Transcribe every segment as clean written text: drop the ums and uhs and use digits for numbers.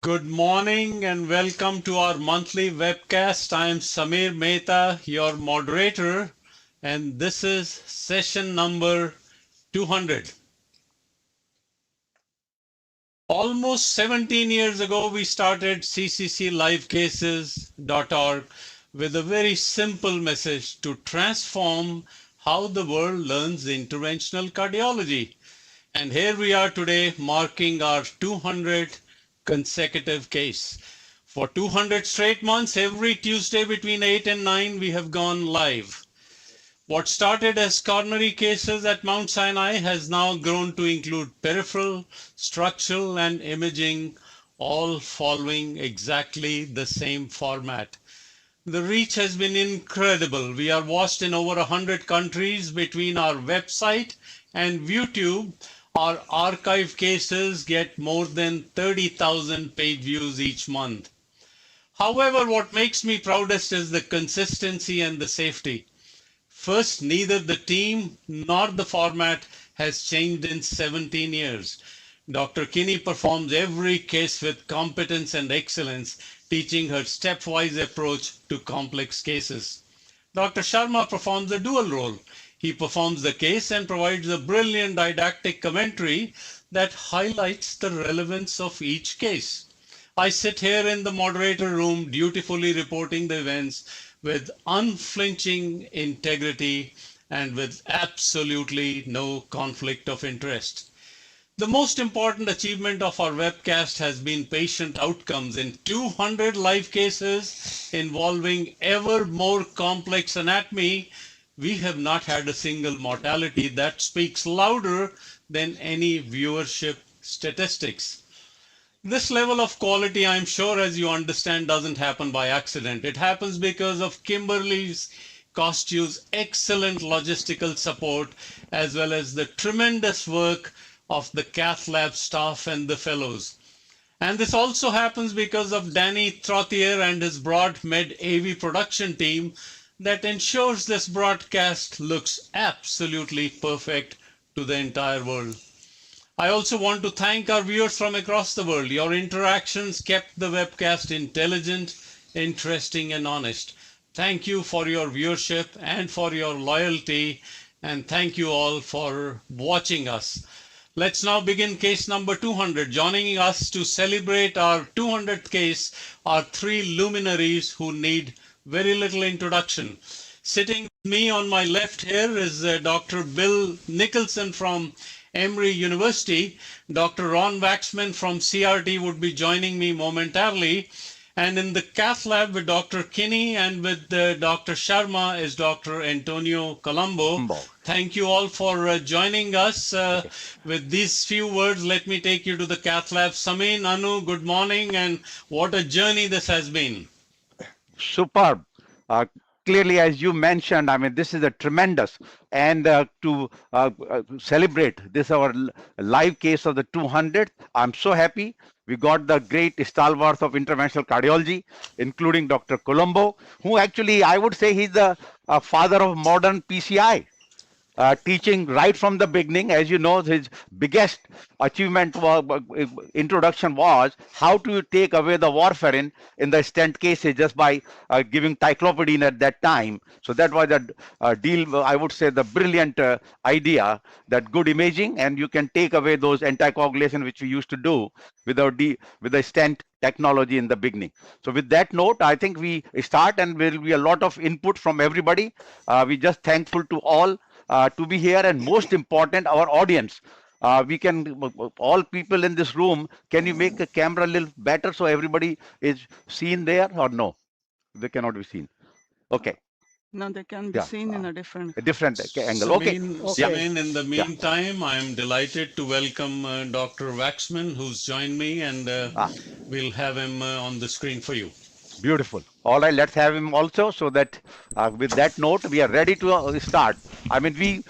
Good morning and welcome to our monthly webcast. I am Samir Mehta, your moderator, and this is session number 200. Almost 17 years ago, we started ccclivecases.org with a very simple message to transform how the world learns interventional cardiology. And here we are today marking our 200th consecutive case. For 200 straight months, every Tuesday between 8 and 9, we have gone live. What started as coronary cases at Mount Sinai has now grown to include peripheral, structural, and imaging, all following exactly the same format. The reach has been incredible. We are watched in over 100 countries. Between our website and YouTube, our archive cases get more than 30,000 page views each month. However, what makes me proudest is the consistency and the safety. First, neither the team nor the format has changed in 17 years. Dr. Kinney performs every case with competence and excellence, teaching her stepwise approach to complex cases. Dr. Sharma performs a dual role. He performs the case and provides a brilliant didactic commentary that highlights the relevance of each case. I sit here in the moderator room dutifully reporting the events with unflinching integrity and with absolutely no conflict of interest. The most important achievement of our webcast has been patient outcomes. In 200 live cases involving ever more complex anatomy, we have not had a single mortality. That speaks louder than any viewership statistics. This level of quality, I'm sure, as you understand, doesn't happen by accident. It happens because of Kimberly's Costu's excellent logistical support, as well as the tremendous work of the Cath Lab staff and the fellows. And this also happens because of Danny Trottier and his Broadmed AV production team that ensures this broadcast looks absolutely perfect to the entire world. I also want to thank our viewers from across the world. Your interactions kept the webcast intelligent, interesting, and honest. Thank you for your viewership and for your loyalty, and thank you all for watching us. Let's now begin case number 200. Joining us to celebrate our 200th case are three luminaries who need very little introduction. Sitting with me on my left here is Dr. Bill Nicholson from Emory University. Dr. Ron Waxman from CRT would be joining me momentarily. And in the Cath Lab with Dr. Kinney and with Dr. Sharma is Dr. Antonio Colombo. Thank you all for joining us. With these few words, let me take you to the Cath Lab. Samin, Anu, good morning, and what a journey this has been. Superb. Clearly, as you mentioned, I mean, this is a tremendous, and to celebrate this our live case of the 200th, I'm so happy. We got the great stalwarts of interventional cardiology, including Dr. Colombo, who actually, I would say, he's the father of modern PCI. Teaching right from the beginning. As you know, his biggest achievement introduction was how to take away the warfarin in the stent cases just by giving ticlopidine at that time. So that was a deal, I would say, the brilliant idea that good imaging and you can take away those anticoagulation which we used to do with the stent technology in the beginning. So with that note, I think we start and there will be a lot of input from everybody. We just thankful to all to be here, and most important, our audience. We can, all people in this room, can you make the camera a little better so everybody is seen there or no? They cannot be seen. Okay. No, they can be seen in a different angle. Okay. Samin, in the meantime, I'm delighted to welcome Dr. Waxman, who's joined me, and we'll have him on the screen for you. Beautiful. All right, let's have him also, so that with that note, we are ready to start. I mean, we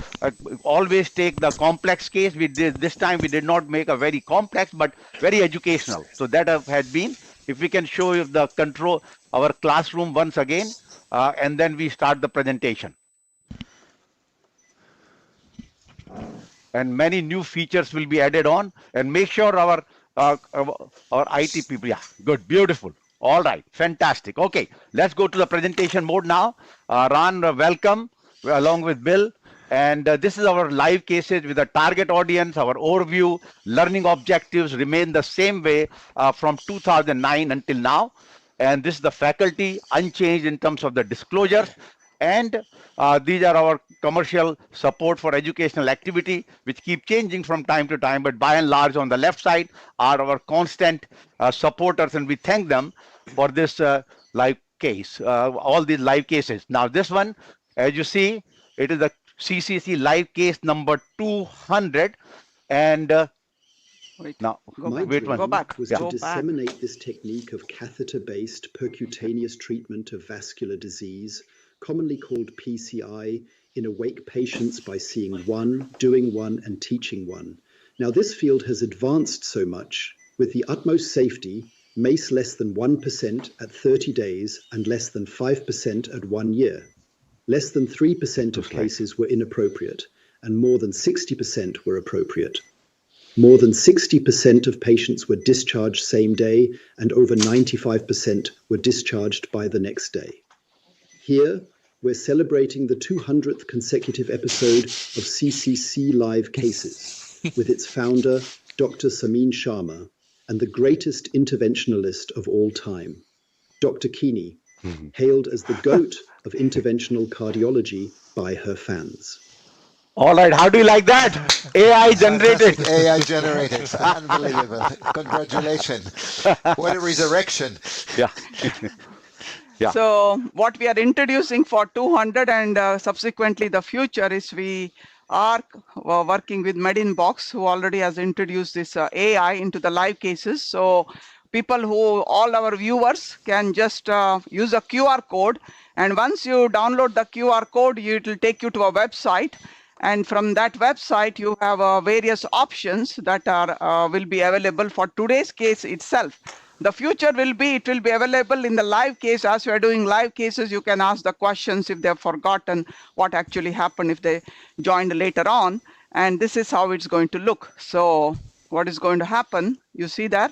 always take the complex case. We did this time. We did not make a very complex, but very educational. So that had been. If we can show you the control, our classroom once again, and then we start the presentation. And many new features will be added on. And make sure our our IT people. Yeah, good, beautiful. All right, fantastic. Okay, let's go to the presentation mode now. Ran, welcome along with Bill. And this is our live cases with a target audience. Our overview, learning objectives remain the same way from 2009 until now. And this is the faculty unchanged in terms of the disclosures. And these are our commercial support for educational activity, which keep changing from time to time. But by and large, on the left side are our constant supporters, and we thank them for this live case, all these live cases. Now, this one, as you see, it is the CCC live case number 200. And Wait, now, go wait one. Go back. Was Yeah. to Go back. disseminate this technique of catheter-based percutaneous treatment of vascular disease, commonly called PCI, in awake patients by seeing one, doing one, and teaching one. Now, this field has advanced so much with the utmost safety, MACE less than 1% at 30 days and less than 5% at 1 year. Less than 3% of cases were inappropriate, and more than 60% were appropriate. More than 60% of patients were discharged same day, and over 95% were discharged by the next day. Here, we're celebrating the 200th consecutive episode of CCC Live Cases with its founder, Dr. Samin Sharma, and the greatest interventionalist of all time, Dr. Kini, hailed as the GOAT of interventional cardiology by her fans. All right, how do you like that? AI generated. Fantastic AI generated. Unbelievable. Congratulations. What a resurrection. Yeah. Yeah. So what we are introducing for 200 and subsequently the future is we are working with Medinbox, who already has introduced this AI into the live cases. So people who, all our viewers can just use a QR code. And once you download the QR code, it will take you to a website. And from that website, you have various options that are will be available for today's case itself. The future will be, it will be available in the live case. As we are doing live cases, you can ask the questions if they have forgotten what actually happened if they joined later on. And this is how it's going to look. So what is going to happen, you see that?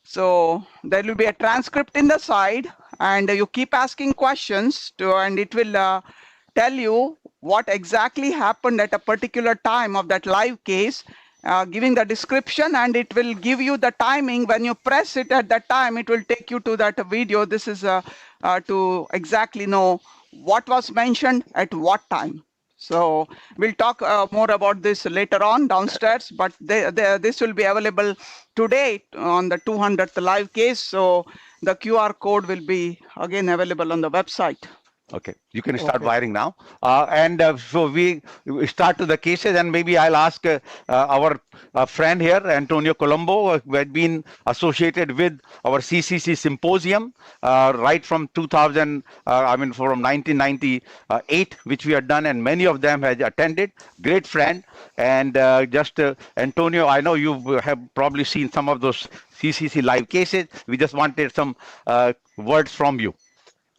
So there will be a transcript in the side, and you keep asking questions and it will tell you what exactly happened at a particular time of that live case, giving the description, and it will give you the timing. When you press it at that time, it will take you to that video. This is to exactly know what was mentioned at what time. So we'll talk more about this later on downstairs, but this will be available today on the 200th live case. So the QR code will be again available on the website. Okay, you can start wiring now. So we start to the cases, and maybe I'll ask our friend here, Antonio Colombo, who had been associated with our CCC symposium right from 2000, from 1998, which we had done, and many of them had attended. Great friend. And Antonio, I know you have probably seen some of those CCC live cases. We just wanted some words from you.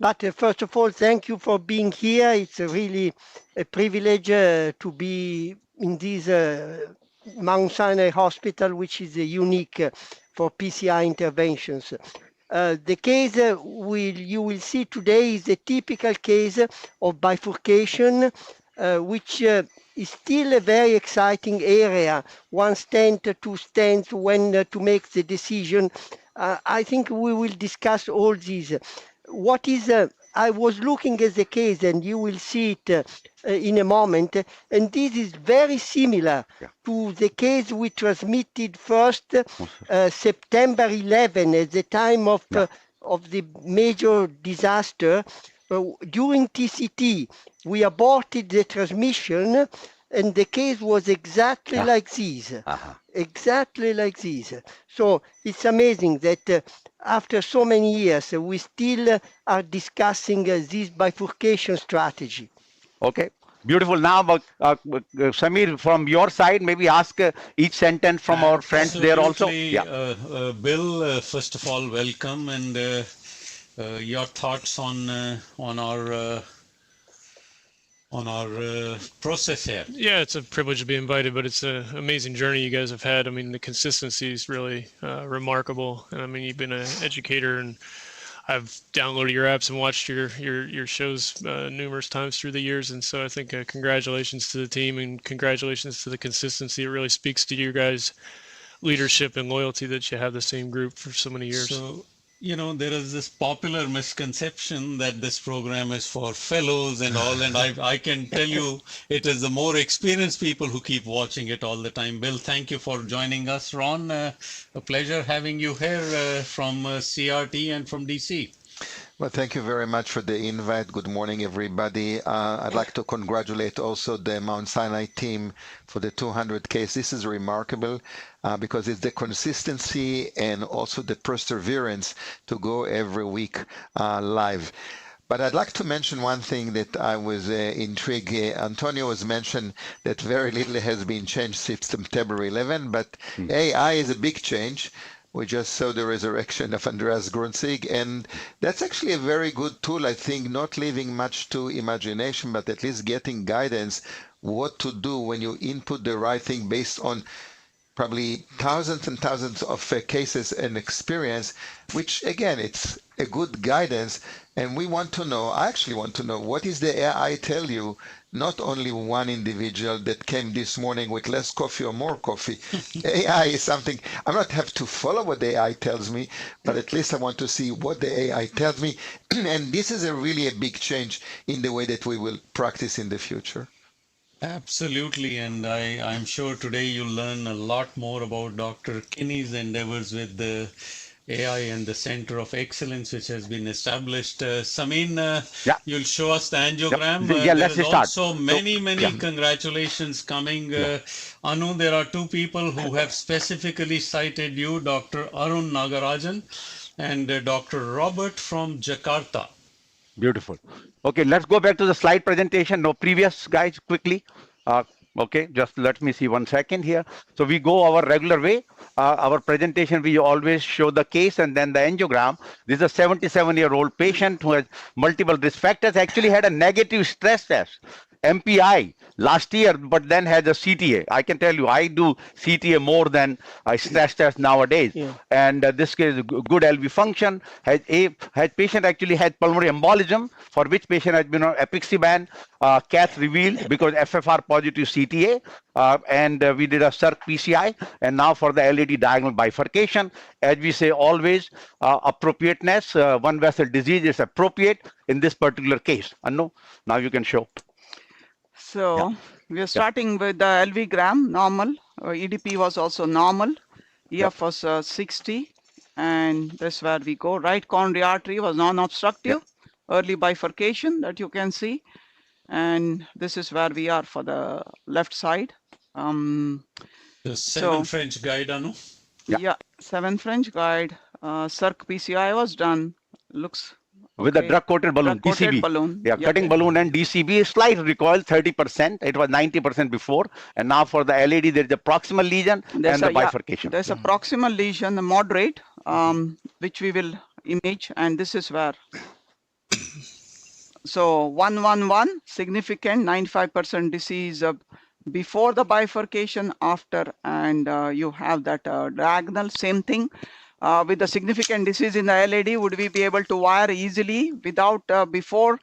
But first of all, thank you for being here. It's really a privilege to be in this Mount Sinai Hospital, which is unique for PCI interventions. The case you will see today is a typical case of bifurcation, which is still a very exciting area. One stent, two stents, when to make the decision. I think we will discuss all these. What is, I was looking at the case, and you will see it in a moment, and this is very similar to the case we transmitted first September 11, at the time of the major disaster. During TCT, we aborted the transmission, and the case was exactly like this. Exactly like this. So it's amazing that after so many years, we still are discussing this bifurcation strategy. Okay, beautiful. Now, Samir, from your side, maybe ask each sentence from our friends there also. Bill, first of all, welcome, and your thoughts on on our process here. Yeah, it's a privilege to be invited, but it's an amazing journey you guys have had. I mean, the consistency is really remarkable. And I mean, you've been an educator, and I've downloaded your apps and watched your shows numerous times through the years. And so I think congratulations to the team and congratulations to the consistency. It really speaks to you guys' leadership and loyalty that you have the same group for so many years. So, you know, there is this popular misconception that this program is for fellows and all, and I can tell you it is the more experienced people who keep watching it all the time. Bill, thank you for joining us. Ron, a pleasure having you here from CRT and from DC. Well, thank you very much for the invite. Good morning, everybody. I'd like to congratulate also the Mount Sinai team for the 200 case. This is remarkable because it's the consistency and also the perseverance to go every week live. But I'd like to mention one thing that I was intrigued. Antonio has mentioned that very little has been changed since September 11, but AI is a big change. We just saw the resurrection of Andreas Grunzig, and that's actually a very good tool, I think, not leaving much to imagination, but at least getting guidance what to do when you input the right thing based on probably thousands and thousands of cases and experience, which again, it's a good guidance. And we want to know, I actually want to know, what is the AI tell you? Not only one individual that came this morning with less coffee or more coffee. AI is something, I don't have to follow what the AI tells me, but at least I want to see what the AI tells me. And this is really a big change in the way that we will practice in the future. Absolutely, and I'm sure today you'll learn a lot more about Dr. Kinney's endeavors with the AI and the Center of Excellence, which has been established. Samin, you'll show us the angiogram. Let's there is start. also many congratulations coming. Anu, there are two people who have specifically cited you, Dr. Arun Nagarajan and Dr. Robert from Jakarta. Beautiful. Okay, let's go back to the slide presentation. No previous, guys, quickly. Okay, just let me see 1 second here. So we go our regular way. Our presentation, we always show the case and then the angiogram. This is a 77-year-old patient who has multiple risk factors, actually had a negative stress test, MPI, last year, but then had a CTA. I can tell you, I do CTA more than I stress test nowadays. Yeah. And this case, good LV function. Patient actually had pulmonary embolism, for which patient has been on apixaban, cath revealed because FFR positive CTA, and we did a CERC PCI, and now for the LAD diagonal bifurcation, as we say always, appropriateness, one vessel disease is appropriate in this particular case. Anu, now you can show. So we are starting with the LV gram, normal. EDP was also normal. EF was 60. And that's where we go. Right coronary artery was non-obstructive. Early bifurcation that you can see. And this is where we are for the left side. The 7 French guide, Anu? Yeah, 7 French guide. CERC PCI was done. Looks with the drug-coated balloon, DCB. Cutting balloon and DCB, slight recoil, 30%. It was 90% before. And now for the LAD, there is a proximal lesion and the bifurcation. There's a proximal lesion, the moderate, which we will image. And this is where. So 111, significant, 95% disease before the bifurcation, after, and you have that diagonal, same thing. With the significant disease in the LAD, would we be able to wire easily without before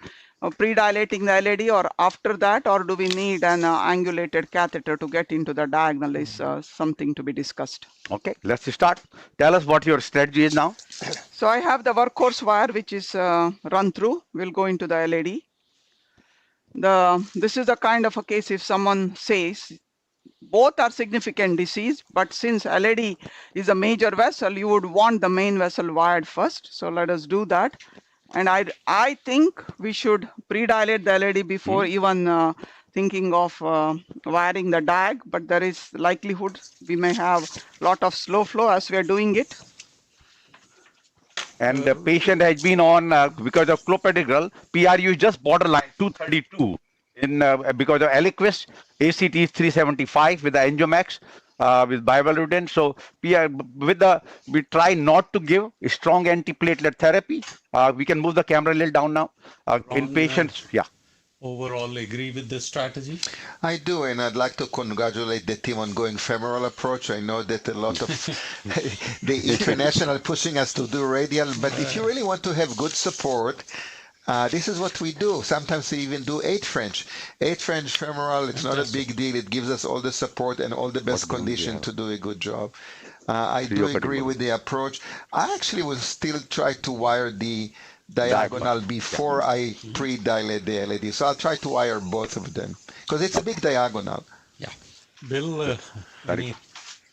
pre-dilating the LAD or after that, or do we need an angulated catheter to get into the diagonal is something to be discussed. Okay, let's start. Tell us what your strategy is now. So I have the workhorse wire, which is run through. We'll go into the LAD. This is the kind of a case if someone says, both are significant disease, but since LAD is a major vessel, you would want the main vessel wired first. So let us do that. And I think we should pre-dilate the LAD before even thinking of wiring the diag, but there is likelihood we may have a lot of slow flow as we are doing it. And the patient has been on, because of clopidogrel, PRU is just borderline 232. Because of Eliquis, ACT is 375 with the Angiomax, with bivalent. So we try not to give strong antiplatelet therapy. We can move the camera a little down now. In patients, overall agree with this strategy? I do, and I'd like to congratulate the team on going femoral approach. I know that a lot of the international pushing us to do radial, but if you really want to have good support, this is what we do. Sometimes we even do 8 French. 8 French femoral, it's not a big deal. It gives us all the support and all the best condition to do a good job. I do agree with the approach. I actually will still try to wire the diagonal before I pre-dilate the LAD. So I'll try to wire both of them because it's a big diagonal. Yeah. Bill,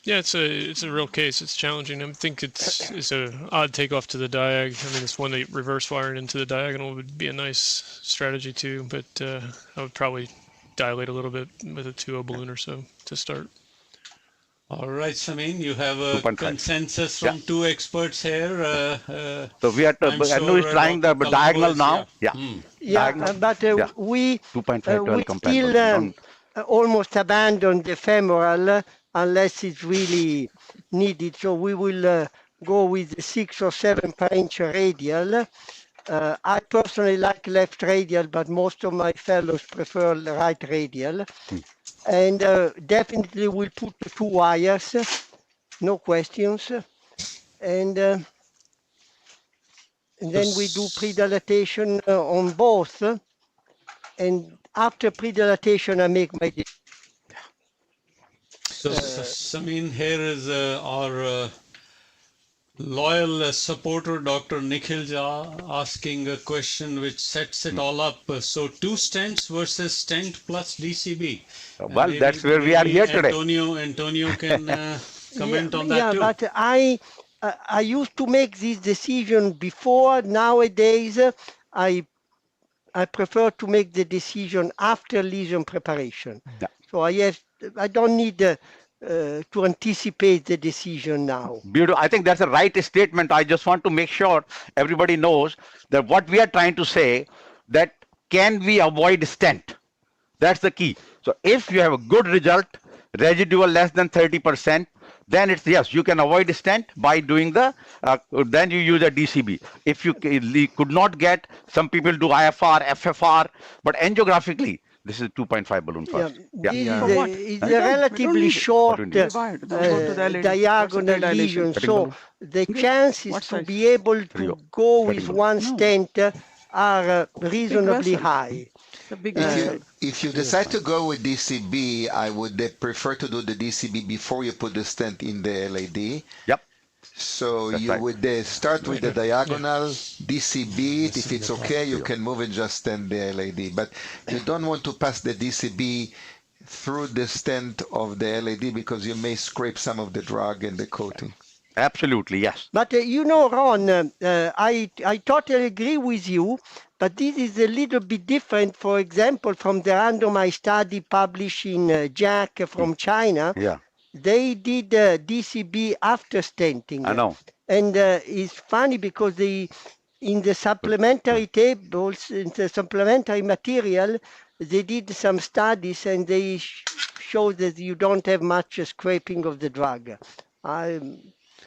Yeah, it's a real case. It's challenging. I think it's a odd takeoff to the diag. I mean, it's one that reverse wiring into the diagonal would be a nice strategy too, but I would probably dilate a little bit with a 2.0 balloon or so to start. All right, Samin, you have a consensus from 2 experts here. So we are Anu is trying the diagonal now. But we still almost abandon the femoral unless it's really needed. So we will go with 6 or 7 per inch radial. I personally like left radial, but most of my fellows prefer right radial. And definitely we'll put the 2 wires, no questions. And then we do pre-dilatation on both. And after pre-dilatation, I make my decision. So, Samin, here is our loyal supporter, Dr. Nikhil Jha, asking a question which sets it all up. So 2 stents versus stent plus DCB. Well, that's where we are here today. Antonio can comment on that too. But I used to make this decision before. Nowadays, I prefer to make the decision after lesion preparation. So I don't need to anticipate the decision now. Beautiful. I think that's a right statement. I just want to make sure everybody knows that what we are trying to say, that can we avoid stent? That's the key. So if you have a good result, residual less than 30%, then it's yes, you can avoid stent by doing the, then you use a DCB. If you could not get, some people do IFR, FFR, but angiographically, this is 2.5 balloon first. It's a relatively short diagonal lesion, so the chances to be able to go with 1 stent are reasonably high. If you decide to go with DCB, I would prefer to do the DCB before you put the stent in the LAD. Yep. So you would start with the diagonal, DCB it. If it's okay, you can move and just stent the LAD. But you don't want to pass the DCB through the stent of the LAD because you may scrape some of the drug and the coating. Absolutely, yes. But you know, Ron, I totally agree with you, but this is a little bit different, for example, from the randomized study published in JACC from China. Yeah. They did DCB after stenting. I know. And it's funny because in the supplementary tables, in the supplementary material, they did some studies and they showed that you don't have much scraping of the drug. I'm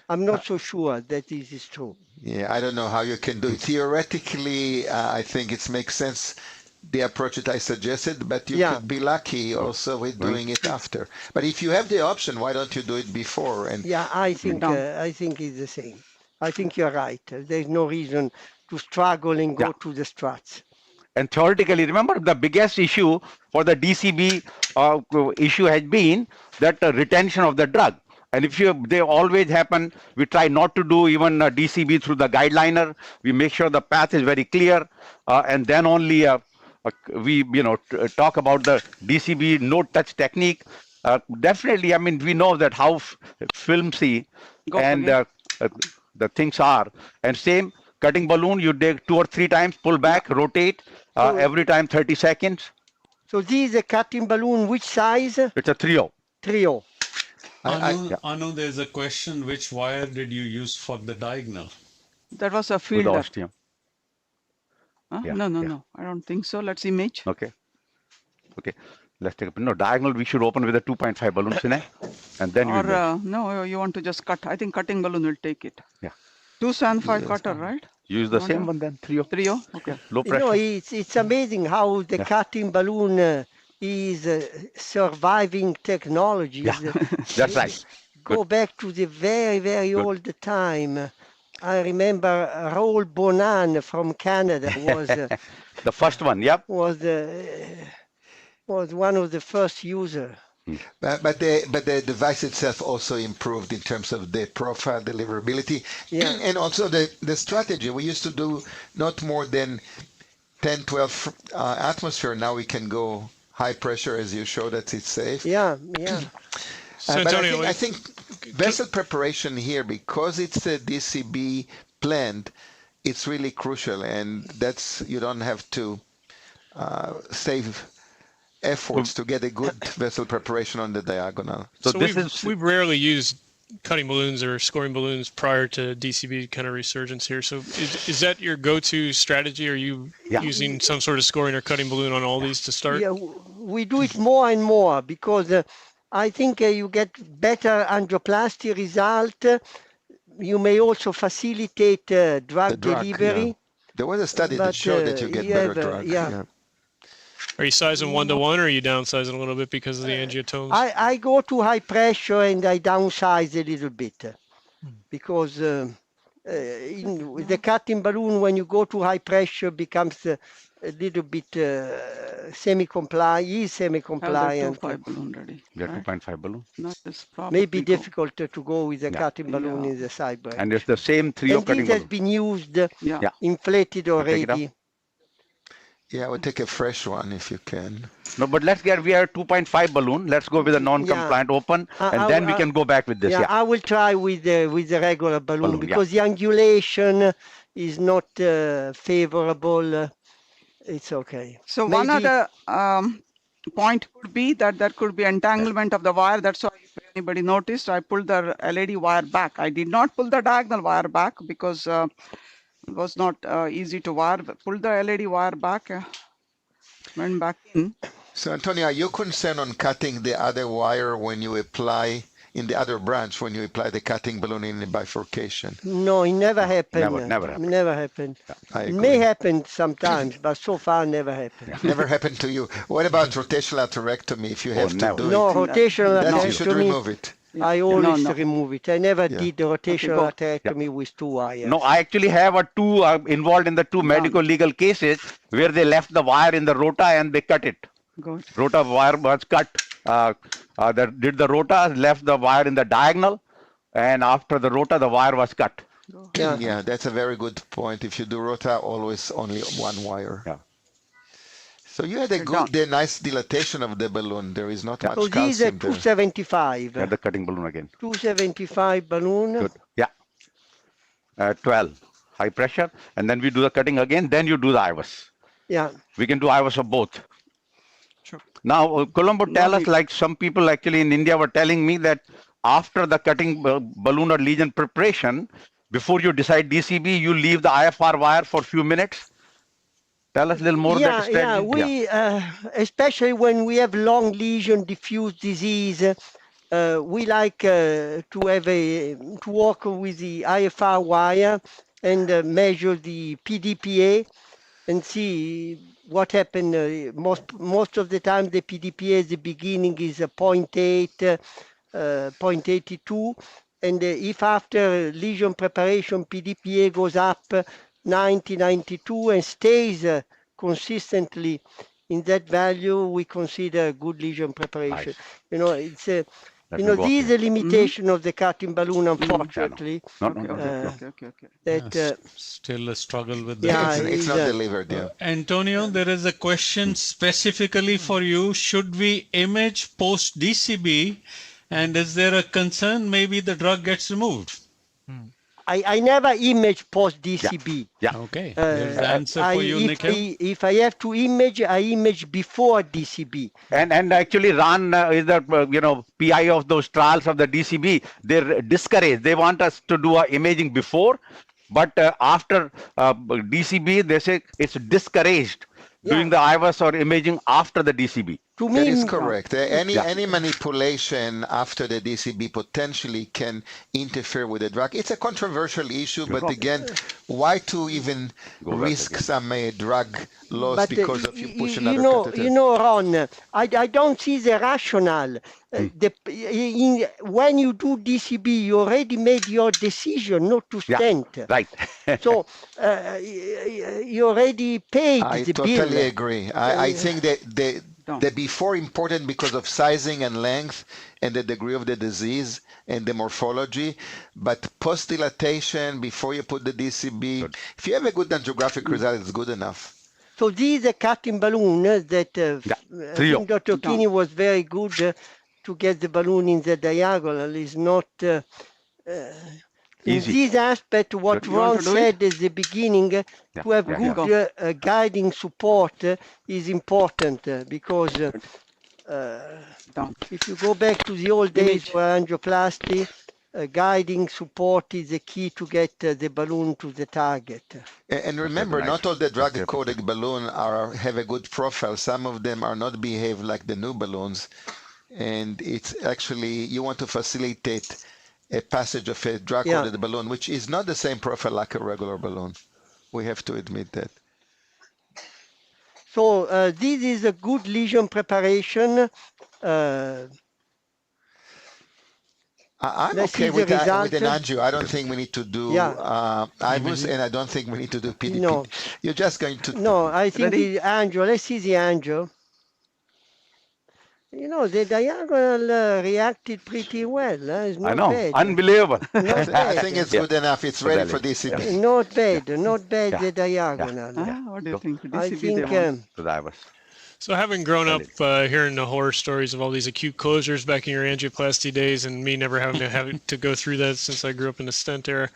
not so sure that this is true. Yeah, I don't know how you can do it. Theoretically, I think it makes sense, the approach that I suggested, but you could be lucky also with doing it after. But if you have the option, why don't you do it before? And I think it's the same. I think you're right. There's no reason to struggle and go to the struts. And theoretically, remember the biggest issue for the DCB issue has been that retention of the drug. And if they always happen, we try not to do even DCB through the guideliner. We make sure the path is very clear, and then only we talk about the DCB no touch technique. Definitely, I mean, we know that how filmy and the things are. And same cutting balloon, you take 2 or 3 times, pull back, rotate, every time 30 seconds. So this is a cutting balloon, which size? It's a 3.0. 3.0. Anu, there's a question, which wire did you use for the diagonal? That was a fielder. Ostium. No, I don't think so. Let's image. Okay. Let's take a diagonal. We should open with a 2.5 balloon, and then no, you want to just cut. I think cutting balloon will take it. Yeah. 275 cutter, right? Use the same one then, 3O. 3O? Okay. Low You know, pressure. it's amazing how the cutting balloon is surviving technologies. Yeah, that's right. Go back to the very, very old time. I remember Raoul Bonan from Canada was The first one, yep. was one of the first users. But the device itself also improved in terms of the profile deliverability, Yeah. and also the strategy. We used to do not more than 10, 12 atmosphere. Now we can go high pressure, as you showed that it's safe. Yeah, yeah. So But Antonio, I think vessel preparation here, because it's a DCB blend, it's really crucial, and that's, you don't have to save efforts to get a good vessel preparation on the diagonal. So this we've, is we've rarely used cutting balloons or scoring balloons prior to DCB kind of resurgence here. So is that your go-to strategy? Are you using some sort of scoring or cutting balloon on all these to start? Yeah, we do it more and more because I think you get better angioplasty result. You may also facilitate drug delivery. Yeah. There was a study that But, showed that you get you better have, drug. yeah. Are you sizing 1-to-1 or are you downsizing a little bit because of the angiotomes? I go to high pressure and I downsize a little bit because in the cutting balloon, when you go to high pressure, becomes a little bit semi-compliant. Have the 2.5 balloon ready. yeah, right? 2.5 balloon. That is probably Maybe go- difficult to go with the cutting balloon Yeah. in the side branch. And it's the same 3O And cutting this has balloon. been used, Yeah. Yeah. inflated take it already. Yeah, I would take a fresh one if you can. No, but we have 2.5 balloon. Let's go with a non-compliant open, and then we can go back with this. Yeah, Yeah. I will try with the regular balloon, Balloon, yeah. because the angulation is not favorable. It's okay. So one Maybe- other point could be that there could be entanglement of the wire. That's why, if anybody noticed, I pulled the LED wire back. I did not pull the diagonal wire back because it was not easy to wire. Pull the LED wire back, went back in. So, Antonio, are you concerned on cutting the other wire when you apply in the other branch, when you apply the cutting balloon in the bifurcation? No, it never happened. Never happened. Never happened. I It agree. may happen sometimes, but so far never happened. Never happened to you. What about rotational atherectomy if you have to never. do No, it? rotational That you should remove atherectomy, it. I always no. remove it. I never Yeah. did rotational go. atherectomy with 2 wires. No, I actually have involved in the 2 medical legal cases where they left the wire in the rota and they cut it. Good. Rota wire was cut. Did the rota, left the wire in the diagonal, and after the rota, the wire was cut. Yeah. Yeah, that's a very good point. If you do rota, always only one wire. Yeah. So you had a good, nice dilatation of the balloon. There is not So much this is a calcium there. 275. Yeah, the cutting balloon again. 275 balloon. Good. Yeah. 12, high pressure, and then we do the cutting again. Then you do the IVUS. Yeah. We can do IVUS of both. Sure. Now, Colombo, tell us, like some people actually in India were telling me that after the cutting balloon or lesion preparation, before you decide DCB, you leave the IFR wire for a few minutes. Tell us a little more Yeah, that strategy. we especially when we have long lesion, diffuse disease, we like to work with the IFR wire and measure the PDPA and see what happened. Most of the time, the PDPA at the beginning is 0.8, 0.82, and if after lesion preparation PDPA goes up 90, 92 and stays consistently in that value, we consider good lesion preparation. Nice. You know, it's a, That you know, will work, this is yeah. a limitation of the cutting balloon, unfortunately. No, Okay. That Still a struggle with Yeah, that. It's not it's, delivered, yeah. Antonio, there is a question specifically for you. Should we image post DCB? And is there a concern maybe the drug gets removed? I never image post DCB. Yeah. Okay. Here's the answer for you, Nikhil. If I have to image, I image before DCB. And actually, Ran is the PI of those trials of the DCB. They're discouraged. They want us to do imaging before, but after DCB, they say it's discouraged doing the IVUS or imaging after the DCB. To That me, is correct. Any Yeah. any manipulation after the DCB potentially can interfere with the drug. It's a controversial issue, but again, why to even Go back risk again. some drug loss but because of you push you another know, catheter? you know, Ron, I don't see the rationale. When you do DCB, you already made your decision not to Yeah. stent. Right. So you already paid I the totally bill. agree. I think that No. the before important because of sizing and length and the degree of the disease and the morphology, but post dilatation before you put the DCB, if you have a good angiographic result, it's good enough. So this is a cutting balloon that I Trio. think Dr. Kini was very good to get the balloon in the diagonal. Is not in Easy. this aspect what You want Ron to do said at the beginning. To have yeah. good guiding support is important because Down. if you go back to the old days Image. for angioplasty, guiding support is the key to get the balloon to the target. And remember, nice. not all the drug-coated balloons have a good profile. Some of them are not behaved like the new balloons. And it's actually, you want to facilitate a passage of a drug-coated balloon, which is not the same profile like a regular balloon. We have to admit that. So this is a good lesion preparation. I'm Let's okay see the with an result. angio. I don't think we need to do IVUS, and I don't think we need to do PDP. No. You're just going to... No, I think Ready? the angio. Let's see the angio. You know, the diagonal reacted pretty well. It's not I know. bad. Unbelievable. Not I bad. think it's good enough. It's ready for DCB. Not bad. Not bad, Yeah. the diagonal. What do you think? I DCB think they want. So that was. So having grown up hearing the horror stories of all these acute closures back in your angioplasty days, and me never having to go through that since I grew up in the stent era,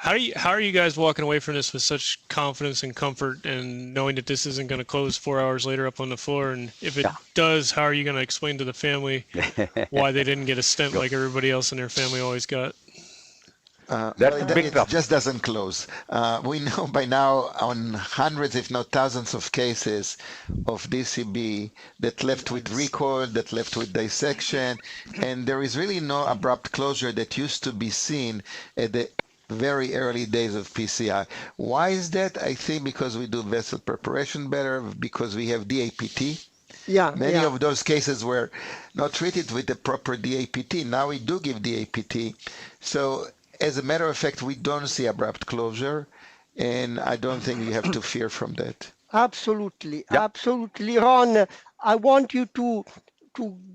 how are you guys walking away from this with such confidence and comfort, and knowing that this isn't going to close 4 hours later up on the floor? And if it does, how are you going to explain to the family why they didn't get a stent like everybody else in their family always got? It just doesn't close. We know by now on hundreds, if not thousands of cases of DCB that left with recoil, that left with dissection, and there is really no abrupt closure that used to be seen at the very early days of PCI. Why is that? I think because we do vessel preparation better, because we have DAPT. Many of those cases were not treated with the proper DAPT. Now we do give DAPT. So as a matter of fact, we don't see abrupt closure, and I don't think you have to fear from that. Absolutely, absolutely, Ron. I want you to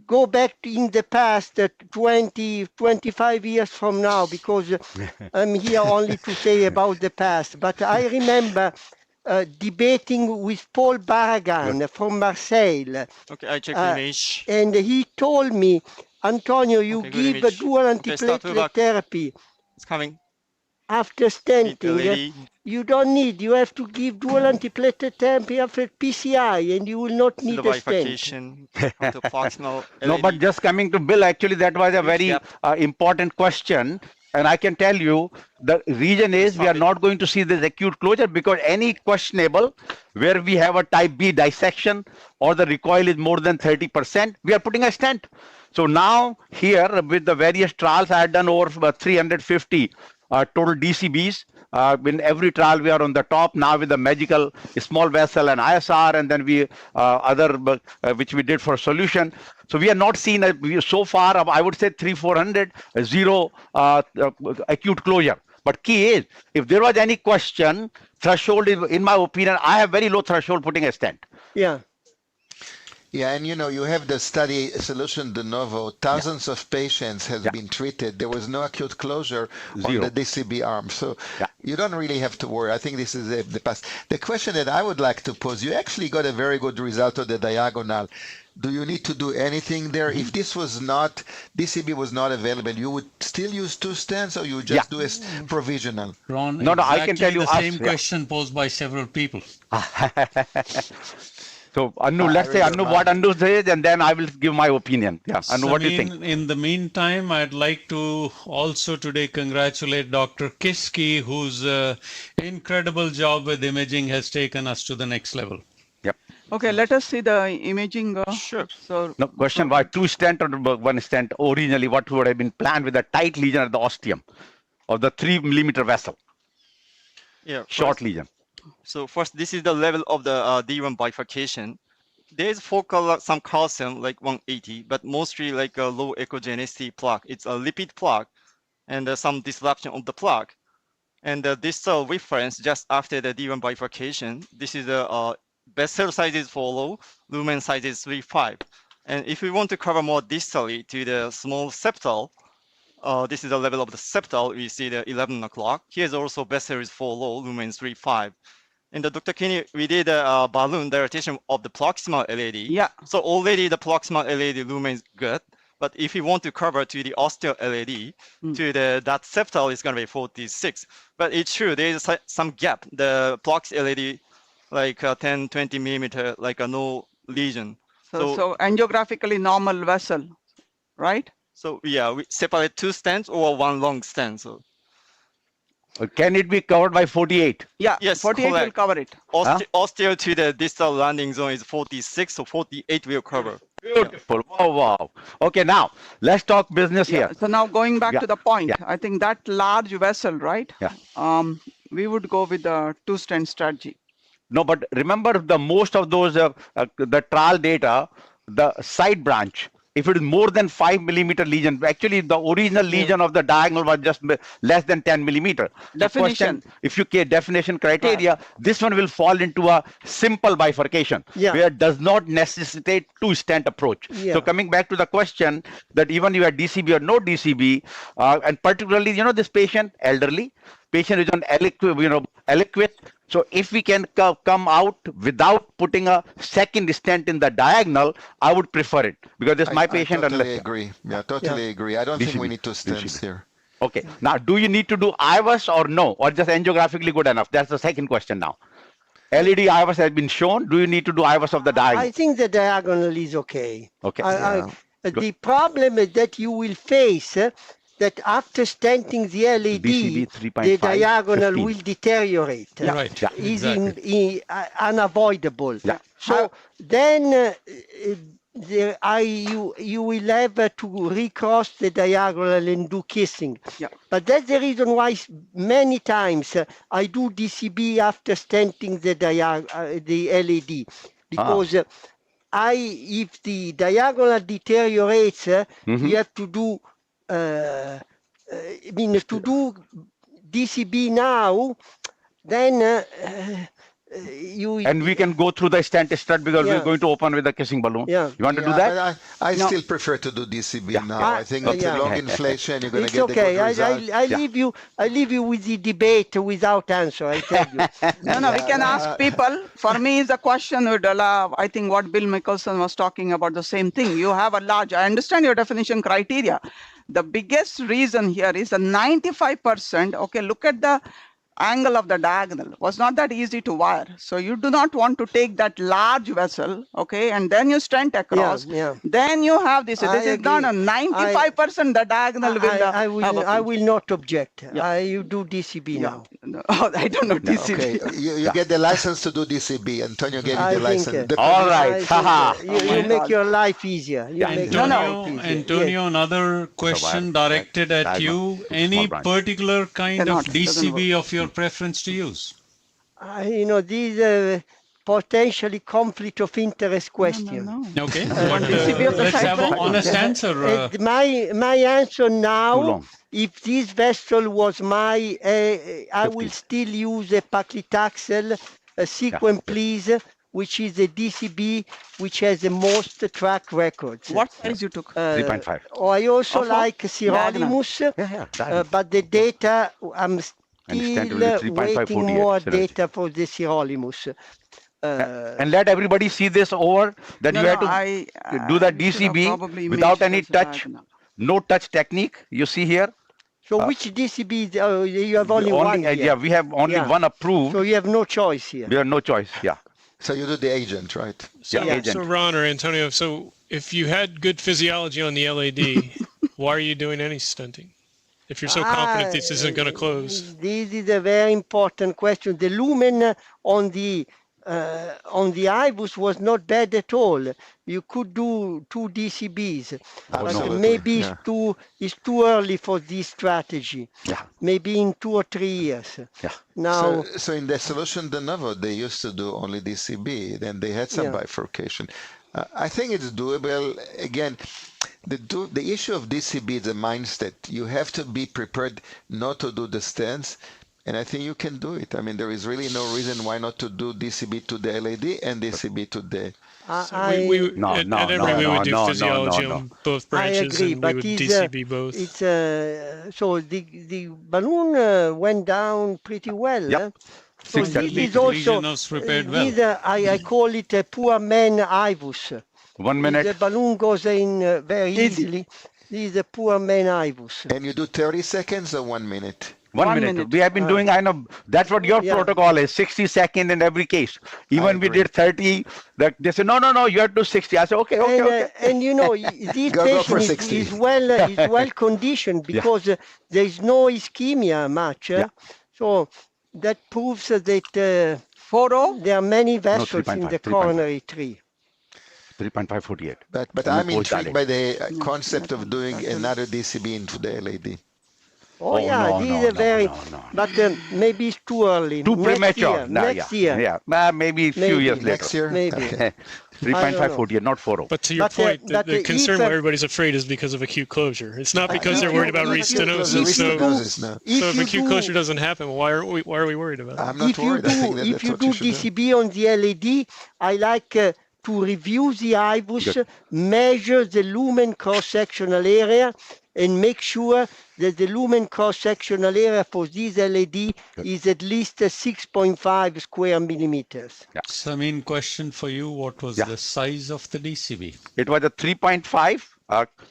go back in the past, 20, 25 years from now, because I'm here only to say about the past. But I remember debating with Paul Barragan from Marseille. Okay, I check the image. And he told me, Antonio, you Okay, good give image. dual Okay, start to antiplatelet back. therapy. It's coming. After stenting, ready. you don't need, you have to give dual antiplatelet therapy after PCI, and you will not The need a stent. bifurcation of the proximal No, but LAD. just coming to Bill, actually, that was a very Yep. important question. And I can tell you the reason is we are not going to see this acute closure because any questionable where we have a type B dissection or the recoil is more than 30%, we are putting a stent. So now here with the various trials, I had done over 350 total DCBs. In every trial, we are on the top now with the magical small vessel and ISR, and then we other which we did for solution. So we are not seen so far. I would say 300-400 zero acute closure. But key is if there was any question, threshold is, in my opinion, I have very low threshold putting a stent. Yeah. Yeah, and you know, you have the study Solution de Novo. Thousands of patients has been treated. There was no acute closure on the DCB arm. So you don't really have to worry. I think this is the past. The question that I would like to pose, you actually got a very good result of the diagonal. Do you need to do anything there? If this was not, DCB was not available, you would still use 2 stents or you would just do a provisional? Ron, No, exactly I can tell you the same question posed by several people. So Anu, let's say Anu, what Anu says, and then I will give my opinion. Yeah, Anu, what do you think? In the meantime, I'd like to also today congratulate Dr. Kiski, whose incredible job with imaging has taken us to the next level. Yep. Okay, let us see the imaging. Sure. So, No question why 2 stent or 1 stent originally what would have been planned with a tight lesion at the ostium of the 3 millimeter vessel, Yeah. short First, lesion. so first, this is the level of the D1 bifurcation. There is focal some calcium like 180, but mostly like a low echogenicity plaque. It's a lipid plaque and some disruption of the plaque. And the distal reference just after the D1 bifurcation, this is the vessel size is 4 low, lumen size is 3.5. And if we want to cover more distally to the small septal, this is the level of the septal. We see the 11 o'clock. Here's also vessel is 4 low, lumen is 3.5. And Dr. Kinney, we did a balloon dilatation of the proximal LAD. yeah. So already the proximal LAD lumen is good. But if you want to cover to the ostial LAD, to that septal is going to be 46. But it's true, there is some gap. The prox LAD, like 10, 20 millimeter, like a no lesion. So angiographically normal vessel, right? So yeah, we separate 2 stents or 1 long stent. So Can it be covered by 48? Yeah, yes, 48 will correct. cover it. Ostial to the distal landing zone is 46, so 48 will cover. Beautiful. Wow, wow. Okay, now let's talk business Yeah. here. So now going back Yeah, to the point, yeah. I think that large vessel, right? Yeah. We would go with the 2 stent strategy. No, but remember the most of those, the trial data, the side branch, if it is more than 5 millimeter lesion, actually the original lesion of the diagonal was just less than 10 millimeter. The question, Definition. if you get definition criteria, this one will fall into a simple bifurcation where it does not necessitate 2 stent approach. So coming back to the question that even you have DCB or no DCB, and particularly, this patient, elderly, patient is on aliquot. So if we can come out without putting a second stent in the diagonal, I would prefer it because it's my patient. I totally agree. Yeah, totally agree. I don't think we need 2 stents here. Okay. Now, do you need to do IVUS or no, or just angiographically good enough? That's the second question now. LED IVUS has been shown. Do you need to do IVUS of the diagonal? I think the diagonal is okay. Okay. The problem that you will face that after stenting the LED, DCB 3.5, the diagonal 15. will deteriorate. Right. Yeah. Is Exactly. unavoidable. Yeah. So then you will have to recross the diagonal and do kissing. Yeah. But that's the reason why many times I do DCB after stenting the LED, because if the diagonal deteriorates, you have to do to do DCB now, then and we can go through the stent strut because we're going to open with the kissing balloon. Yeah. You want to do that? I still prefer to do DCB now. I think it's a long inflation. You're going to it's get okay. the good result. I leave you with the debate without answer. I tell you. No, we can ask people. For me, the question would allow, I think what Bill Mickelson was talking about, the same thing. You have a large, I understand your definition criteria. The biggest reason here is the 95%, okay, look at the angle of the diagonal, was not that easy to wire. So you do not want to take that large vessel, okay, and then you stent across. Then you have this. This is not a 95% the diagonal will. I will not object. You do DCB now. No, I don't know DCB. Okay, you get the license to do DCB. Antonio gave you the license. All right. You make your life easier. Antonio, another question directed at you. Any particular kind of DCB of your preference to use? These potentially conflict of interest question. No. Okay, but, let's have an honest answer. My answer now, if this vessel was my, I will still use a paclitaxel sequence, please, which is a DCB which has the most track records. What size you took? 3.5. I also like sirolimus, but the data, I'm still waiting more data for the sirolimus. And let everybody see this over, that you have to do the DCB without any touch, no touch technique, you see here. So which DCB, you have only one here? Yeah, we have only one approved. So you have no choice here. We have no choice, So you do the agent, right? So Ron or Antonio, so if you had good physiology on the LAD, why are you doing any stenting? If you're so confident this isn't going to close. This is a very important question. The lumen on the on the IVUS was not bad at all. You could do 2 DCBs, but Absolutely, maybe yeah. it's too early for this strategy. Yeah. Maybe in 2 or 3 years. Yeah. Now, So in the solution de novo, they used to do only DCB, then they had some Yeah. bifurcation. I think it's doable. Again, the issue of DCB is a mindset. You have to be prepared not to do the stents, and I think you can do it. I mean, there is really no reason why not to do DCB to the LAD and DCB to the. No, at no, Emory, no, we would no, do no, physiology no, no. on both I branches, agree, and we but would it's, DCB both. it's so the balloon went down pretty well. Yep. eh? So 6 this is centimeters. also Lesion was prepared well. these I call it a poor man IVUS. 1 If minute. the balloon goes in very easily, this is a poor man IVUS. And you do 30 seconds or 1 minute? 1 1 minute. minute. We have been doing, I know, that's what your Yeah. protocol is, 60 seconds in every case. Even we agree. did 30, that they said, no, you have to do 60. I said, okay. And you know, this Go for patient 60. is well conditioned because there is no ischemia much. Yeah. So that proves that 4.0. there are many vessels in 3.5, the 3.5. coronary tree. 3.548. But And I'm we post intrigued that by the concept of doing another DCB into the LAD. Oh, Oh, yeah, no, this no, is a no, very, no. but maybe it's too early. Too Next premature. year, Nah, next yeah. year. Yeah, maybe a few Maybe. years later. Next year? Maybe. Okay. 3.548, not 4.0. But to your But, point, but the concern why if, everybody's afraid is because of acute closure. It's not because no, they're worried no, about no, restenosis. if you do- Restenosis, no. So if you acute do- closure doesn't happen, why are we worried about it? I'm not if you worried. I think do, that if that's you what do you should do. DCB on the LAD, I like to review the IVUS, measure the lumen cross-sectional area, and make sure that the lumen cross-sectional area for this LAD is at least 6.5 square millimeters. Samin, question for you. What was Yeah. the size of the DCB? It was a 3.5,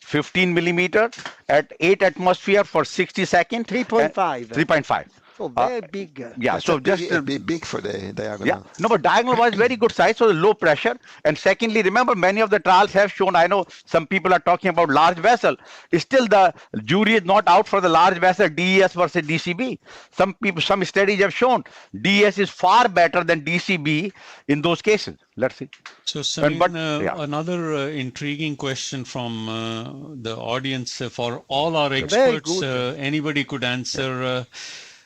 15 millimeter at 8 atmosphere for 60 seconds. 3.5. 3.5. So very big. Yeah, That's so a big, just a bit big for the diagonal. yeah, no, but diagonal was very good size, so low pressure. And secondly, remember many of the trials have shown, I know some people are talking about large vessel. Still the jury is not out for the large vessel DES versus DCB. Some studies have shown DES is far better than DCB in those cases. Let's see. So, Samin, but- yeah. another intriguing question from the audience for all our Very experts. good. Anybody could answer.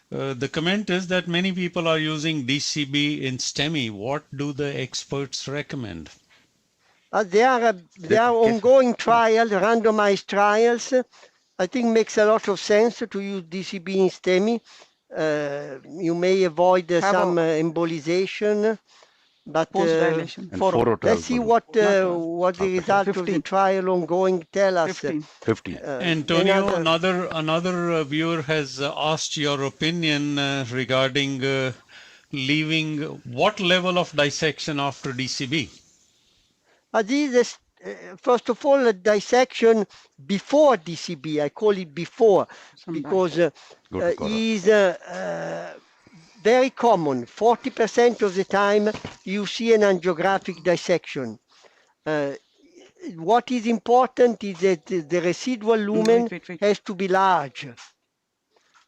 The comment is that many people are using DCB in STEMI. What do the experts recommend? There are ongoing trials, randomized trials. I think makes a lot of sense to use DCB in STEMI. You may avoid some embolization, but Post-dilation. And 4.0. 4.0 let's see what the result of the 15. trial ongoing tell us. 15. 50. Antonio, another- another viewer has asked your opinion regarding leaving what level of dissection after DCB? This is, first of all, a dissection before DCB. I call it before because Good, is very common. 40% of the time you see an angiographic dissection. What is important is that the residual lumen wait. has to be large.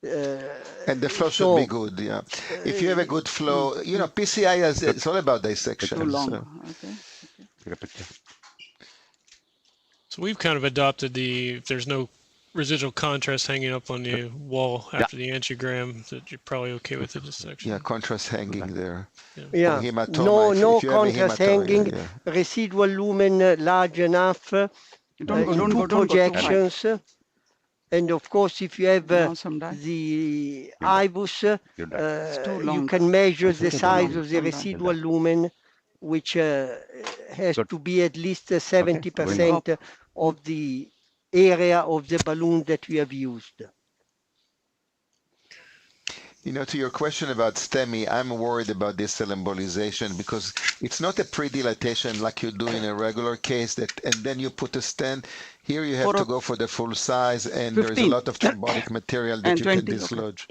And the flow should be good, yeah. If you have a good flow, you know, PCI it's all about dissection. Too long. so- Okay. Take a picture. So we've kind of adopted if there's no residual contrast hanging up on the wall after the angiogram, that you're probably okay with the dissection. Yeah, contrast hanging there. Yeah, hematoma, no if you have a contrast hematoma, hanging, yeah. residual lumen large enough, Don't go too projections. And of course, if you have Now some dye. the IVUS, too you long. can measure the too size long. of the Some dye. residual lumen, which has Good. to be at least 70% of the area of the balloon that we have used. You know, to your question about STEMI, I'm worried about distal embolization because it's not a pre-dilatation like you do in a regular case and then you put a stent. Here you have to go for the full size and there's a 15. lot of thrombotic material that And you 20, can okay. dislodge.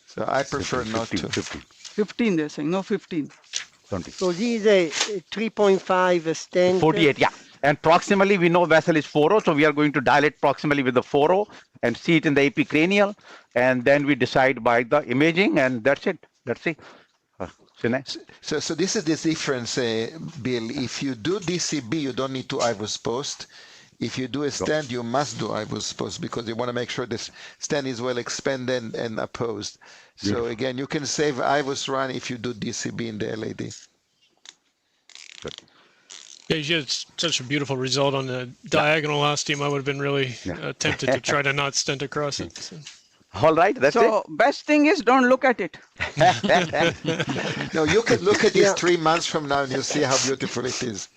So I prefer not to. 15. 15 they're saying, no 15. 20. So this is a 3.5 stent. 48, yeah. And proximally, we know vessel is 4.0, so we are going to dilate proximally with the 4.0 and see it in the epicranial. And then we decide by the imaging, and that's it. Let's see. So this is the difference, Bill. If you do DCB, you don't need to IVUS post. If you do a stent, you must do IVUS post because you want to make sure this stent is well expanded and opposed. So again, you can save IVUS run if you do DCB in the LAD. Good. Yeah, you had such a beautiful result on the diagonal ostium. I would have been really tempted to try to not stent across it. So. All right, that's So best thing is don't look at it. No, you can look at this 3 months from now and you'll see how beautiful it is.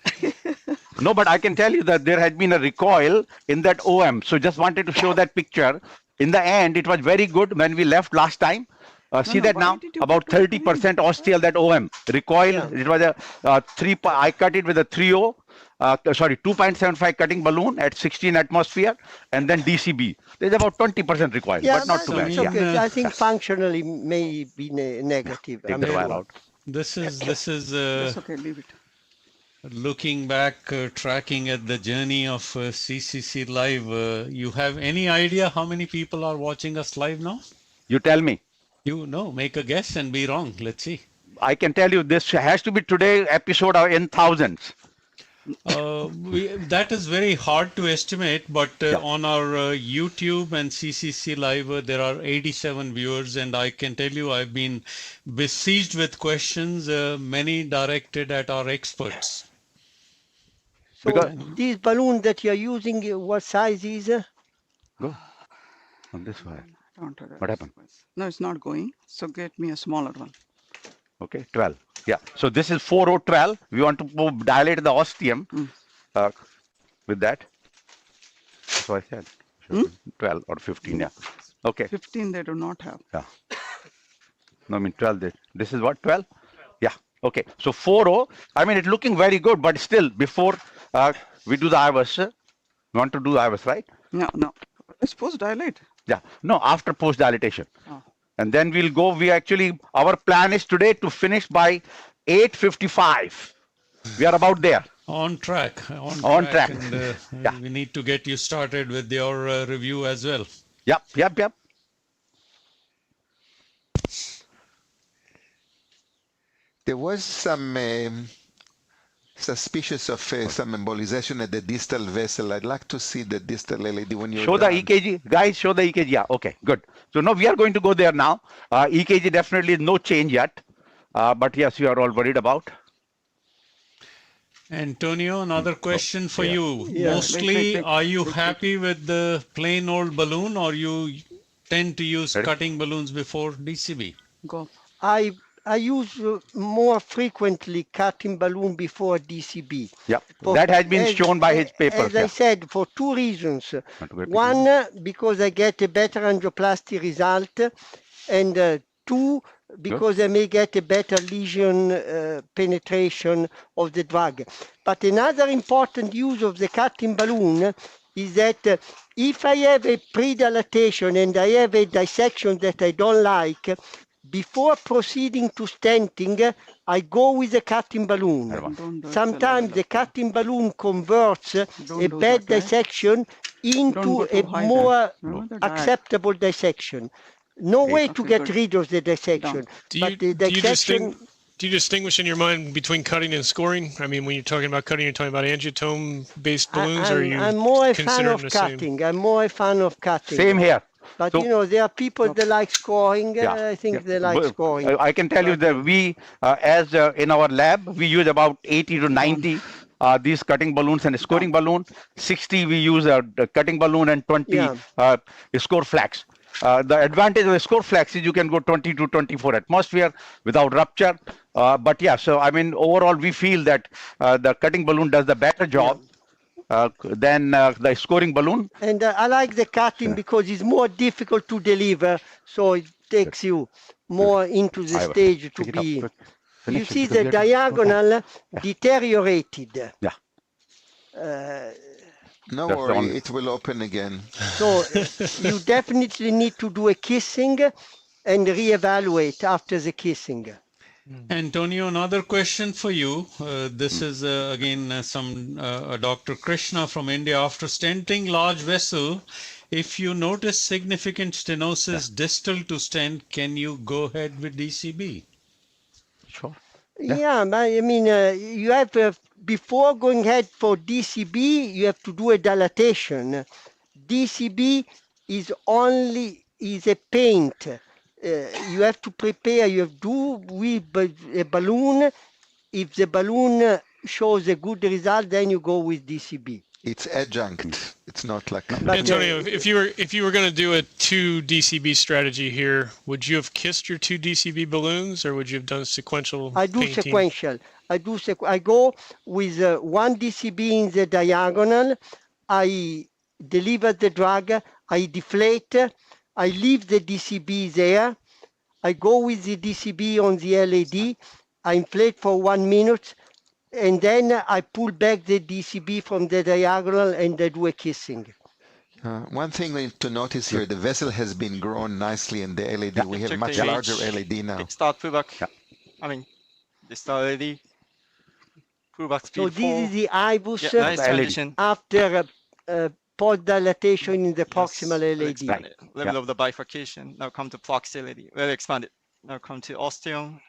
No, but I can tell you that there has been a recoil in that OM. So just wanted to show that picture. In the end, it was very good when we left last time. See that now? About 30% ostial, that OM. Recoil, it was a 3, I cut it with a 3.0, sorry, 2.75 cutting balloon at 16 atmosphere, and then DCB. There's about 20% recoil, but not too bad. Okay. I think functionally may be negative. Take the wire out. This is That's okay, leave it. looking back, tracking at the journey of CCC Live. You have any idea how many people are watching us live now? You tell me. You know, make a guess and be wrong. Let's see. I can tell you this has to be today episode in thousands. That is very hard to estimate, but on our YouTube and CCC Live, there are 87 viewers, and I can tell you I've been besieged with questions, many directed at our experts. So this balloon that you're using, what size is? Go on this wire. Don't What happened? No, it's not going. So get me a smaller one. Okay, 12. Yeah. So this is 4/12. We want to dilate the ostium with that. So I said 12 or 15. Yeah. Okay. 15 they do not have. Yeah. No, I mean 12. This is what, 12? Yeah. Okay. So 4/0. I mean, it's looking very good, but still, before we do the IVUS, we want to do the IVUS, right? No. Let's post dilate. Yeah. No, after post dilatation. Oh. And then we'll go. Our plan is today to finish by 8:55. We are about there. On track. On track. And we need to get you started with your review as well. Yep. There was some suspicious of some embolization at the distal vessel. I'd like to see the distal LAD when you're Show done. the EKG. Guys, show the EKG. Yeah, okay, good. So now we are going to go there now. EKG definitely no change yet. But yes, we are all worried about. Antonio, another question for you. Yeah. Mostly, Wait. are you happy with the plain old balloon, or you tend to use cutting balloons before DCB? Go. I use more frequently cutting balloon before DCB. Yeah, that has been shown by his paper. As I said, for two reasons. One, because I get a better angioplasty result, and two, because I may get a better lesion penetration of the drug. But another important use of the cutting balloon is that if I have a pre-dilatation and I have a dissection that I don't like, before proceeding to stenting, I go with a cutting balloon. Sometimes the cutting balloon converts a bad dissection into a more acceptable dissection. No way to get rid of the dissection. Do but the dissection... Do you distinguish in your mind between cutting and scoring? I mean, when you're talking about cutting, you're talking about angiotome-based balloons, or are you I'm more a fan considering of the cutting. I'm more a fan of cutting. Same here. But So- you know, there are people that like scoring. I think they like Well, scoring. I can tell you that we, in our lab, we use about 80 to 90 these cutting balloons and scoring balloon. 60 we use a cutting balloon and 20 score flax. The advantage of the score flax is you can go 20 to 24 atmosphere without rupture. But yeah, so I mean, overall, we feel that the cutting balloon does the better job than the scoring balloon. And I like the cutting because it's more difficult to deliver, so it takes you more into the stage to be. You see the diagonal deteriorated. Yeah. No That's the worry, only- it will open again. So you definitely need to do a kissing and reevaluate after the kissing. Antonio, another question for you. This is again Dr. Krishna from India. After stenting large vessel, if you notice significant stenosis distal to stent, can you go ahead with DCB? Sure. Yeah, I mean, you have before going ahead for DCB, you have to do a dilatation. DCB is a paint. You have to prepare. You have to do with a balloon. If the balloon shows a good result, then you go with DCB. It's adjunct. It's not like. But, Antonio, if you were going to do a 2 DCB strategy here, would you have kissed your 2 DCB balloons, or would you have done sequential I do painting? sequential. I go with 1 DCB in the diagonal. I deliver the drug. I deflate. I leave the DCB there. I go with the DCB on the LAD. I inflate for 1 minute. And then I pull back the DCB from the diagonal and I do a kissing. One thing to notice here, the vessel has been grown nicely in the LED. Yeah. We have Check much the larger image. LED now. Start pullback. Yeah. I mean, the start LED. Pullback speed So this is the IBUS yeah, nice LED. transition. after post dilatation in the proximal Well LAD. expanded. Level Yeah. of the bifurcation. Now come to proximity. Well expanded. Now come to ostial.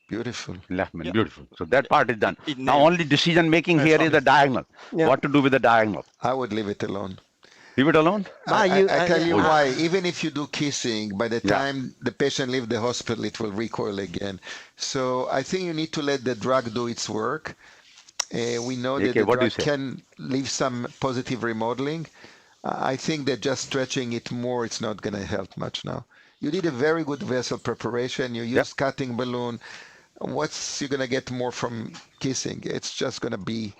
Beautiful. Left-man, Yeah. beautiful. So that part is done. It Now nailed. only decision making That's here is obvious. the diagonal. Yeah. What to do with the diagonal? I would leave it alone. Leave it alone? Ah, you- I tell you ah, why. Even if you do kissing, by the Yeah. time the patient leaves the hospital, it will recoil again. So I think you need to let the drug do its work. We know that Okay, the what do you drug say? can leave some positive remodeling. I think that just stretching it more, it's not going to help much now. You did a very good vessel preparation. You used cutting balloon. What's you going to get more from kissing? It's just going to be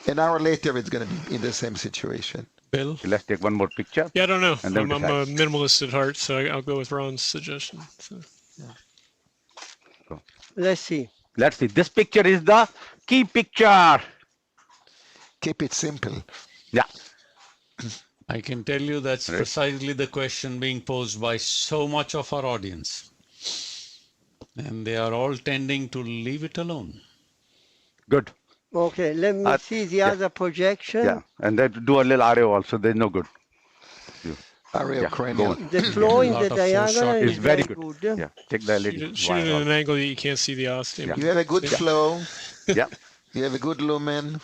an hour later, it's going to be in the same situation. Bill? Let's take one more picture. Yeah, I don't know. And then I'm we a decide. minimalist at heart, so I'll go with Ron's suggestion. So. Let's see. Let's see. This picture is the key picture. Keep it simple. Yeah. I can tell you that's Right. precisely the question being posed by so much of our audience. And they are all tending to leave it alone. Good. Okay, let me see the other projection. Yeah. And then do a little RO also. There's no good. Area Yeah, cranial. go on. The flow in Lot the of diagonal foreshortening. is It's very very good. good. Yeah. Check the LED. Shoot it at an angle that you can't see the ostium. Yeah. You have a good flow. Yeah. You have a good lumen.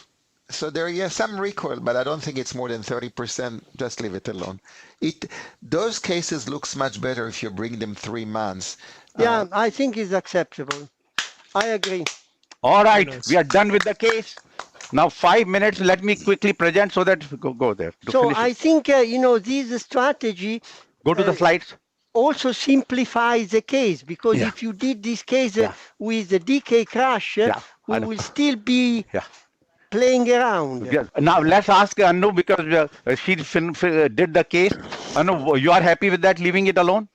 So there is some recoil, but I don't think it's more than 30%. Just leave it alone. Those cases looks much better if you bring them 3 months. Yeah, I think it's acceptable. I agree. All right. nice. We are done with the case. Now 5 minutes. Let me quickly present so that go there. To So finish I it. think, this strategy Go to the slides. also simplifies the case, because Yeah. if you did this case Yeah. with the DK crash, Yeah, we I know. will still be Yeah. playing around. Yeah. Now let's ask Anu, because she did the case. Anu, you are happy with that, leaving it alone?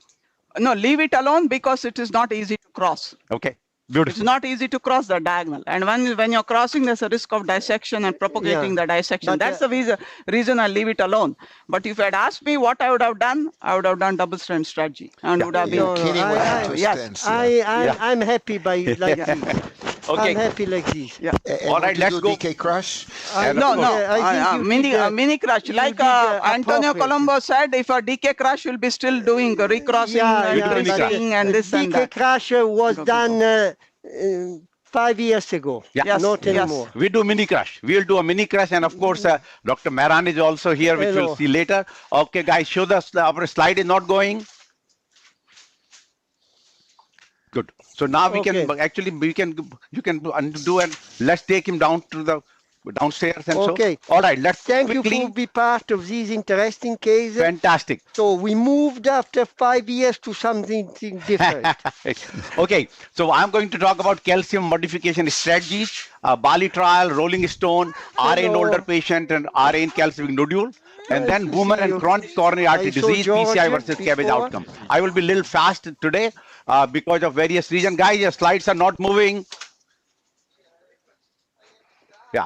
No, leave it alone because it is not easy to cross. Okay. It's Beautiful. not easy to cross the diagonal. And when you're crossing, there's a risk of dissection and propagating Yeah. the dissection. But, That's the reason I leave it alone. But if you had asked me what I would have done, I would have done double strand strategy and would have been. You're kidding with I- the two yes. stents. Yeah. I'm happy by like this. Okay. I'm happy like this. Yeah. And All would right, you let's do go. DK crush? No, no. I think you Mini, did, mini crash. you Like did, Antonio appropriate. Colombo said, if a DK crash, will be still doing recrossing and but, twisting and this and DK that. crash was done 5 years ago. Yeah. Yes, Not yes. anymore. We do mini crash. We'll do a mini crash, and of course, Dr. Maran is also here, which Hello. we'll see later. Okay, guys, show us our slide is not going. Good. So now we Okay. can actually you can undo, and let's take him down to the downstairs and Okay. so. All right, let's Thank you quickly. for being part of this interesting case. Fantastic. So we moved after 5 years to something different. Okay, so I'm going to talk about calcium modification strategies, Bali trial, Rolling Stone, RA in Hello. older patient, and RA in calcific nodule, and Nice then to Boomer see and you. chronic coronary artery I saw disease, George PCI versus cabbage before. outcome. I will be a little fast today because of various reasons. Guys, your slides are not moving. Yeah.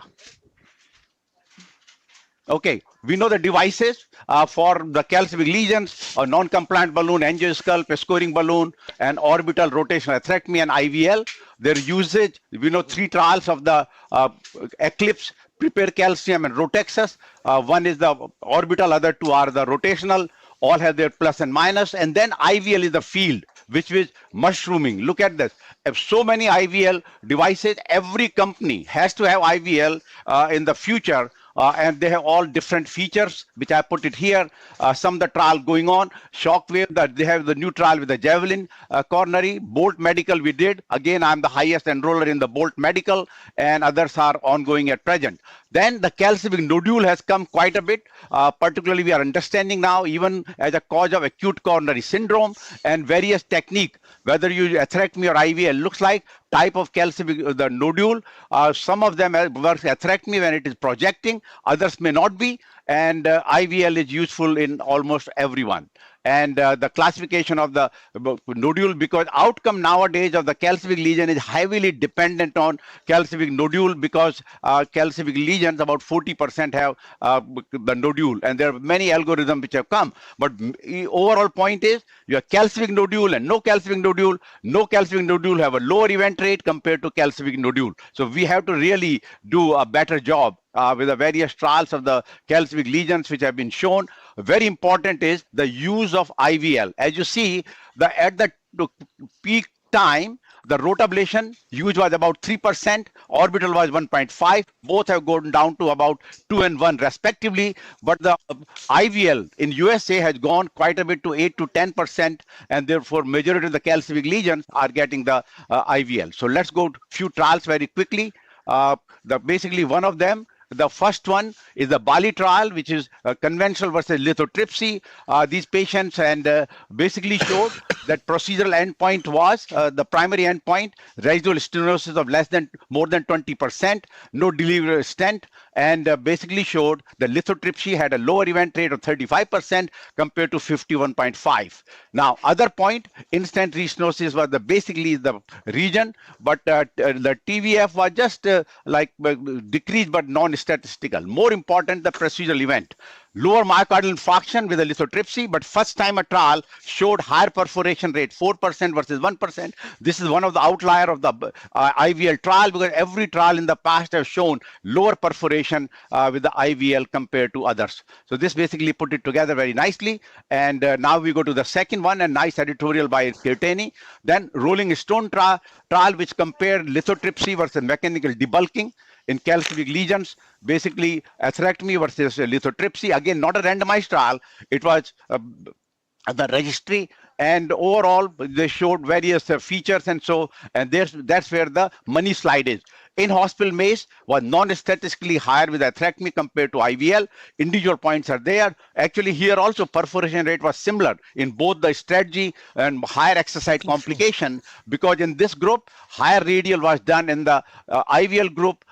Okay, we know the devices for the calcific lesions, a non-compliant balloon, angiosculp, a scoring balloon, and orbital rotational atherectomy and IVL. Their usage, we know 3 trials of the Eclipse, Prepare Calcium, and Rotexus. One is the orbital, other 2 are the rotational. All have their plus and minus. And then IVL is the field. which is mushrooming. Look at this. If so many IVL devices, every company has to have IVL in the future. And they have all different features, which I put it here. Some of the trial going on. Shockwave, that they have the new trial with the Javelin coronary. Bolt Medical we did. Again, I'm the highest enroller in the Bolt Medical, and others are ongoing at present. Then the calcific nodule has come quite a bit. Particularly, we are understanding now, even as a cause of acute coronary syndrome, and various technique, whether you atherectomy or IVL, looks like type of calcific the nodule. Some of them work atherectomy when it is projecting, others may not be, and IVL is useful in almost everyone. And the classification of the nodule, because outcome nowadays of the calcific lesion is heavily dependent on calcific nodule, because calcific lesions, about 40% have the nodule, and there are many algorithms which have come. But overall point is, you have calcific nodule and no calcific nodule. No calcific nodule have a lower event rate compared to calcific nodule. So we have to really do a better job with the various trials of the calcific lesions which have been shown. Very important is the use of IVL. As you see, at the peak time, the rotablation use was about 3%, orbital was 1.5. Both have gone down to about 2 and 1 respectively. But the IVL in USA has gone quite a bit to 8 to 10%, and therefore majority of the calcific lesions are getting the IVL. So let's go to few trials very quickly. Basically one of them, the first one is the Bali trial, which is conventional versus lithotripsy. These patients and basically showed that procedural endpoint was the primary endpoint, residual stenosis of more than 20%, no delivery stent, and basically showed the lithotripsy had a lower event rate of 35% compared to 51.5. Now, other point, instant restenosis was basically the region, but the TVF was just decreased but non-statistical. More important, the procedural event. Lower myocardial infarction with a lithotripsy, but first time a trial showed higher perforation rate, 4% versus 1%. This is one of the outlier of the IVL trial, because every trial in the past has shown lower perforation with the IVL compared to others. So this basically put it together very nicely. And now we go to the second one, a nice editorial by Kirtani. Then Rolling Stone trial, which compared lithotripsy versus mechanical debulking in calcific lesions, basically atherectomy versus lithotripsy. Again, not a randomized trial. It was the registry, and overall they showed various features, and that's where the money slide is. In hospital MACE was non-statistically higher with atherectomy compared to IVL. Individual points are there. Actually, here also perforation rate was similar in both the strategy and higher exercise complication, because in this group, higher radial was done in the IVL group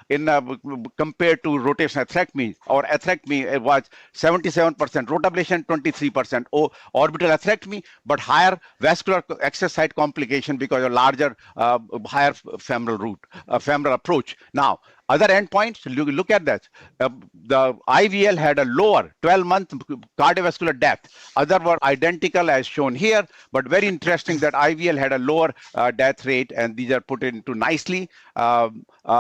compared to rotational atherectomy. Or atherectomy, it was 77% rotablation, 23% orbital atherectomy, but higher vascular exercise complication because of larger, higher femoral route, femoral approach. Now, other endpoints, look at that. The IVL had a lower 12-month cardiovascular death. Other were identical as shown here, but very interesting that IVL had a lower death rate, and these are put into nicely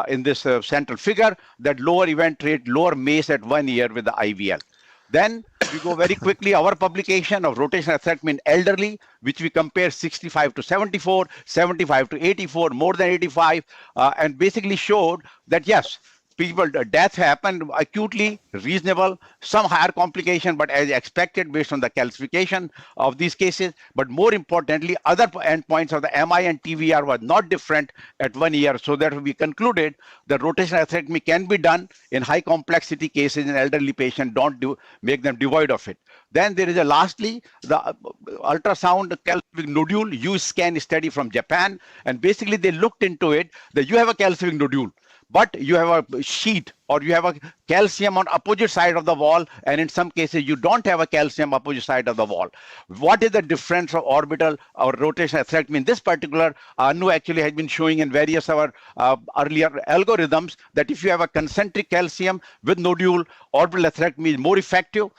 in this central figure, that lower event rate, lower MACE at 1 year with the IVL. Then we go very quickly, our publication of rotational atherectomy in elderly, which we compare 65 to 74, 75 to 84, more than 85, and basically showed that yes, death happened acutely, reasonable, some higher complication, but as expected based on the calcification of these cases. But more importantly, other endpoints of the MI and TVR was not different at 1 year. So that we concluded that rotational atherectomy can be done in high complexity cases in elderly patients. Don't make them devoid of it. Then there is lastly, the ultrasound calcific nodule use scan study from Japan. And basically they looked into it that you have a calcific nodule, but you have a sheet or you have a calcium on opposite side of the wall, and in some cases you don't have a calcium opposite side of the wall. What is the difference of orbital or rotational atherectomy? In this particular, Anu actually has been showing in various of our earlier algorithms that if you have a concentric calcium with nodule, orbital atherectomy is more effective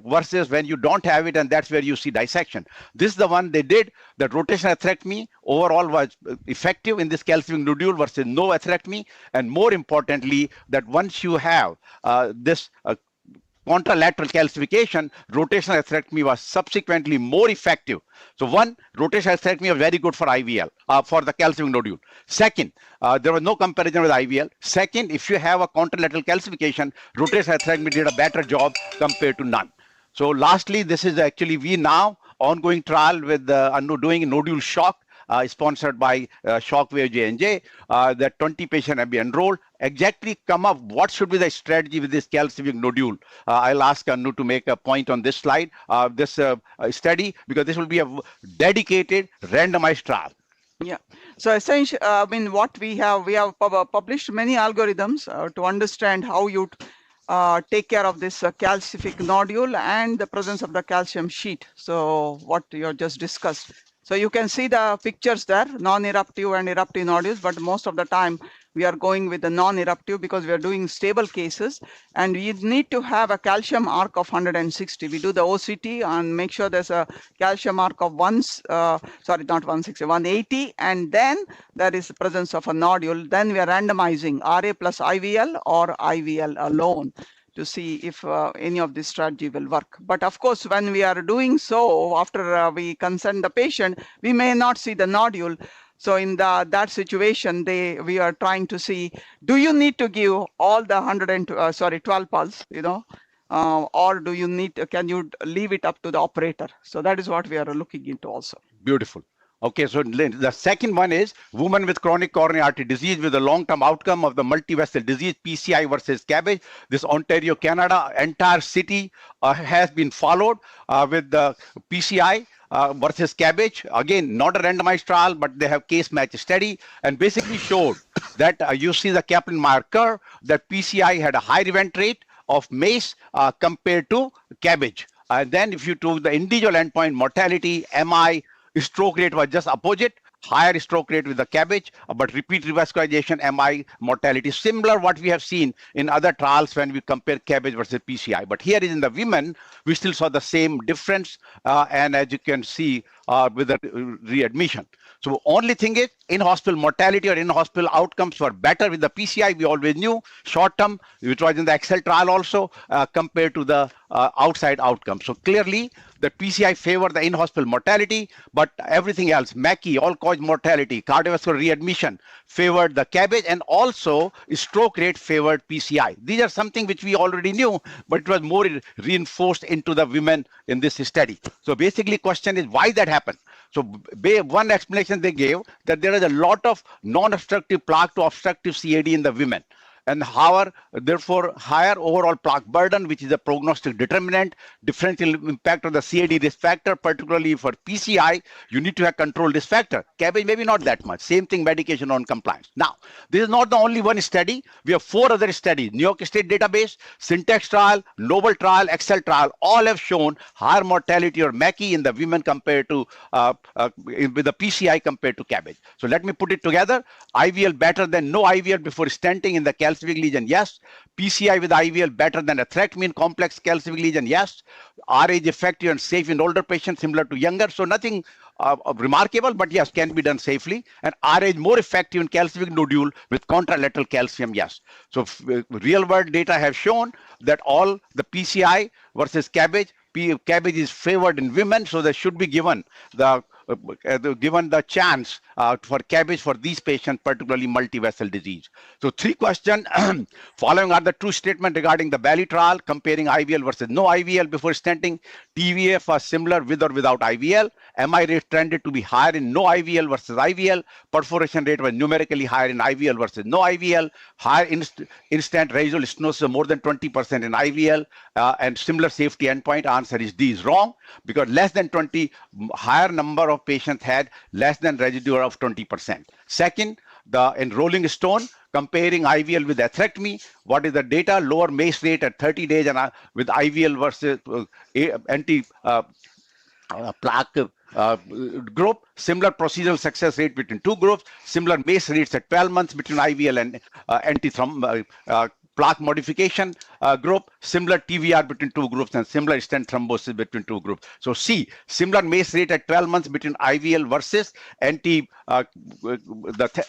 versus when you don't have it, and that's where you see dissection. This is the one they did. The rotational atherectomy overall was effective in this calcific nodule versus no atherectomy, and more importantly, that once you have this contralateral calcification, rotational atherectomy was subsequently more effective. So one, rotational atherectomy was very good for IVL, for the calcific nodule. Second, there was no comparison with IVL. Second, if you have a contralateral calcification, rotational atherectomy did a better job compared to none. So lastly, this is actually we now ongoing trial with doing nodule shock, sponsored by Shockwave J&J, that 20 patients have been enrolled. Exactly come up what should be the strategy with this calcific nodule. I'll ask Anu to make a point on this slide, this study, because this will be a dedicated randomized trial. Yeah. So essentially, I mean, what we have published many algorithms to understand how you take care of this calcific nodule and the presence of the calcium sheet. So what you just discussed. So you can see the pictures there, non-eruptive and eruptive nodules, but most of the time we are going with the non-eruptive because we are doing stable cases, and we need to have a calcium arc of 160. We do the OCT and make sure there's a calcium arc of 180, and then there is the presence of a nodule. Then we are randomizing RA plus IVL or IVL alone to see if any of this strategy will work. But of course, when we are doing so, after we consent the patient, we may not see the nodule. So in that situation, we are trying to see, do you need to give all the 12 pulse, or do you can you leave it up to the operator? So that is what we are looking into also. Beautiful. Okay, so the second one is women with chronic coronary artery disease with a long-term outcome of the multivessel disease, PCI versus CABG. This Ontario, Canada, entire city has been followed with the PCI versus CABG. Again, not a randomized trial, but they have case match study and basically showed that you see the Kaplan-Meier curve, that PCI had a higher event rate of MACE compared to CABG. And then if you took the individual endpoint, mortality, MI, stroke rate was just opposite, higher stroke rate with the CABG, but repeat revascularization, MI, mortality, similar what we have seen in other trials when we compare CABG versus PCI. But here is in the women, we still saw the same difference, and as you can see with the readmission. So only thing is, in-hospital mortality or in-hospital outcomes were better with the PCI. We always knew short-term, which was in the Excel trial also, compared to the outside outcomes. So clearly, the PCI favored the in-hospital mortality, but everything else, MACI, all-cause mortality, cardiovascular readmission, favored the CABG, and also stroke rate favored PCI. These are something which we already knew, but it was more reinforced into the women in this study. So basically, question is why that happened. So one explanation they gave that there is a lot of non-obstructive plaque to obstructive CAD in the women, and therefore higher overall plaque burden, which is a prognostic determinant, differential impact of the CAD risk factor, particularly for PCI, you need to have controlled risk factor. CABG maybe not that much. Same thing, medication on compliance. Now, this is not the only one study. We have 4 other studies: New York State database, Syntax trial, Noble trial, Excel trial, all have shown higher mortality or MACI in the women compared to with the PCI compared to CABG. So let me put it together. IVL better than no IVL before stenting in the calcific lesion, yes. PCI with IVL better than atherectomy in complex calcific lesion, yes. RA is effective and safe in older patients, similar to younger. So nothing remarkable, but yes, can be done safely. And RA is more effective in calcific nodule with contralateral calcium, yes. So real world data have shown that all the PCI versus CABG, CABG is favored in women, so they should be given the chance for CABG for these patients, particularly multivessel disease. So 3 questions. Following are the true statement regarding the Bali trial, comparing IVL versus no IVL before stenting. TVF was similar with or without IVL. MI rate trended to be higher in no IVL versus IVL. Perforation rate was numerically higher in IVL versus no IVL. Higher instant residual stenosis, more than 20% in IVL, and similar safety endpoint. Answer is D is wrong, because less than 20, higher number of patients had less than residual of 20%. Second, the enrolling stone, comparing IVL with atherectomy. What is the data? Lower MACE rate at 30 days and with IVL versus plaque group. Similar procedural success rate between 2 groups. Similar MACE rates at 12 months between IVL and plaque modification group, similar TVR between 2 groups, and similar stent thrombosis between 2 groups. So C, similar MACE rate at 12 months between IVL versus the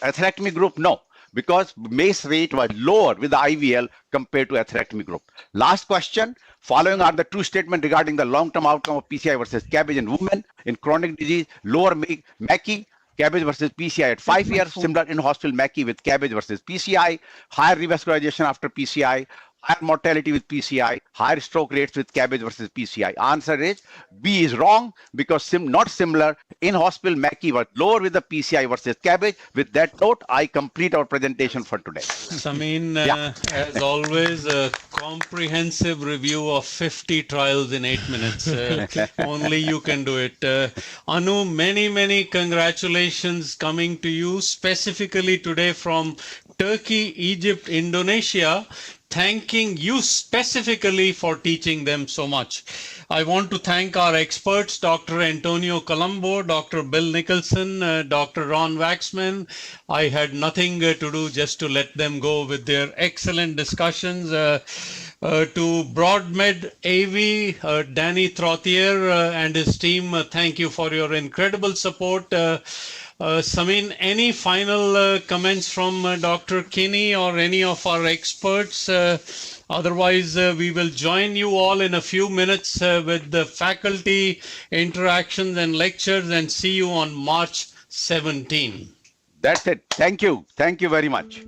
atherectomy group, no. because MACE rate was lower with the IVL compared to atherectomy group. Last question. Following are the true statement regarding the long-term outcome of PCI versus CABG in women in chronic disease, lower MACI, CABG versus PCI at 5 years, similar in-hospital MACI with CABG versus PCI, higher revascularization after PCI, higher mortality with PCI, higher stroke rates with CABG versus PCI. Answer is B is wrong because not similar. In-hospital MACI was lower with the PCI versus CABG. With that note, I complete our presentation for today. Samin, as always, a comprehensive review of 50 trials in 8 minutes. Only you can do it. Anu, many congratulations coming to you specifically today from Turkey, Egypt, Indonesia, thanking you specifically for teaching them so much. I want to thank our experts, Dr. Antonio Colombo, Dr. Bill Nicholson, Dr. Ron Waxman. I had nothing to do just to let them go with their excellent discussions. To Broadmed AV, Danny Trottier and his team, thank you for your incredible support. Samin, any final comments from Dr. Kinney or any of our experts? Otherwise, we will join you all in a few minutes with the faculty interactions and lectures and see you on March 17. That's it. Thank you. Thank you very much.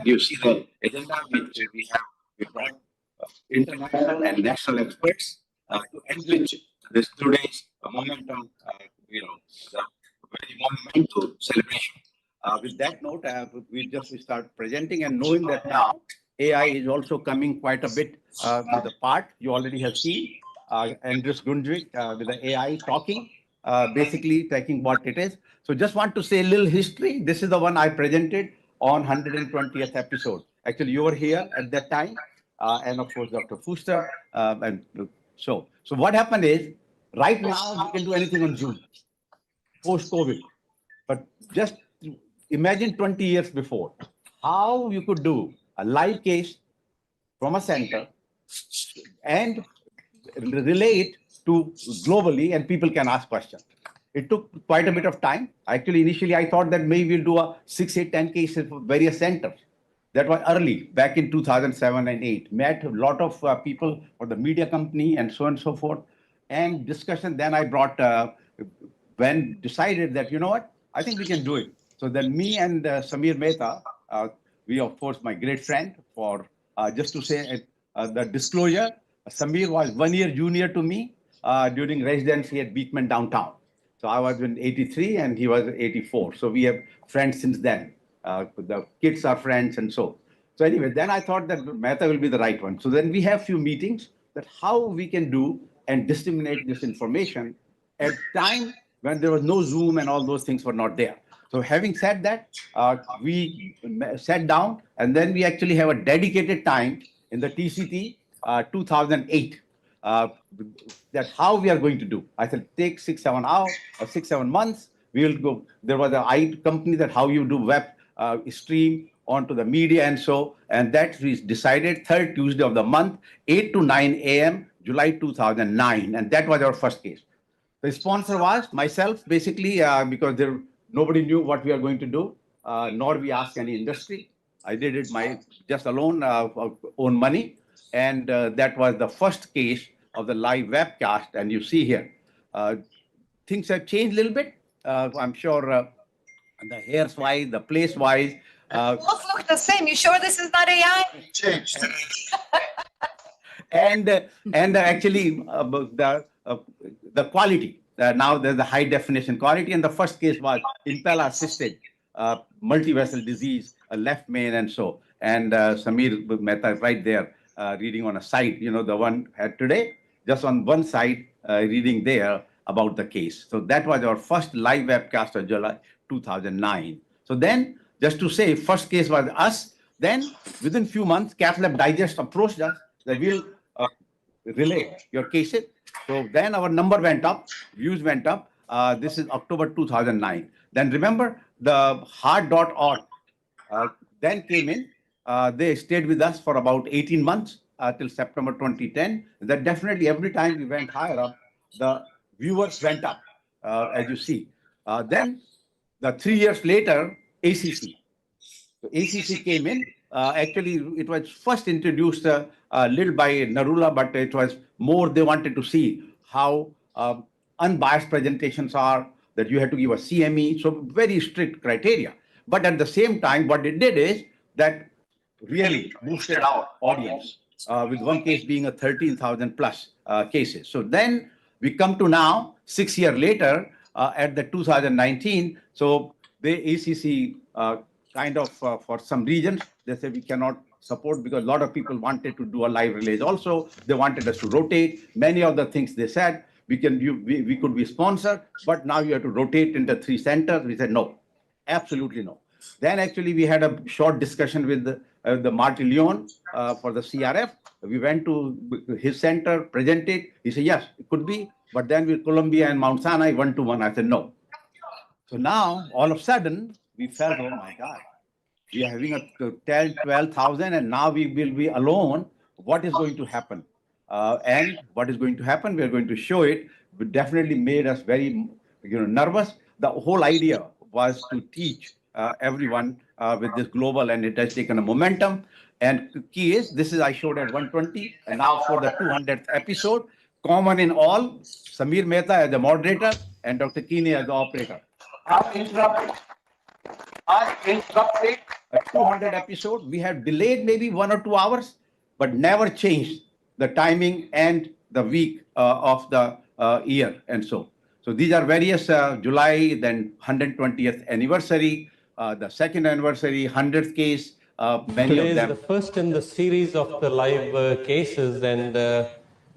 You see the agenda which we brought international and national experts to enrich this today's momentum, the very monumental celebration. With that note, we start presenting and knowing that now AI is also coming quite a bit to the part you already have seen. Andres Gundvik with the AI talking, basically taking what it is. So just want to say a little history. This is the one I presented on 120th episode. Actually, you were here at that time, and of course, Dr. Fuster. So what happened is, right now, you can do anything on Zoom, post-COVID. But just imagine 20 years before, how you could do a live case from a center and relay it to globally, and people can ask questions. It took quite a bit of time. Actually, initially, I thought that maybe we'll do a 6, 8, 10 cases for various centers. That was early, back in 2007 and 8. Met a lot of people for the media company and so on and so forth. And discussion, then I brought, when decided that, you know what, I think we can do it. So then me and Samir Mehta, we, of course, my great friend, for just to say the disclosure, Samir was 1 year junior to me during residency at Beekman downtown. So I was in 83 and he was 84. So we have friends since then. The kids are friends and so. So anyway, then I thought that Mehta will be the right one. So then we have few meetings that how we can do and disseminate this information at time when there was no Zoom and all those things were not there. So having said that, we sat down and then we actually have a dedicated time in the TCT 2008. That how we are going to do. I said, take 6-7 hours or 6-7 months. We will go. There was an IT company that how you do web stream onto the media and so, and that we decided third Tuesday of the month, 8 to 9 a.m., July 2009. And that was our first case. The sponsor was myself, basically, because nobody knew what we are going to do, nor we asked any industry. I did it just alone, own money. And that was the first case of the live webcast. And you see here, things have changed a little bit. I'm sure the hairs wise, the place wise. Both look the same. You sure this is not AI? Changed. and actually, the quality. Now there's the high definition quality. And the first case was impella assisted multi-vessel disease, left main and so. And Samir Mehta right there. Reading on a side, the one had today, just on one side, reading there about the case. So that was our first live webcast of July 2009. So then, just to say, first case was us. Then, within few months, Cath Lab Digest approached us that we'll relay your cases. So then our number went up, views went up. This is October 2009. Then remember, the hard.org then came in. They stayed with us for about 18 months till September 2010. That definitely every time we went higher up, the viewers went up, as you see. Then, 3 years later, ACC. So ACC came in. Actually, it was first introduced a little by Narula, but it was more they wanted to see how unbiased presentations are, that you had to give a CME, so very strict criteria. But at the same time, what it did is that really boosted our audience, with one case being a 13,000 plus cases. So then we come to now, 6 years later, at the 2019. So the ACC kind of, for some reasons, they said we cannot support because a lot of people wanted to do a live release also. They wanted us to rotate. Many of the things they said, we could be sponsored, but now you have to rotate into 3 centers. We said, no, absolutely no. Then actually we had a short discussion with the Martin Leon for the CRF. We went to his center, presented. He said, yes, it could be. But then with Columbia and Mount Sinai, 1-to-1, I said, no. So now, all of a sudden, we felt, oh my God, we are having a 10, 12,000, and now we will be alone. What is going to happen? And what is going to happen? We are going to show it. It definitely made us very nervous. The whole idea was to teach everyone with this global, and it has taken a momentum. And the key is, this is I showed at 120, and now for the 200th episode, common in all, Samir Mehta as the moderator and Dr. Keeney as the operator. I interrupted a 200 episode, we have delayed maybe 1 or 2 hours, but never changed the timing and the week of the year and so. So these are various July, then 120th anniversary, the second anniversary, 100th case, many Today of them. is the first in the series of the live cases, and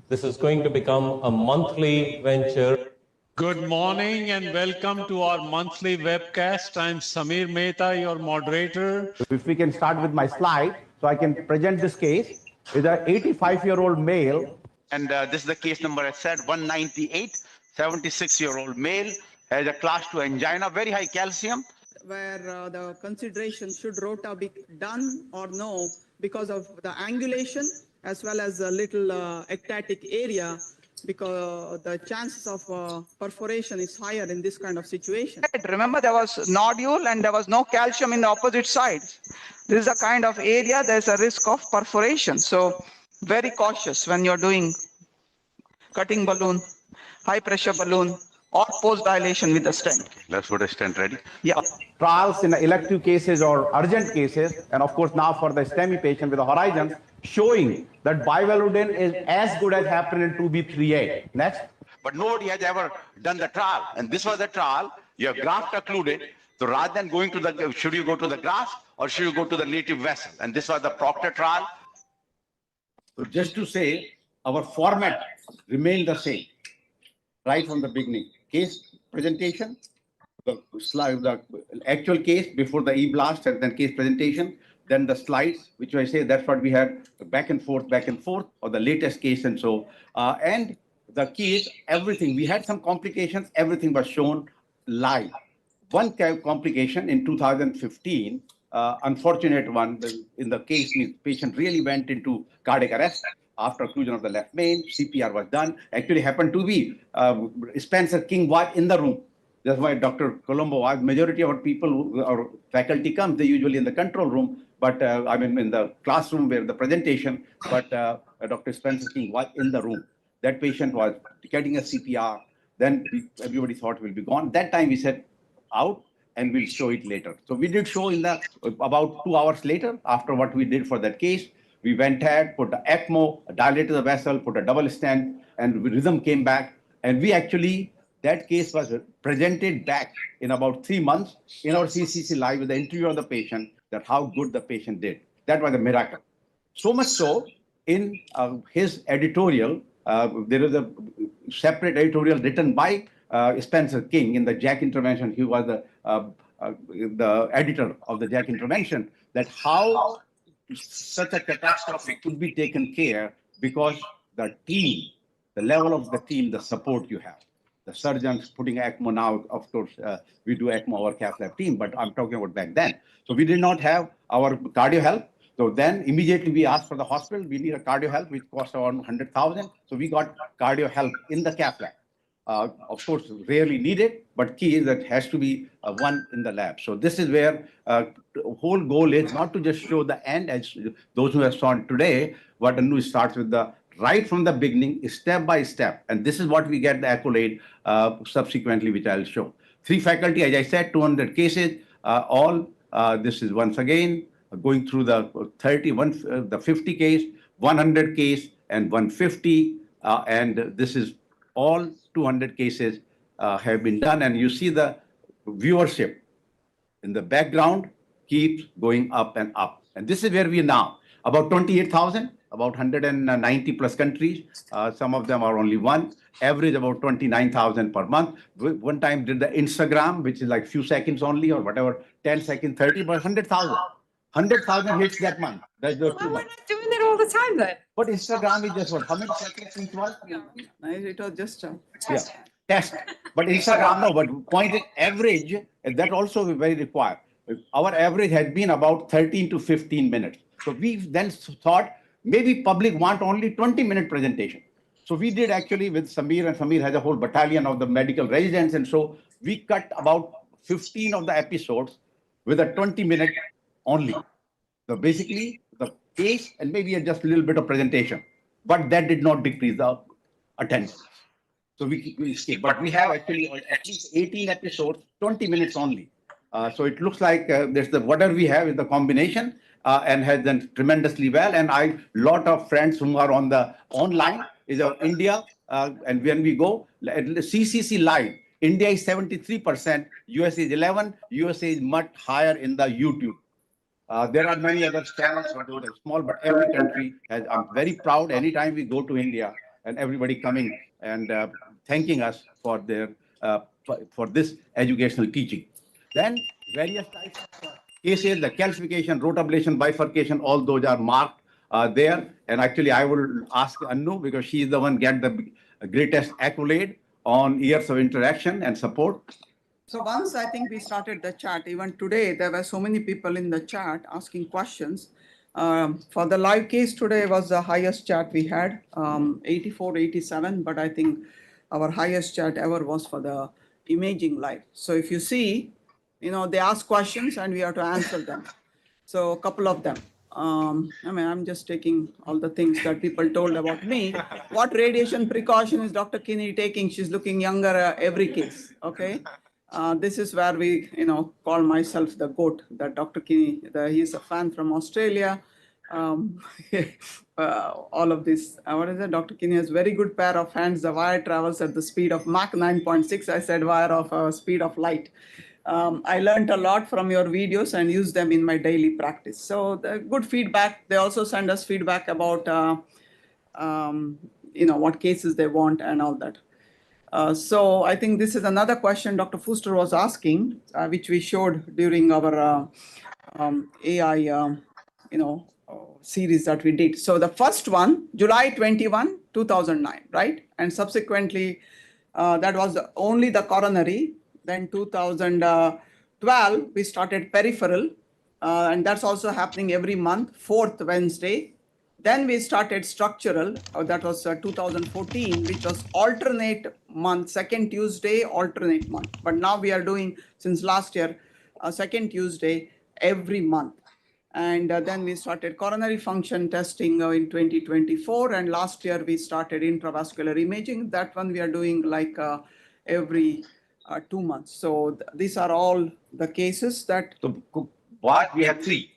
this is going to become a monthly venture. Good morning and welcome to our monthly webcast. I'm Samir Mehta, your moderator. If we can start with my slide, so I can present this case with an 85-year-old male. And this is the case number I said, 198, 76-year-old male, has a class 2 angina, very high calcium. Where the consideration should rota be done or no because of the angulation as well as the little ectatic area, because the chances of perforation is higher in this kind of situation. Remember, there was nodule and there was no calcium in the opposite side. This is a kind of area there's a risk of perforation. So very cautious when you're doing cutting balloon, high pressure balloon, or post dilation with the stent. Let's put a stent ready. Yeah. Trials in elective cases or urgent cases, and of course now for the STEMI patient with the horizons, showing that bivalvulotin is as good as heparin in 2B3A. Next. But nobody has ever done the trial. And this was the trial. You have graft occluded. So rather than going to the, should you go to the graft or should you go to the native vessel? And this was the Proctor trial. So just to say, our format remained the same right from the beginning. Case presentation, the slide, the actual case before the e-blast, and then case presentation, then the slides, which I say that's what we had back and forth, or the latest case and so. And the case, everything, we had some complications, everything was shown live. One complication in 2015, unfortunate one, in the case, the patient really went into cardiac arrest after occlusion of the left main. CPR was done. Actually happened to be Spencer King was in the room. That's why Dr. Colombo was. Majority of our people, our faculty comes, they usually in the control room, but I mean in the classroom where the presentation, but Dr. Spencer King was in the room. That patient was getting a CPR. Then everybody thought it will be gone. That time we said out and we'll show it later. So we did show in the about 2 hours later after what we did for that case. We went ahead, put the ECMO, dilated the vessel, put a double stent, and rhythm came back. And we actually, that case was presented back in about 3 months in our CCC live with the interview of the patient, that how good the patient did. That was a miracle. So much so, in his editorial, there is a separate editorial written by Spencer King in the JACC intervention. He was the editor of the JACC intervention, that how such a catastrophe could be taken care because the team, the level of the team, the support you have. The surgeons putting ECMO now, of course, we do ECMO our cath lab team, but I'm talking about back then. So we did not have our cardio help. So then immediately we asked for the hospital, we need a cardio help, which cost around 100,000. So we got cardio help in the cath lab. Of course, rarely needed, but key is that has to be one in the lab. So this is where the whole goal is not to just show the end as those who have shown today, but Anu starts with the right from the beginning, step by step. And this is what we get the accolade subsequently, which I'll show. 3 faculty, as I said, 200 cases, this is once again going through the the 50 case, 100 case, and 150. And this is all 200 cases have been done. And you see the viewership in the background keeps going up and up. And this is where we are now, about 28,000, about 190 plus countries. Some of them are only one, average about 29,000 per month. One time did the Instagram, which is like few seconds only or whatever, 10 seconds, 30, but 100,000. 100,000 hits that month. That's the Why we're not doing that all the time then? But Instagram is just what? How many seconds each one? It was just Yeah, test. But Instagram, no, but point is average, that also we very required. Our average had been about 13 to 15 minutes. So we then thought maybe public want only 20-minute presentation. So we did actually with Samir, and Samir has a whole battalion of the medical residents. And so we cut about 15 of the episodes with a 20-minute only. So basically the case and maybe just a little bit of presentation, but that did not decrease the attendance. So we escaped, but we have actually at least 18 episodes, 20 minutes only. So it looks like there's the whatever we have is the combination and has done tremendously well. And I lot of friends who are on the online is of India. And when we go CCC live, India is 73%, USA is 11, USA is much higher in the YouTube. There are many other channels, but those are small, but every country has, I'm very proud anytime we go to India and everybody coming and thanking us for their, for this educational teaching. Then various types of cases, the calcification, rotablation, bifurcation, all those are marked there. And actually I will ask Anu because she is the one get the greatest accolade on years of interaction and support. So once I think we started the chat, even today, there were so many people in the chat asking questions. For the live case today was the highest chat we had, 84, 87, but I think our highest chat ever was for the imaging live. So if you see, they ask questions and we have to answer them. So a couple of them. I mean, I'm just taking all the things that people told about me. What radiation precaution is Dr. Kinney taking? She's looking younger every case, okay? This is where we, call myself the GOAT, that Dr. Kinney, he's a fan from Australia. All of this, what is it? Dr. Kinney has very good pair of hands. The wire travels at the speed of Mach 9.6. I said wire of speed of light. I learned a lot from your videos and use them in my daily practice. So the good feedback. They also send us feedback about, what cases they want and all that. So I think this is another question Dr. Fuster was asking, which we showed during our AI, series that we did. So the first one, July 21, 2009, right? And subsequently, that was only the coronary. Then 2012, we started peripheral, and that's also happening every month, 4th Wednesday. Then we started structural, that was 2014, which was alternate month, 2nd Tuesday, alternate month. But now we are doing, since last year, 2nd Tuesday every month. And then we started coronary function testing in 2024. And last year we started intravascular imaging. That one we are doing like every 2 months. So these are all the cases that... So what we have 3.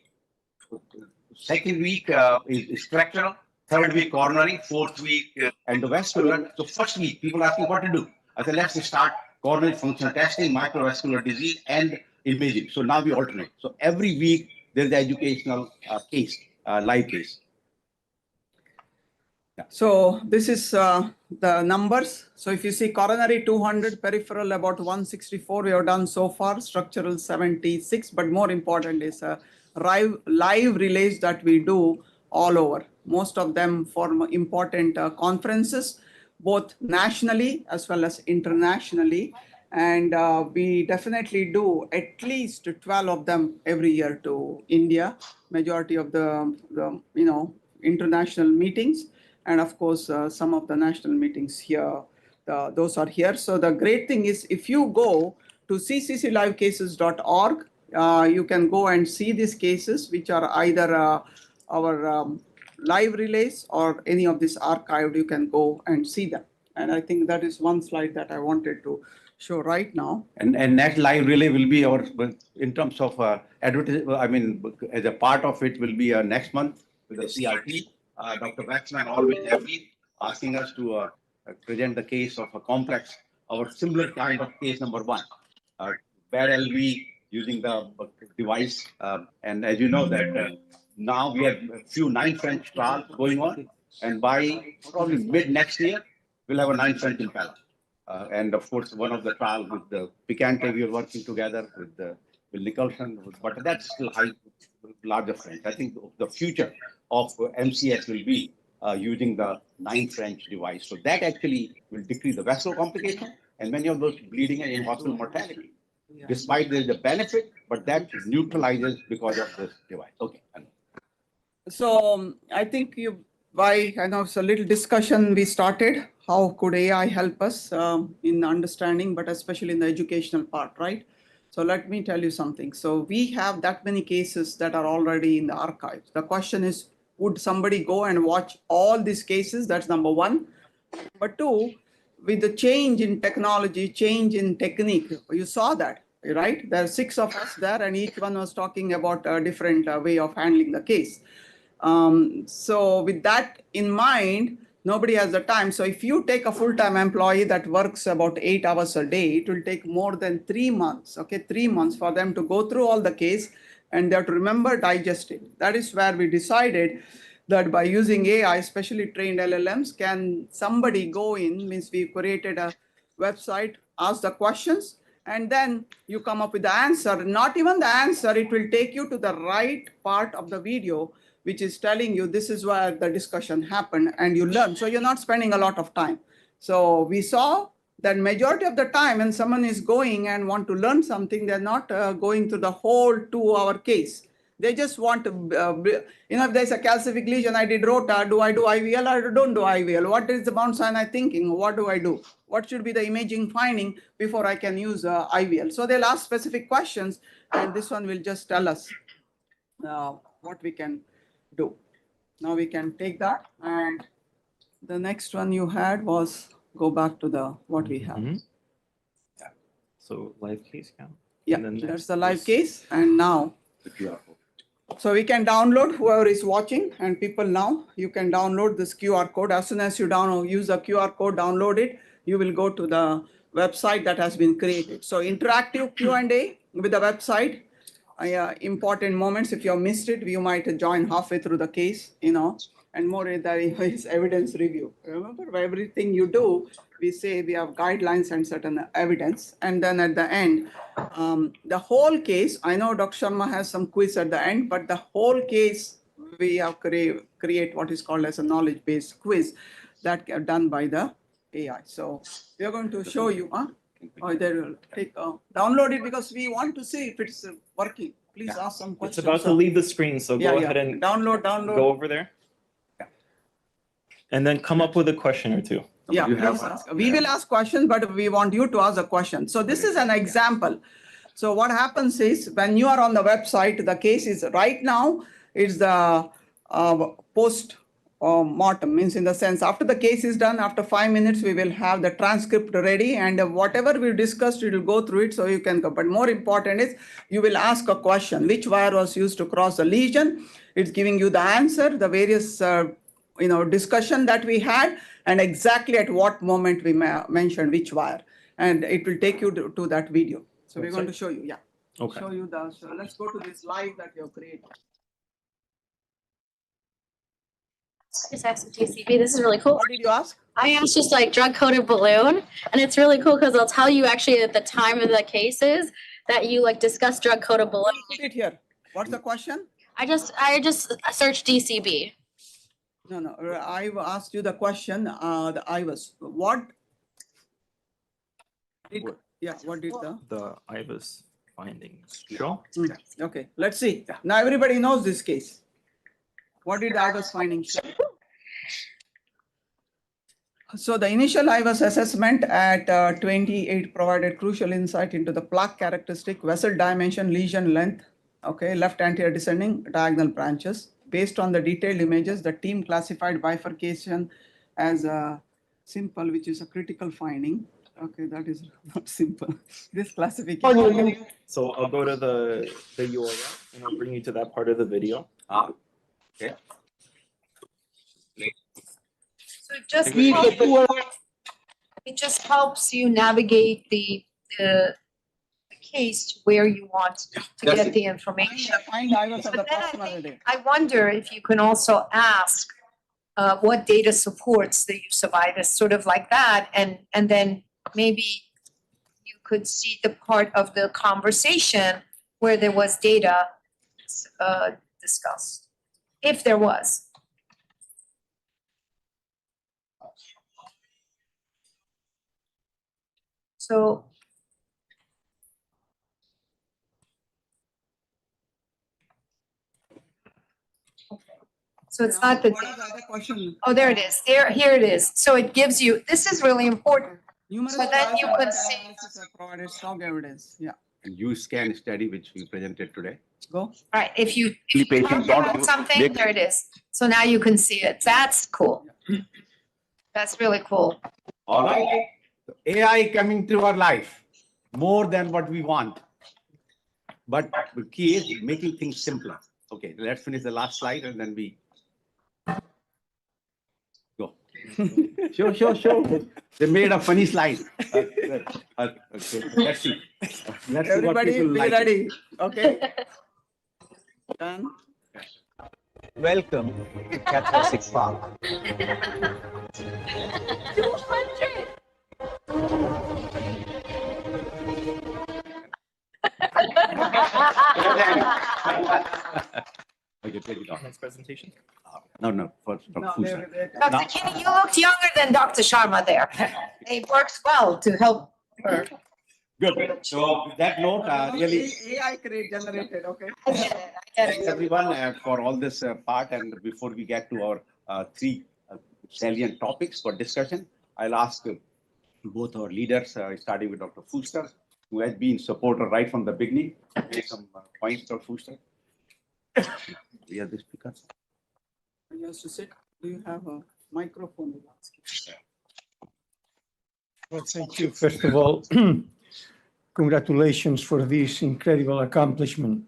Second week is structural, third week coronary, fourth week endovascular. So first week, people asking what to do. I said, let's start coronary function testing, microvascular disease, and imaging. So now we alternate. So every week, there's the educational case, live case. Yeah. So this is the numbers. So if you see coronary 200, peripheral about 164 we have done so far, structural 76, but more important is live relays that we do all over. Most of them for important conferences, both nationally as well as internationally. And we definitely do at least 12 of them every year to India, majority of the international meetings. And of course, some of the national meetings here, those are here. So the great thing is if you go to ccclivecases.org, you can go and see these cases, which are either our live relays or any of this archived, you can go and see them. And I think that is one slide that I wanted to show right now. And next live relay will be our, in terms of advertising, I mean, as a part of it will be next month with the CRT. Dr. Waxman always happy asking us to present the case of a complex, our similar kind of case number 1, bad LV using the device. And as you know that now we have a few 9 French trials going on, and by probably mid next year, we'll have a 9 French in parallel. And of course, one of the trials with the Picante, we are working together with Nicholson, but that's still larger French. I think the future of MCS will be using the 9 French device. So that actually will decrease the vascular complication and many of those bleeding and in-hospital mortality. Yeah. Despite there is a benefit, but that neutralizes because of this device. Okay. So I think by kind of a little discussion we started, how could AI help us in understanding, but especially in the educational part, right? So let me tell you something. So we have that many cases that are already in the archives. The question is, would somebody go and watch all these cases? That's number 1. But 2, with the change in technology, change in technique, you saw that right? There are 6 of us there, and each one was talking about a different way of handling the case. So with that in mind, nobody has the time. So if you take a full-time employee that works about 8 hours a day, it will take more than 3 months, okay, 3 months for them to go through all the case, and they have to remember, digest it. That is where we decided that by using AI, especially trained LLMs, can somebody go in, means we created a website, ask the questions, and then you come up with the answer. Not even the answer, it will take you to the right part of the video, which is telling you this is where the discussion happened, and you learn. So you're not spending a lot of time. So we saw that majority of the time when someone is going and want to learn something, they're not going through the whole 2-hour case. They just want to, if there's a calcific lesion, I did rota, do I do IVL or don't do IVL? What is the Mount Sinai thinking? What do I do? What should be the imaging finding before I can use IVL? So they'll ask specific questions, and this one will just tell us what we can do. Now we can take that, and the next one you had was go back to the what we have. Yeah. So live case count. Yeah, that's the live case, and now The QR code. so we can download, whoever is watching and people now, you can download this QR code. As soon as you use the QR code, download it, you will go to the website that has been created. So interactive Q&A with the website. Important moments, if you have missed it, you might join halfway through the case, and more there is evidence review. Remember, everything you do, we say we have guidelines and certain evidence. And then at the end, the whole case, I know Dr. Sharma has some quiz at the end, but the whole case, we have create what is called as a knowledge-based quiz that are done by the AI. So we are going to show you, or they will take download it because we want to see if it's working. Please ask some questions. It's about to leave the screen, so go ahead and download. Go over there. And then come up with a question or two. Yeah, we will ask questions, but we want you to ask a question. So this is an example. So what happens is when you are on the website, the case is right now, it's the post mortem, means in the sense after the case is done, after 5 minutes, we will have the transcript ready, and whatever we discussed, we will go through it so you can go. But more important is you will ask a question, which wire was used to cross the lesion? It's giving you the answer, the various discussion that we had, and exactly at what moment we mentioned which wire, and it will take you to that video. So we're going to show you, show you the. So let's go to this live that you have created. Just asked TCB. This is really cool. What did you ask? I asked just like drug-coated balloon, and it's really cool because they'll tell you actually at the time of the cases that you like discuss drug-coated balloon. Put it here. What's the question? I just searched DCB. No. I asked you the question. I was what? What did the IVUS findings show? Okay, let's see. Now everybody knows this case. What did IVUS findings show? So the initial IVUS assessment at 28 provided crucial insight into the plaque characteristic, vessel dimension, lesion length, left anterior descending, diagonal branches. Based on the detailed images, the team classified bifurcation as a simple, which is a critical finding. Okay, that is not simple. This classification. So I'll go to the URL and I'll bring you to that part of the video. Okay. So it just helps you navigate the case to where you want to get the information. But then I wonder if you can also ask what data supports the use of IVUS, sort of like that, and then maybe you could see the part of the conversation where there was data discussed, if there was. So it's not the. Oh, there it is. Here it is. So it gives you. This is really important. So then you can see. Provided strong evidence. Yeah. And use scan study, which we presented today. Go. Right. If you talk about something, there it is. So now you can see it. That's cool. That's really cool. All right. AI coming to our life more than what we want. but the key is making things simpler. Okay, let's finish the last slide and then we go. Sure. They made a funny slide. Okay. Let's see. Let's Everybody see what be like. ready. Okay. Done. Welcome to Catholic Park. 200. Okay, take it off. Next presentation. No, first, Dr. Dr. Kinney, you looked younger than Dr. Sharma there. It works well to help her. Good. So with that note, really AI generated, okay. I get it. thanks everyone for all this part. And before we get to our three salient topics for discussion, I'll ask both our leaders, starting with Dr. Fuster, who has been supporter right from the beginning. Make some points, Dr. Fuster. We are the speakers. You have to sit. Do you have a microphone? Well, thank you. First of all, congratulations for this incredible accomplishment.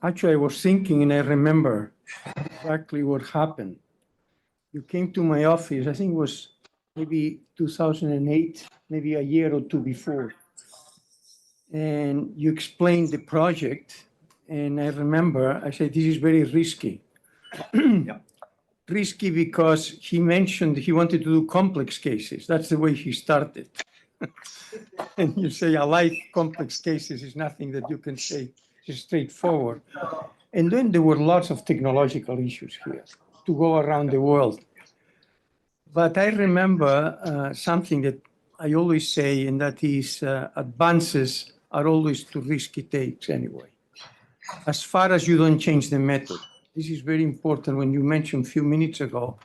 Actually, I was thinking and I remember exactly what happened. You came to my office, I think it was maybe 2008, maybe a year or two before. And you explained the project. And I remember I said, this is very risky. Yeah. Risky because he mentioned he wanted to do complex cases. That's the way he started. And you say a live complex cases is nothing that you can say is straightforward. And then there were lots of technological issues here to go around the world. But I remember something that I always say, and that is advances are always too risky takes anyway. As far as you don't change the method. This is very important when you mentioned a few minutes ago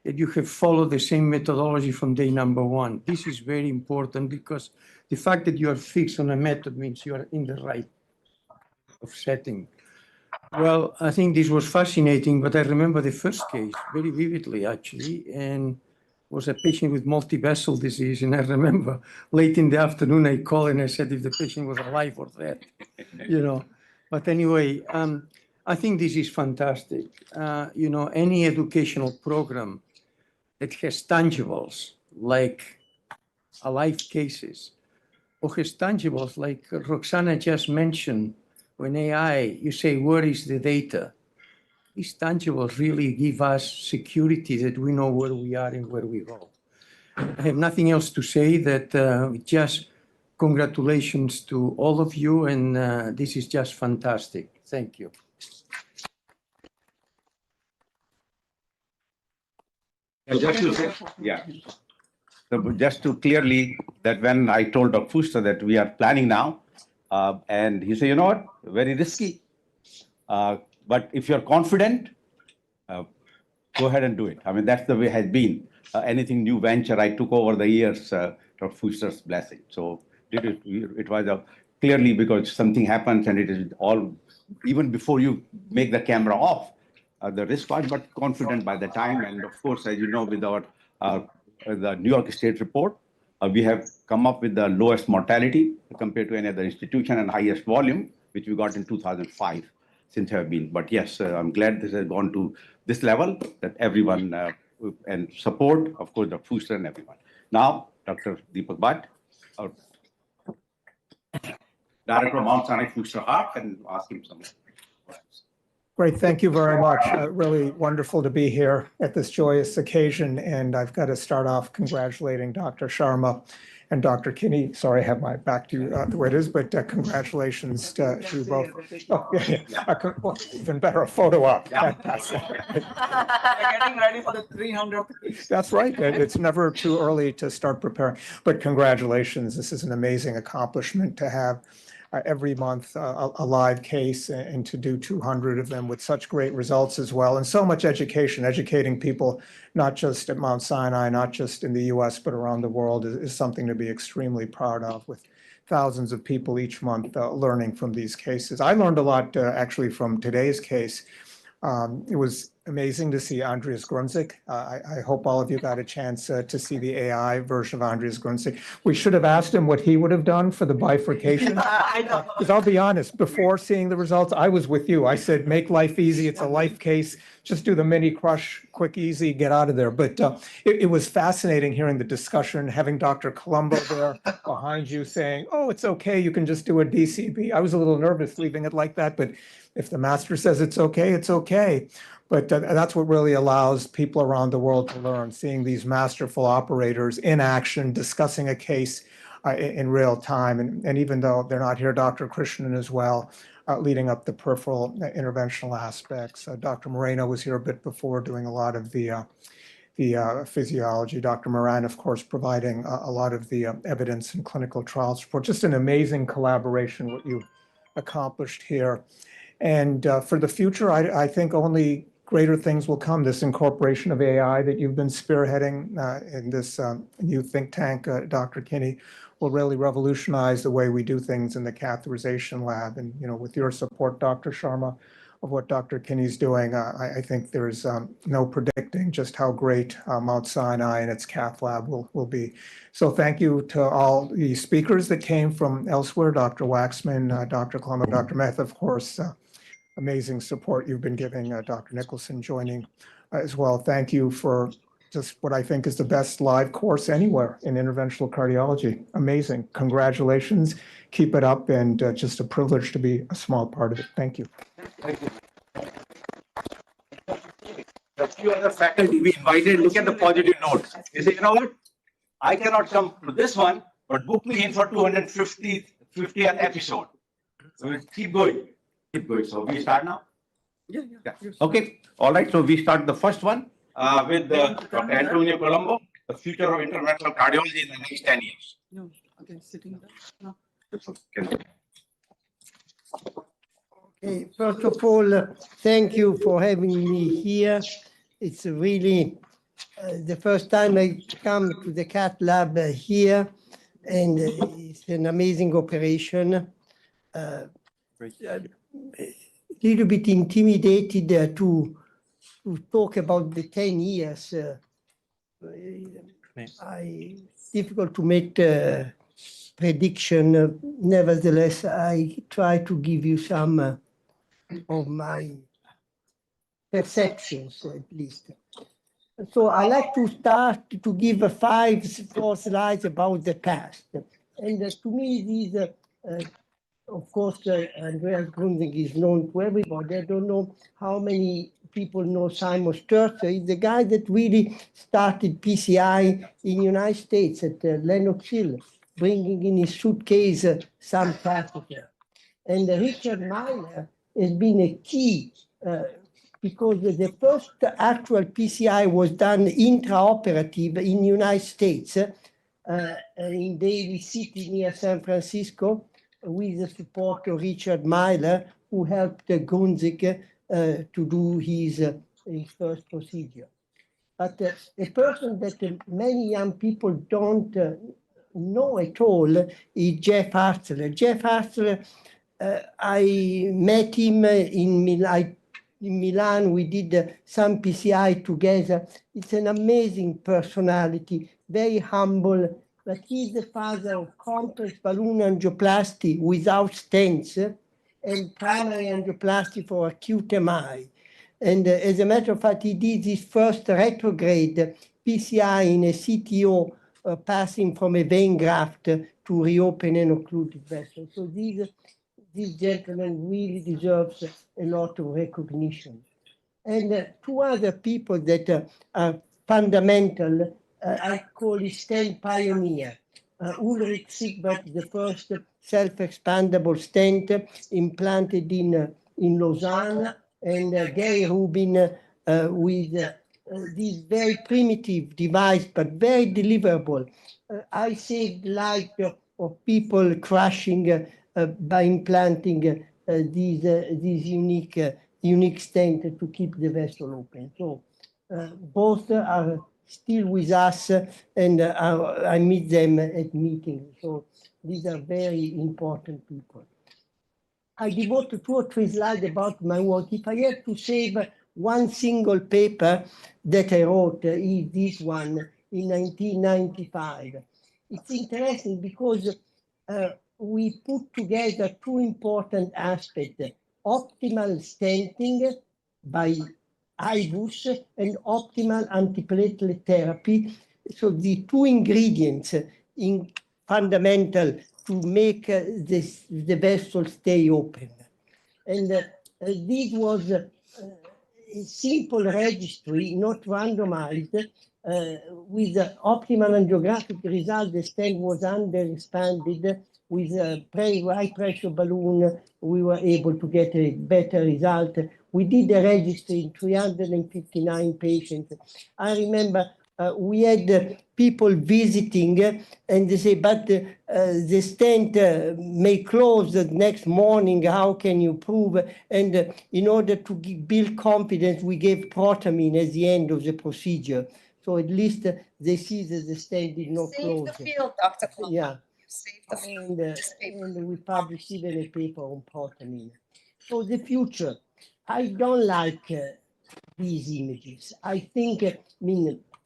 that you have followed the same methodology from day number one. This is very important because the fact that you are fixed on a method means you are in the right of setting. Well, I think this was fascinating, but I remember the first case very vividly, actually, and was a patient with multi-vessel disease. And I remember late in the afternoon, I called and I said if the patient was alive or dead, you know. But anyway, I think this is fantastic. You know, any educational program that has tangibles like alive cases, or has tangibles like Roxana just mentioned, when AI, you say, where is the data? These tangibles really give us security that we know where we are and where we go. I have nothing else to say that just congratulations to all of you, and this is just fantastic. Thank you. And just to say, yeah. So just to clearly that when I told Dr. Fuster that we are planning now, and he said, you know what, very risky. But if you're confident, go ahead and do it. I mean, that's the way it has been. Anything new venture I took over the years, Dr. Fuster's blessing. So it was clearly because something happens and it is all, even before you make the camera off, the risk was, but confident by the time. And of course, as you know, with our the New York State report, we have come up with the lowest mortality compared to any other institution and highest volume, which we got in 2005 since have been. But yes, I'm glad this has gone to this level that everyone and support, of course, Dr. Fuster and everyone. Now, Dr. Deepak Bhatt, our Director of Mount Sinai Fuster Heart, and ask him some questions. Great, thank you very much. Really wonderful to be here at this joyous occasion. And I've got to start off congratulating Dr. Sharma and Dr. Kinney. Sorry, I have my back to you the way it is, but congratulations to you both. Oh, yeah. Well, even better, a photo op. Fantastic. We're getting ready for the 300. That's right. It's never too early to start preparing. But congratulations. This is an amazing accomplishment to have every month a live case and to do 200 of them with such great results as well. And so much education, educating people, not just at Mount Sinai, not just in the US, but around the world is something to be extremely proud of, with thousands of people each month learning from these cases. I learned a lot actually from today's case. It was amazing to see Andreas Grunzig. I hope all of you got a chance to see the AI version of Andreas Grunzig. We should have asked him what he would have done for the bifurcation. Because I'll be honest, before seeing the results, I was with you. I said, make life easy. It's a life case. Just do the mini crush, quick, easy, get out of there. But it was fascinating hearing the discussion, having Dr. Colombo there behind you saying, oh, it's okay, you can just do a DCB. I was a little nervous leaving it like that, but if the master says it's okay, it's okay. But that's what really allows people around the world to learn, seeing these masterful operators in action, discussing a case in real time. And even though they're not here, Dr. Krishnan as well, leading up the peripheral interventional aspects. Dr. Moreno was here a bit before doing a lot of the physiology. Dr. Moran, of course, providing a lot of the evidence and clinical trial support. Just an amazing collaboration, what you accomplished here. And for the future, I think only greater things will come. This incorporation of AI that you've been spearheading in this new think tank, Dr. Kinney, will really revolutionize the way we do things in the catheterization lab. And, you know, with your support, Dr. Sharma, of what Dr. Kinney's doing, I think there's no predicting just how great Mount Sinai and its cath lab will be. So thank you to all the speakers that came from elsewhere, Dr. Waxman, Dr. Colombo, Dr. Meth, of course, amazing support you've been giving, Dr. Nicholson joining as well. Thank you for just what I think is the best live course anywhere in interventional cardiology. Amazing. Congratulations. Keep it up, and just a privilege to be a small part of it. Thank you. Thank you. The few other faculty we invited, look at the positive notes. They say, you know what? I cannot come to this one, but book me in for 250th episode. So we'll keep going. Keep going. So we start now? Yeah. Okay. All right. So we start the first one with Dr. Antonio Colombo, the future of interventional cardiology in the next 10 years. No, okay, sitting there. No. Okay, first of all, thank you for having me here. It's really the first time I come to the cath lab here, and it's an amazing operation. A little bit intimidated to talk about the 10 years. Difficult to make prediction. Nevertheless, I try to give you some of my perceptions, at least. So I like to start to give 4 slides about the past. And to me, these, of course, Andreas Grunzig is known to everybody. I don't know how many people know Simon Sturzer. He's the guy that really started PCI in the United States at Lenox Hill, bringing in his suitcase some catheter. And Richard Meiler has been a key because the first actual PCI was done intraoperative in the United States in Daly City near San Francisco with the support of Richard Meiler, who helped Grunzig to do his first procedure. But a person that many young people don't know at all is Jeff Hartzler. Jeff Hartzler, I met him in Milan. We did some PCI together. It's an amazing personality, very humble, but he's the father of complex balloon angioplasty without stents and primary angioplasty for acute MI. And as a matter of fact, he did his first retrograde PCI in a CTO passing from a vein graft to reopen an occluded vessel. So this gentleman really deserves a lot of recognition. And 2 other people that are fundamental, I call it stent pioneer. Ulrich Siegbert, the first self-expandable stent implanted in Lausanne, and Gary Rubin with this very primitive device, but very deliverable. I saved the life of people crashing by implanting these unique stent to keep the vessel open. So both are still with us, and I meet them at meetings. So these are very important people. I devote 2 or 3 slides about my work. If I have to save one single paper that I wrote is this one in 1995. It's interesting because we put together two important aspects, optimal stenting by IVUS and optimal antiplatelet therapy. So the two ingredients in fundamental to make the vessel stay open. And this was a simple registry, not randomized, with optimal angiographic result. The stent was under-expanded with a high pressure balloon. We were able to get a better result. We did a registry in 359 patients. I remember we had people visiting and they say, but the stent may close the next morning. How can you prove? And in order to build confidence, we gave protamine at the end of the procedure. So at least they see that the stent did not close. Save the field, Dr. Plummer. Yeah. Save the field. And we published even a paper on protamine. So the future, I don't like these images. I think,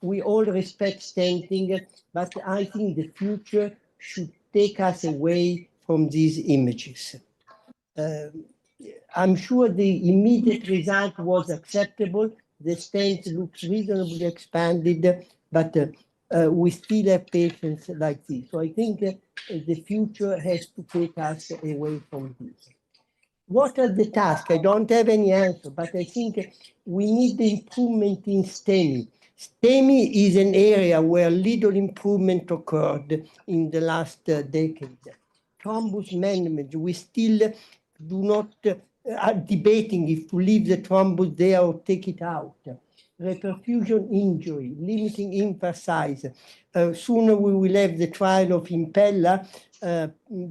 we all respect stenting, but I think the future should take us away from these images. I'm sure the immediate result was acceptable. The stent looks reasonably expanded, but we still have patients like this. So I think the future has to take us away from this. What are the tasks? I don't have any answer, but I think we need the improvement in STEMI. STEMI is an area where little improvement occurred in the last decade. Thrombus management, we still do not, are debating if to leave the thrombus there or take it out. Reperfusion injury, limiting infra size. Sooner we will have the trial of Impella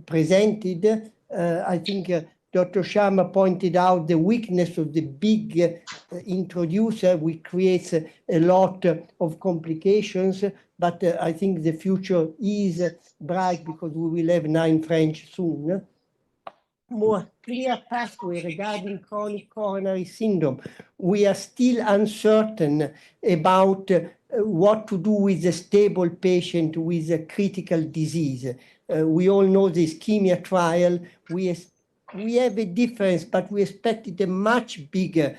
presented. I think Dr. Sharma pointed out the weakness of the big introducer, which creates a lot of complications, but I think the future is bright because we will have 9 French soon. More clear pathway regarding chronic coronary syndrome. We are still uncertain about what to do with a stable patient with a critical disease. We all know the ischemia trial. We have a difference, but we expected a much bigger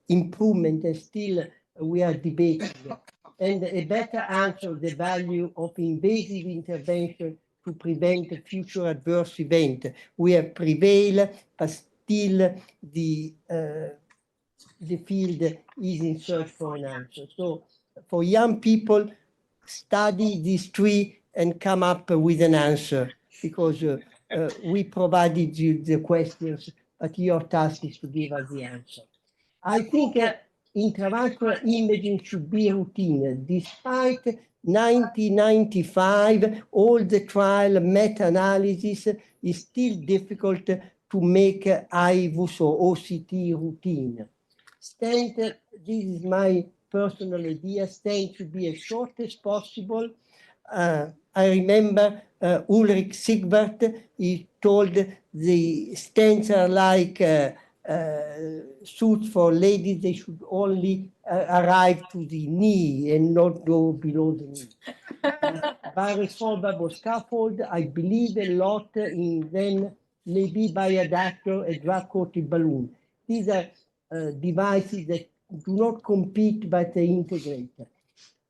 improvement, and still we are debating. And a better answer the value of invasive intervention to prevent a future adverse event. We have prevailed, but still the field is in search for an answer. So for young people, study these 3 and come up with an answer, because we provided you the questions, but your task is to give us the answer. I think intravascular imaging should be routine. Despite 1995, all the trial meta-analysis is still difficult to make IVUS or OCT routine. Stent, this is my personal idea, stent should be as short as possible. I remember Ulrich Sigbert, he told the stents are like suits for ladies, they should only arrive to the knee and not go below the knee. Bioresorbable scaffold, I believe a lot in them, maybe bioadapter, a drug-coated balloon. These are devices that do not compete, but they integrate.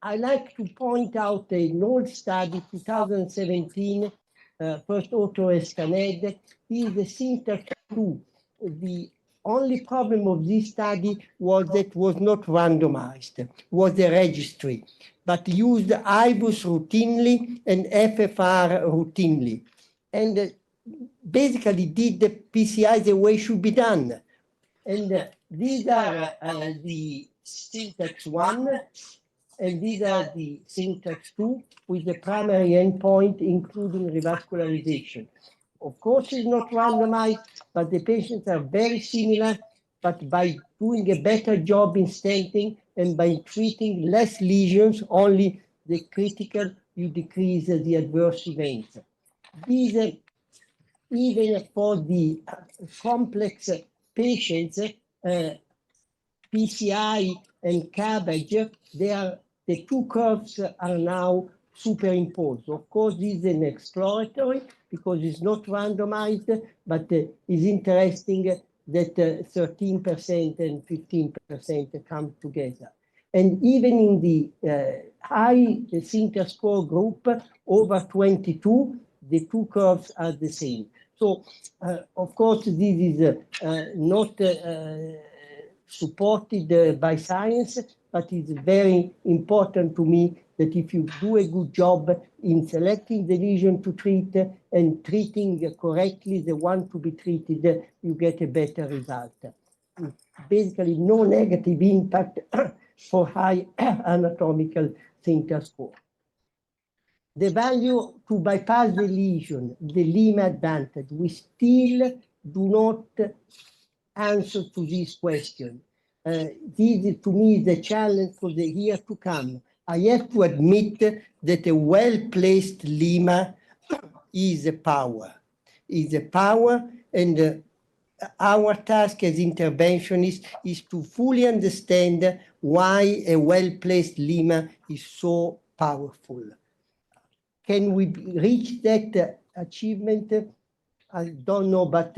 I like to point out an old study, 2017, first author Escaned. This is the Syntax 2. The only problem of this study was that it was not randomized, was a registry, but used IVUS routinely and FFR routinely. And basically did the PCI the way it should be done. And these are the Syntax 1, and these are the Syntax 2 with the primary endpoint, including revascularization. Of course, it's not randomized, but the patients are very similar. But by doing a better job in stenting and by treating less lesions, only the critical, you decrease the adverse events. These, even for the complex patients, PCI and cabbage, the two curves are now superimposed. Of course, this is an exploratory because it's not randomized, but it's interesting that 13% and 15% come together. And even in the high Sinter score group, over 22, the two curves are the same. So, of course, this is not supported by science, but it's very important to me that if you do a good job in selecting the lesion to treat and treating correctly the one to be treated, you get a better result. Basically, no negative impact for high anatomical Sinter score. The value to bypass the lesion, the limb advantage, we still do not answer to this question. This, to me, is the challenge for the year to come. I have to admit that a well-placed limb is a power. Is a power, and our task as interventionists is to fully understand why a well-placed limb is so powerful. Can we reach that achievement? I don't know, but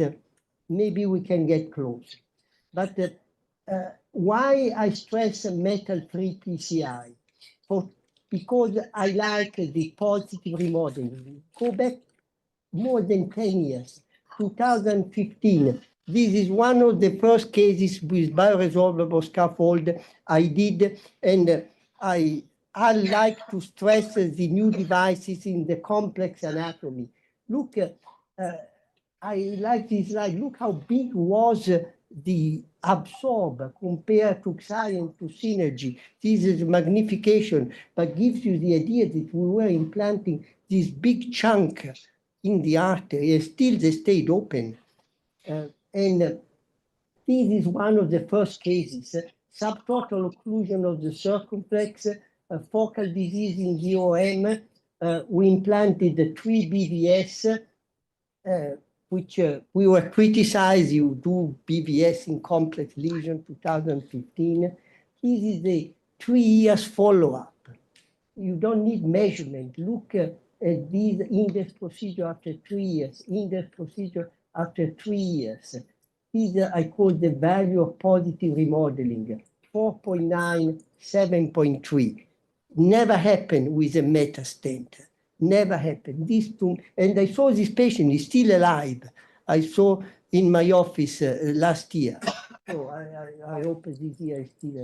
maybe we can get close. But why I stress metal-free PCI? Because I like the positive remodeling. Go back more than 10 years, 2015. This is one of the first cases with bioresorbable scaffold I did, and I like to stress the new devices in the complex anatomy. Look, I like this slide. Look how big was the absorb compared to Xion to Synergy. This is magnification, but gives you the idea that we were implanting this big chunk in the artery, and still they stayed open. And this is one of the first cases, subtotal occlusion of the circumflex, focal disease in the OM. We implanted 3 BVS, which we were criticized, you do BVS in complex lesion 2015. This is the 3 years follow-up. You don't need measurement. Look at this index procedure after 3 years, index procedure after 3 years. These I call the value of positive remodeling, 4.9, 7.3. Never happened with a meta stent. Never happened. These two, and I saw this patient is still alive. I saw in my office last year. So I hope this year is still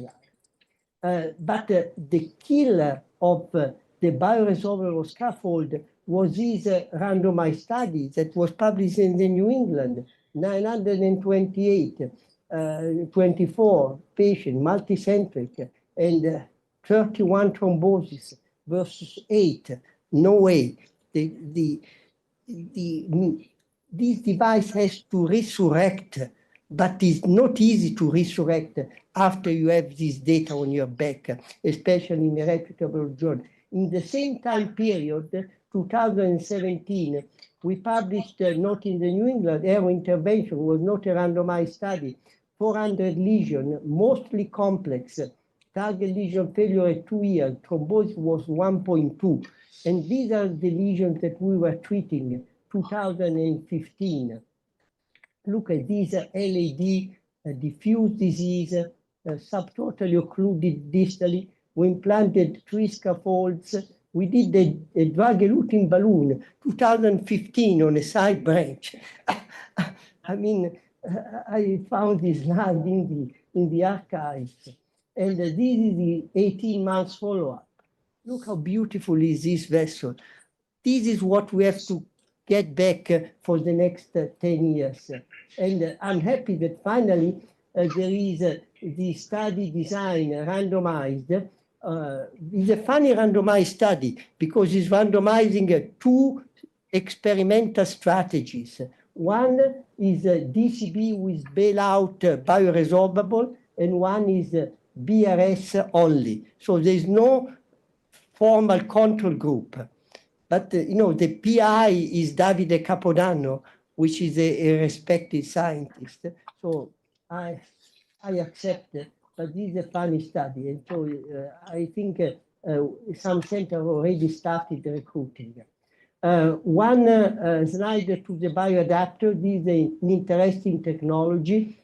alive. But the killer of the bioresorbable scaffold was this randomized study that was published in the New England, 928, 24 patients, multicentric, and 31 thrombosis versus 8. No way. This device has to resurrect, but it's not easy to resurrect after you have this data on your back, especially in a reputable journal. In the same time period, 2017, we published, not in the New England, aero intervention was not a randomized study, 400 lesions, mostly complex, target lesion failure at 2 years, thrombosis was 1.2. And these are the lesions that we were treating, 2015. Look at this LAD, diffuse disease, subtotally occluded distally. We implanted 3 scaffolds. We did a drug-eluting balloon, 2015 on a side branch. I mean, I found this slide in the archives. And this is the 18 months follow-up. Look how beautiful is this vessel. This is what we have to get back for the next 10 years. And I'm happy that finally there is the study design randomized. It's a funny randomized study because it's randomizing 2 experimental strategies. One is DCB with bailout bioresorbable, and one is BRS only. So there's no formal control group. But, you know, the PI is Davide Capodanno, which is a respected scientist. So I accept but this is a funny study. And so I think some centers already started recruiting. One slide to the bioadapter. This is an interesting technology.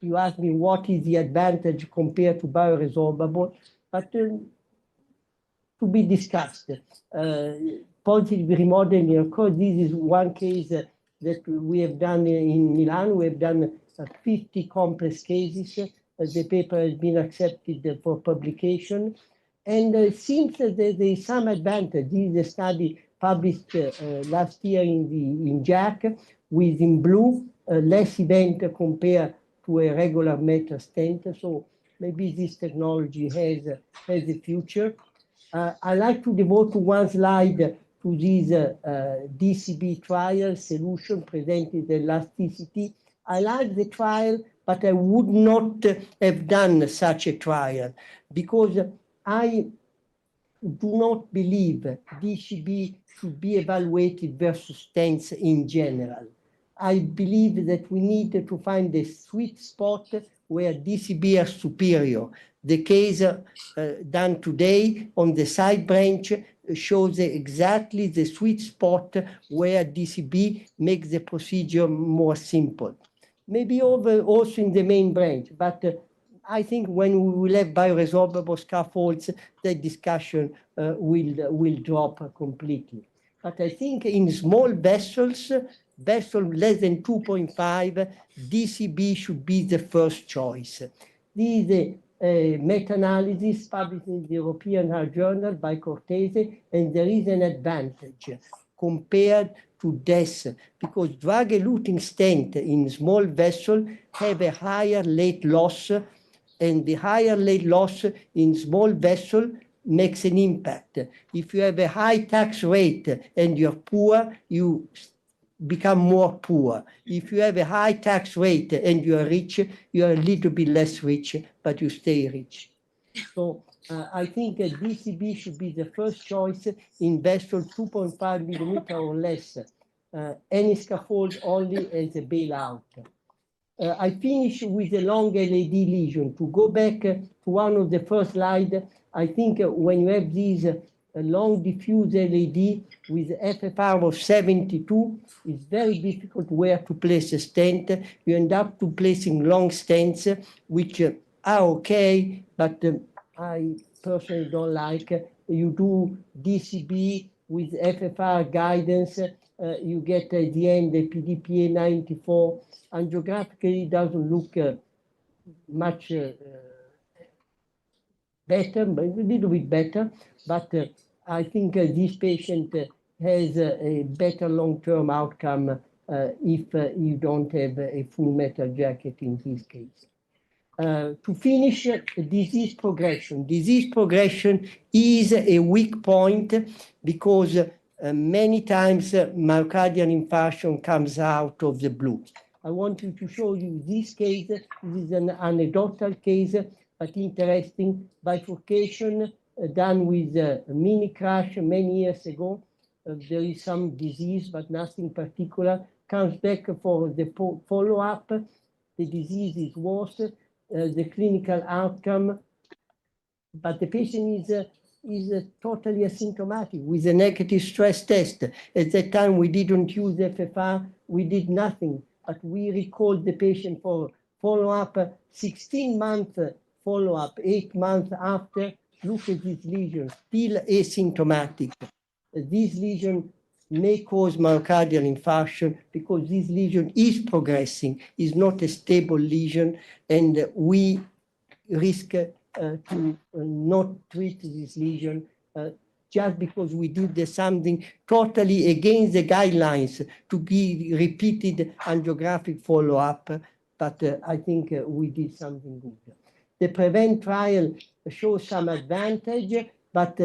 You asked me what is the advantage compared to bioresorbable, but to be discussed. Positive remodeling, of course, this is one case that we have done in Milan. We have done 50 complex cases. The paper has been accepted for publication. And it seems that there is some advantage. This is a study published last year in JACC with in blue less event compared to a regular metal stent. So maybe this technology has a future. I like to devote one slide to this DCB trial solution presented at last TCT. I like the trial, but I would not have done such a trial because I do not believe DCB should be evaluated versus stents in general. I believe that we need to find a sweet spot where DCB are superior. The case done today on the side branch shows exactly the sweet spot where DCB makes the procedure more simple. Maybe also in the main branch, but I think when we will have bioresorbable scaffolds, the discussion will drop completely. But I think in small vessels, vessel less than 2.5, DCB should be the first choice. This is a meta-analysis published in the European Heart Journal by Cortese, and there is an advantage compared to DES, because drug-eluting stent in small vessel have a higher late loss, and the higher late loss in small vessel makes an impact. If you have a high tax rate and you're poor, you become more poor. If you have a high tax rate and you are rich, you are a little bit less rich, but you stay rich. So I think DCB should be the first choice in vessel 2.5 millimeter or less. Any scaffold only as a bailout. I finish with a long LAD lesion. To go back to one of the first slides, I think when you have these long diffuse LAD with FFR of 72, it's very difficult where to place a stent. You end up to placing long stents, which are okay, but I personally don't like. You do DCB with FFR guidance, you get at the end the PDPA 94. Angiographically doesn't look much better, but a little bit better. But I think this patient has a better long-term outcome if you don't have a full metal jacket in this case. To finish, disease progression. Disease progression is a weak point because many times myocardial infarction comes out of the blue. I want to show you this case. This is an anecdotal case, but interesting. Bifurcation done with a mini crash many years ago. There is some disease, but nothing particular. Comes back for the follow-up. The disease is worse. The clinical outcome, but the patient is totally asymptomatic with a negative stress test. At that time, we didn't use FFR. We did nothing. But we recalled the patient for follow-up, 16-month follow-up, 8 months after. Look at this lesion, still asymptomatic. This lesion may cause myocardial infarction because this lesion is progressing, is not a stable lesion, and we risk to not treat this lesion just because we did something totally against the guidelines to give repeated angiographic follow-up, but I think we did something good. The PREVENT trial shows some advantage, but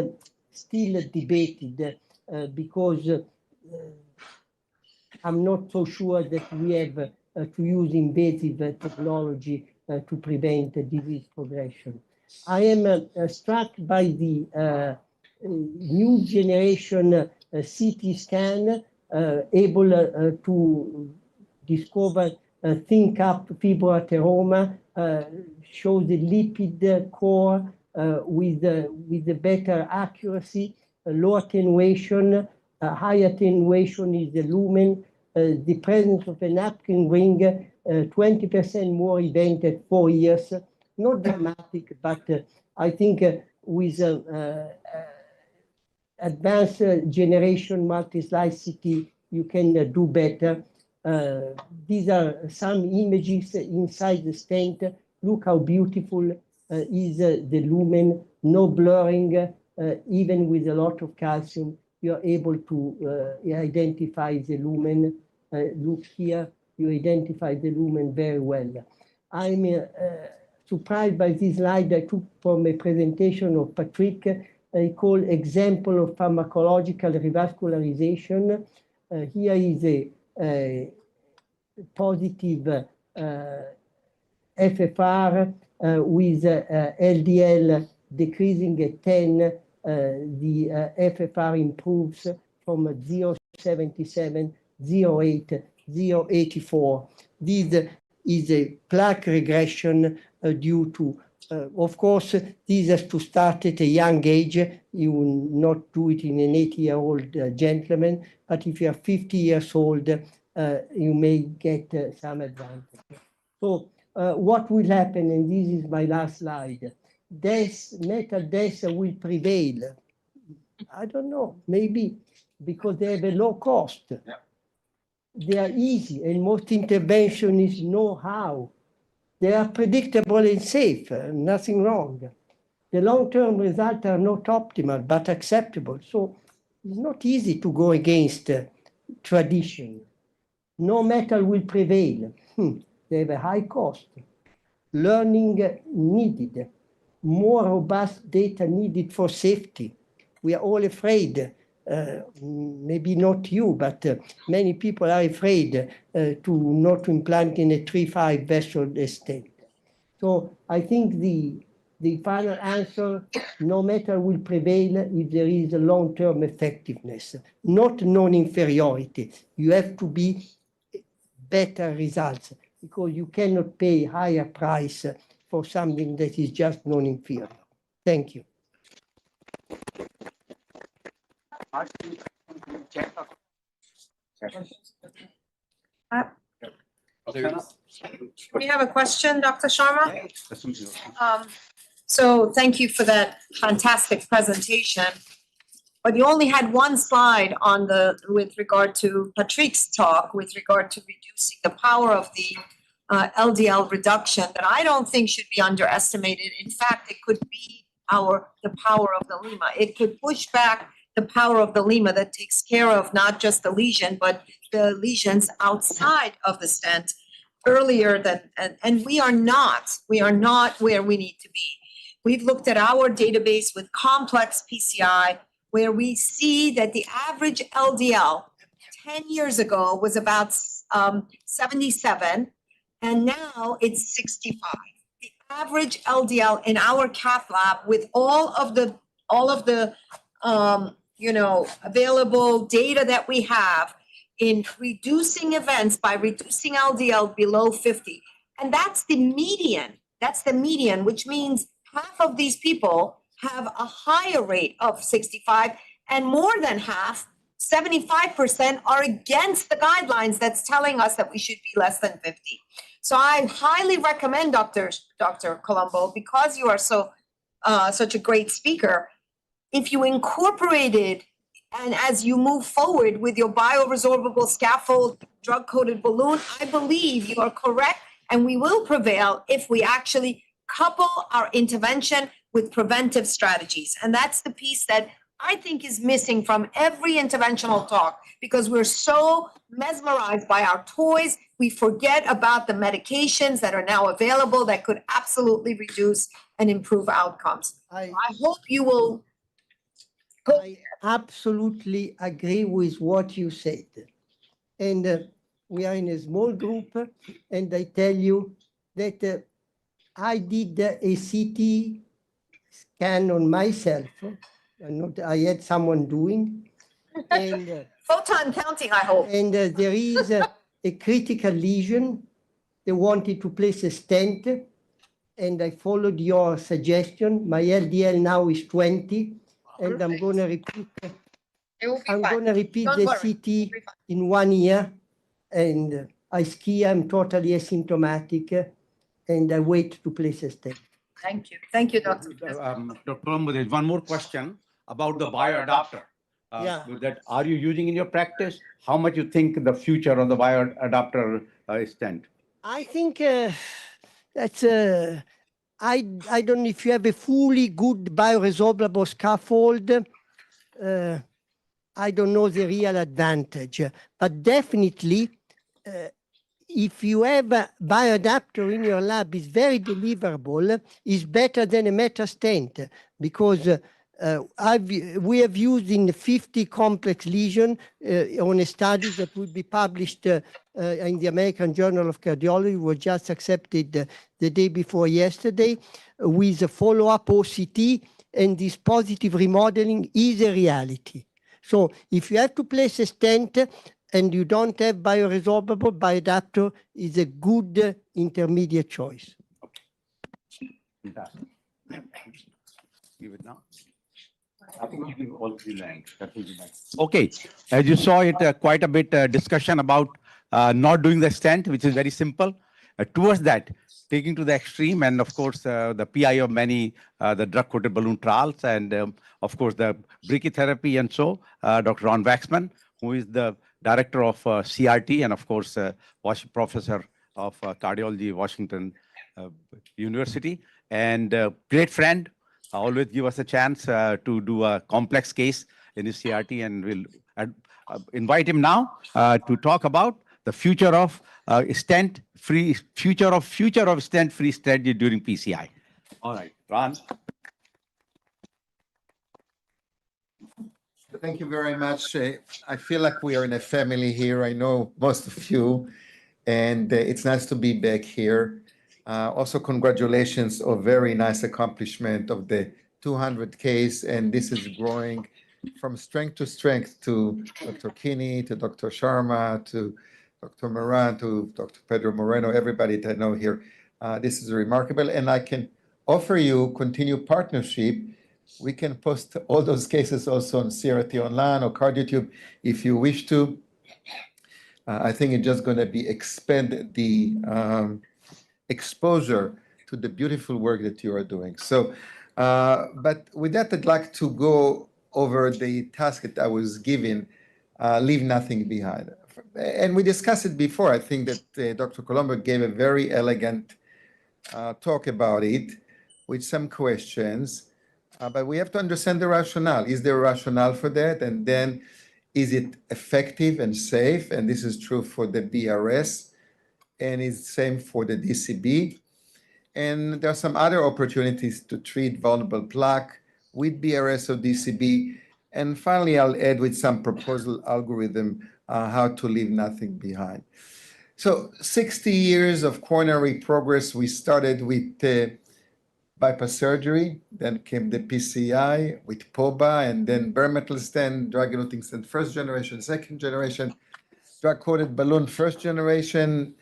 still debated because I'm not so sure that we have to use invasive technology to prevent disease progression. I am struck by the new generation CT scan able to discover thin cup fibroateroma, shows the lipid core with a better accuracy, low attenuation, high attenuation is the lumen, the presence of a napkin ring, 20% more event at 4 years. Not dramatic, but I think with advanced generation multi-slide CT, you can do better. These are some images inside the stent. Look how beautiful is the lumen, no blurring, even with a lot of calcium, you are able to identify the lumen. Look here, you identify the lumen very well. I'm surprised by this slide I took from a presentation of Patrick, called example of pharmacological revascularization. Here is a positive FFR with LDL decreasing at 10, the FFR improves from 0.77, 0.8, 0.84. This is a plaque regression due to, of course, this has to start at a young age. You will not do it in an 80-year-old gentleman, but if you are 50 years old, you may get some advantage. So what will happen, and this is my last slide, metal death will prevail. I don't know, maybe because they have a low cost. Yeah. They are easy, and most interventionists know how. They are predictable and safe, nothing wrong. The long-term results are not optimal, but acceptable. So it's not easy to go against tradition. No metal will prevail. They have a high cost. Learning needed. More robust data needed for safety. We are all afraid. Maybe not you, but many people are afraid to not implant in a 3-5 vessel stent. So I think the final answer, no matter will prevail if there is a long-term effectiveness, not non-inferiority. You have to be better results because you cannot pay higher price for something that is just non-inferior. Thank you. We have a question, Dr. Sharma? So thank you for that fantastic presentation. But you only had one slide on with regard to Patrick's talk, with regard to reducing the power of the LDL reduction that I don't think should be underestimated. In fact, it could be the power of the lima. It could push back the power of the lima that takes care of not just the lesion, but the lesions outside of the stent earlier than, and we are not where we need to be. We've looked at our database with complex PCI, where we see that the average LDL 10 years ago was about 77, and now it's 65. The average LDL in our cath lab, with all of the available data that we have in reducing events by reducing LDL below 50, and that's the median. That's the median, which means half of these people have a higher rate of 65, and more than half, 75%, are against the guidelines that's telling us that we should be less than 50. So I highly recommend Dr. Colombo, because you are such a great speaker, if you incorporated, and as you move forward with your bioresorbable scaffold drug-coated balloon, I believe you are correct, and we will prevail if we actually couple our intervention with preventive strategies. And that's the piece that I think is missing from every interventional talk, because we're so mesmerized by our toys, we forget about the medications that are now available that could absolutely reduce and improve outcomes. I hope you will go. I absolutely agree with what you said. And we are in a small group, and I tell you that I did a CT scan on myself. I had someone doing. And, photon counting, I hope. And there is a critical lesion they wanted to place a stent, and I followed your suggestion. My LDL now is 20, and I'm going to repeat. I'm going to repeat the CT in 1 year, and I ski. I'm totally asymptomatic, and I wait to place a stent. Thank you. Thank you, Dr. Dr. Colombo, there's one more question about the bioadapter. That are you using in your practice? How much you think the future of the bioadapter stent? I think that's I don't know if you have a fully good bioresorbable scaffold. I don't know the real advantage, but definitely if you have a bioadapter in your lab, is very deliverable, is better than a meta stent, because we have used in 50 complex lesion on a study that will be published in the American Journal of Cardiology, was just accepted the day before yesterday, with a follow-up OCT, and this positive remodeling is a reality. So if you have to place a stent and you don't have bioresorbable, bioadapter is a good intermediate choice. Fantastic. Give it now. I think you can already land. That will be nice. Okay, as you saw it, quite a bit discussion about not doing the stent, which is very simple. Towards that, taking to the extreme, and of course, the PI of many, the drug-coated balloon trials, and of course, the brachytherapy, and so, Dr. Ron Waxman, who is the director of CRT, and of course, professor of cardiology, Washington University, and great friend, always give us a chance to do a complex case in his CRT, and we'll invite him now to talk about the future of stent-free, future of stent-free strategy during PCI. All right, Ron. Thank you very much. I feel like we are in a family here. I know most of you, and it's nice to be back here. Also, congratulations on very nice accomplishment of the 200 case, and this is growing from strength to strength, to Dr. Kinney, to Dr. Sharma, to Dr. Moran, to Dr. Pedro Moreno, everybody that I know here. This is remarkable, and I can offer you continued partnership. We can post all those cases also on CRT Online or CardioTube if you wish to. I think it's just going to be expand the exposure to the beautiful work that you are doing. So, but with that, I'd like to go over the task that I was given, leave nothing behind. And we discussed it before. I think that Dr. Colombo gave a very elegant talk about it with some questions, but we have to understand the rationale. Is there a rationale for that? And then is it effective and safe? And this is true for the BRS, and it's same for the DCB. And there are some other opportunities to treat vulnerable plaque with BRS or DCB. And finally, I'll add with some proposal algorithm how to leave nothing behind. So 60 years of coronary progress. We started with bypass surgery, then came the PCI with POBA, and then bare metal stent, drug-eluting stent, first generation, second generation, drug-coated balloon, first generation,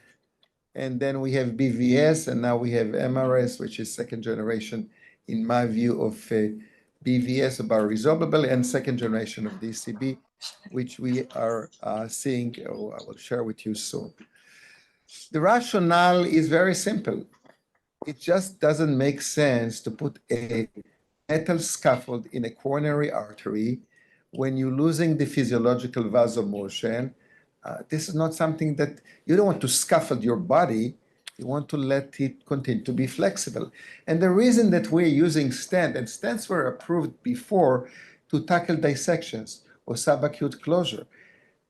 and then we have BVS, and now we have MRS, which is second generation, in my view, of BVS, about resorbable, and second generation of DCB, which we are seeing, I will share with you soon. The rationale is very simple. It just doesn't make sense to put a metal scaffold in a coronary artery when you're losing the physiological vasomotion. This is not something that you don't want to scaffold your body. You want to let it continue to be flexible. And the reason that we're using stent, and stents were approved before to tackle dissections or subacute closure.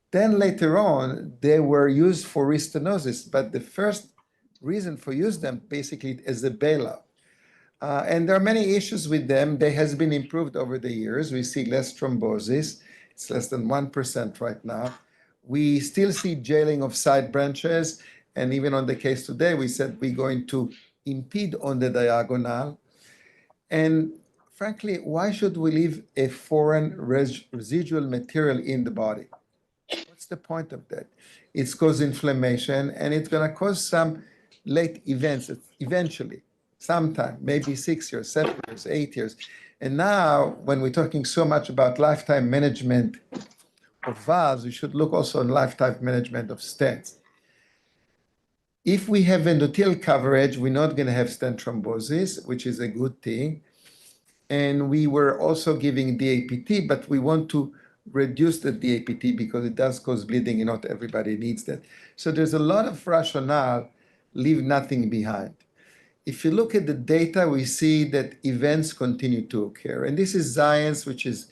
Then later on, they were used for restenosis, but the first reason for use them basically as a bailout. And there are many issues with them. They has been improved over the years. We see less thrombosis. It's less than 1% right now. We still see jailing of side branches. And even on the case today, we said we're going to impede on the diagonal. And frankly, why should we leave a foreign residual material in the body? What's the point of that? It's cause inflammation, and it's going to cause some late events eventually, sometime, maybe 6 years, 7 years, 8 years. And now, when we're talking so much about lifetime management of valves, we should look also on lifetime management of stents. If we have endothelial coverage, we're not going to have stent thrombosis, which is a good thing. And we were also giving DAPT, but we want to reduce the DAPT because it does cause bleeding and not everybody needs that. So there's a lot of rationale, leave nothing behind. If you look at the data, we see that events continue to occur. And this is science, which is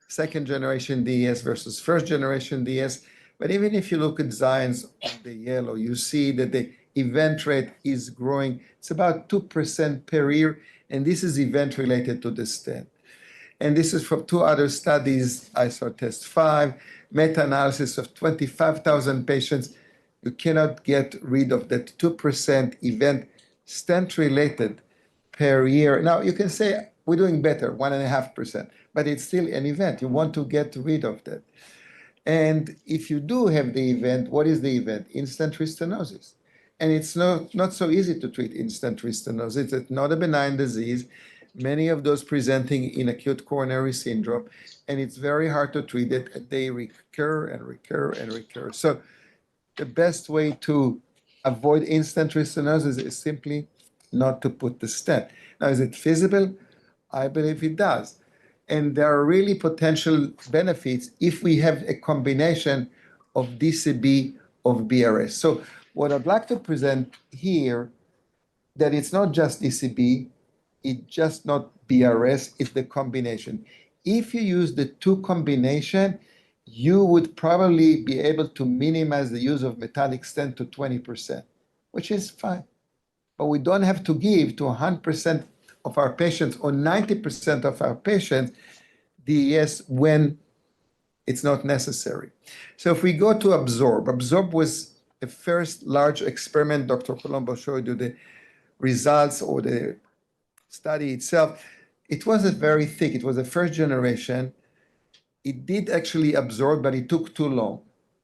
second generation DES versus first generation DES. But even if you look at science on the yellow, you see that the event rate is growing. It's about 2% per year. And this is event related to the stent. And this is from 2 other studies, ISR test 5, meta-analysis of 25,000 patients. You cannot get rid of that 2% event stent related per year. Now you can say we're doing better, 1.5%, but it's still an event. You want to get rid of that. And if you do have the event, what is the event? In-stent restenosis. And it's not so easy to treat in-stent restenosis. It's not a benign disease. Many of those presenting in acute coronary syndrome, and it's very hard to treat it. They recur and recur and recur. So the best way to avoid in-stent restenosis is simply not to put the stent. Now, is it feasible? I believe it does. And there are really potential benefits if we have a combination of DCB of BRS. So what I'd like to present here, that it's not just DCB, it's just not BRS, it's the combination. If you use the 2 combination, you would probably be able to minimize the use of metallic stent to 20%, which is fine. But we don't have to give to 100% of our patients or 90% of our patients DES when it's not necessary. So if we go to Absorb, Absorb was the first large experiment. Dr. Colombo showed you the results or the study itself. It wasn't very thick. It was the first generation. It did actually absorb, but it took too long.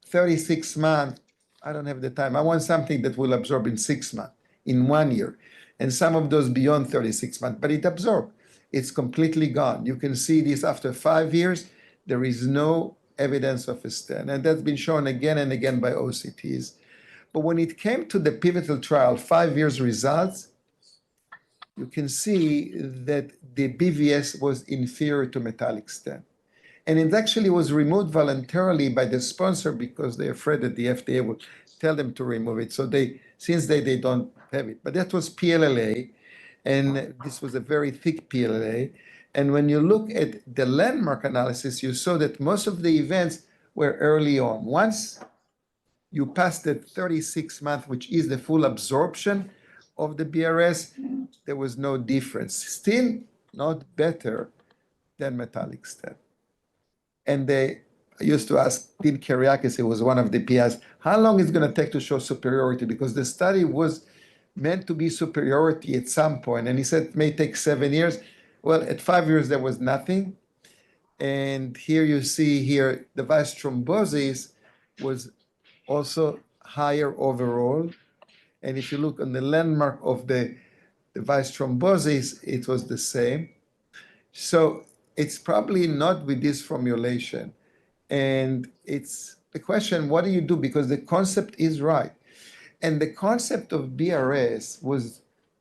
36 months, I don't have the time. I want something that will absorb in 6 months, in 1 year. And some of those beyond 36 months, but it absorbed. It's completely gone. You can see this after 5 years. There is no evidence of a stent. And that's been shown again and again by OCTs. But when it came to the pivotal trial, 5 years results, you can see that the BVS was inferior to metallic stent. And it actually was removed voluntarily by the sponsor because they're afraid that the FDA will tell them to remove it. So since they don't have it. But that was PLLA, and this was a very thick PLLA. And when you look at the landmark analysis, you saw that most of the events were early on. Once you pass the 36 month, which is the full absorption of the BRS, there was no difference. Still not better than metallic stent. And I used to ask Dean Kyriakis, he was one of the PIs, how long is it going to take to show superiority? Because the study was meant to be superiority at some point. And he said it may take 7 years. Well, at 5 years, there was nothing. And here you see here, device thrombosis was also higher overall. And if you look on the landmark of the device thrombosis, it was the same. So it's probably not with this formulation. And it's the question, what do you do? Because the concept is right. And the concept of BRS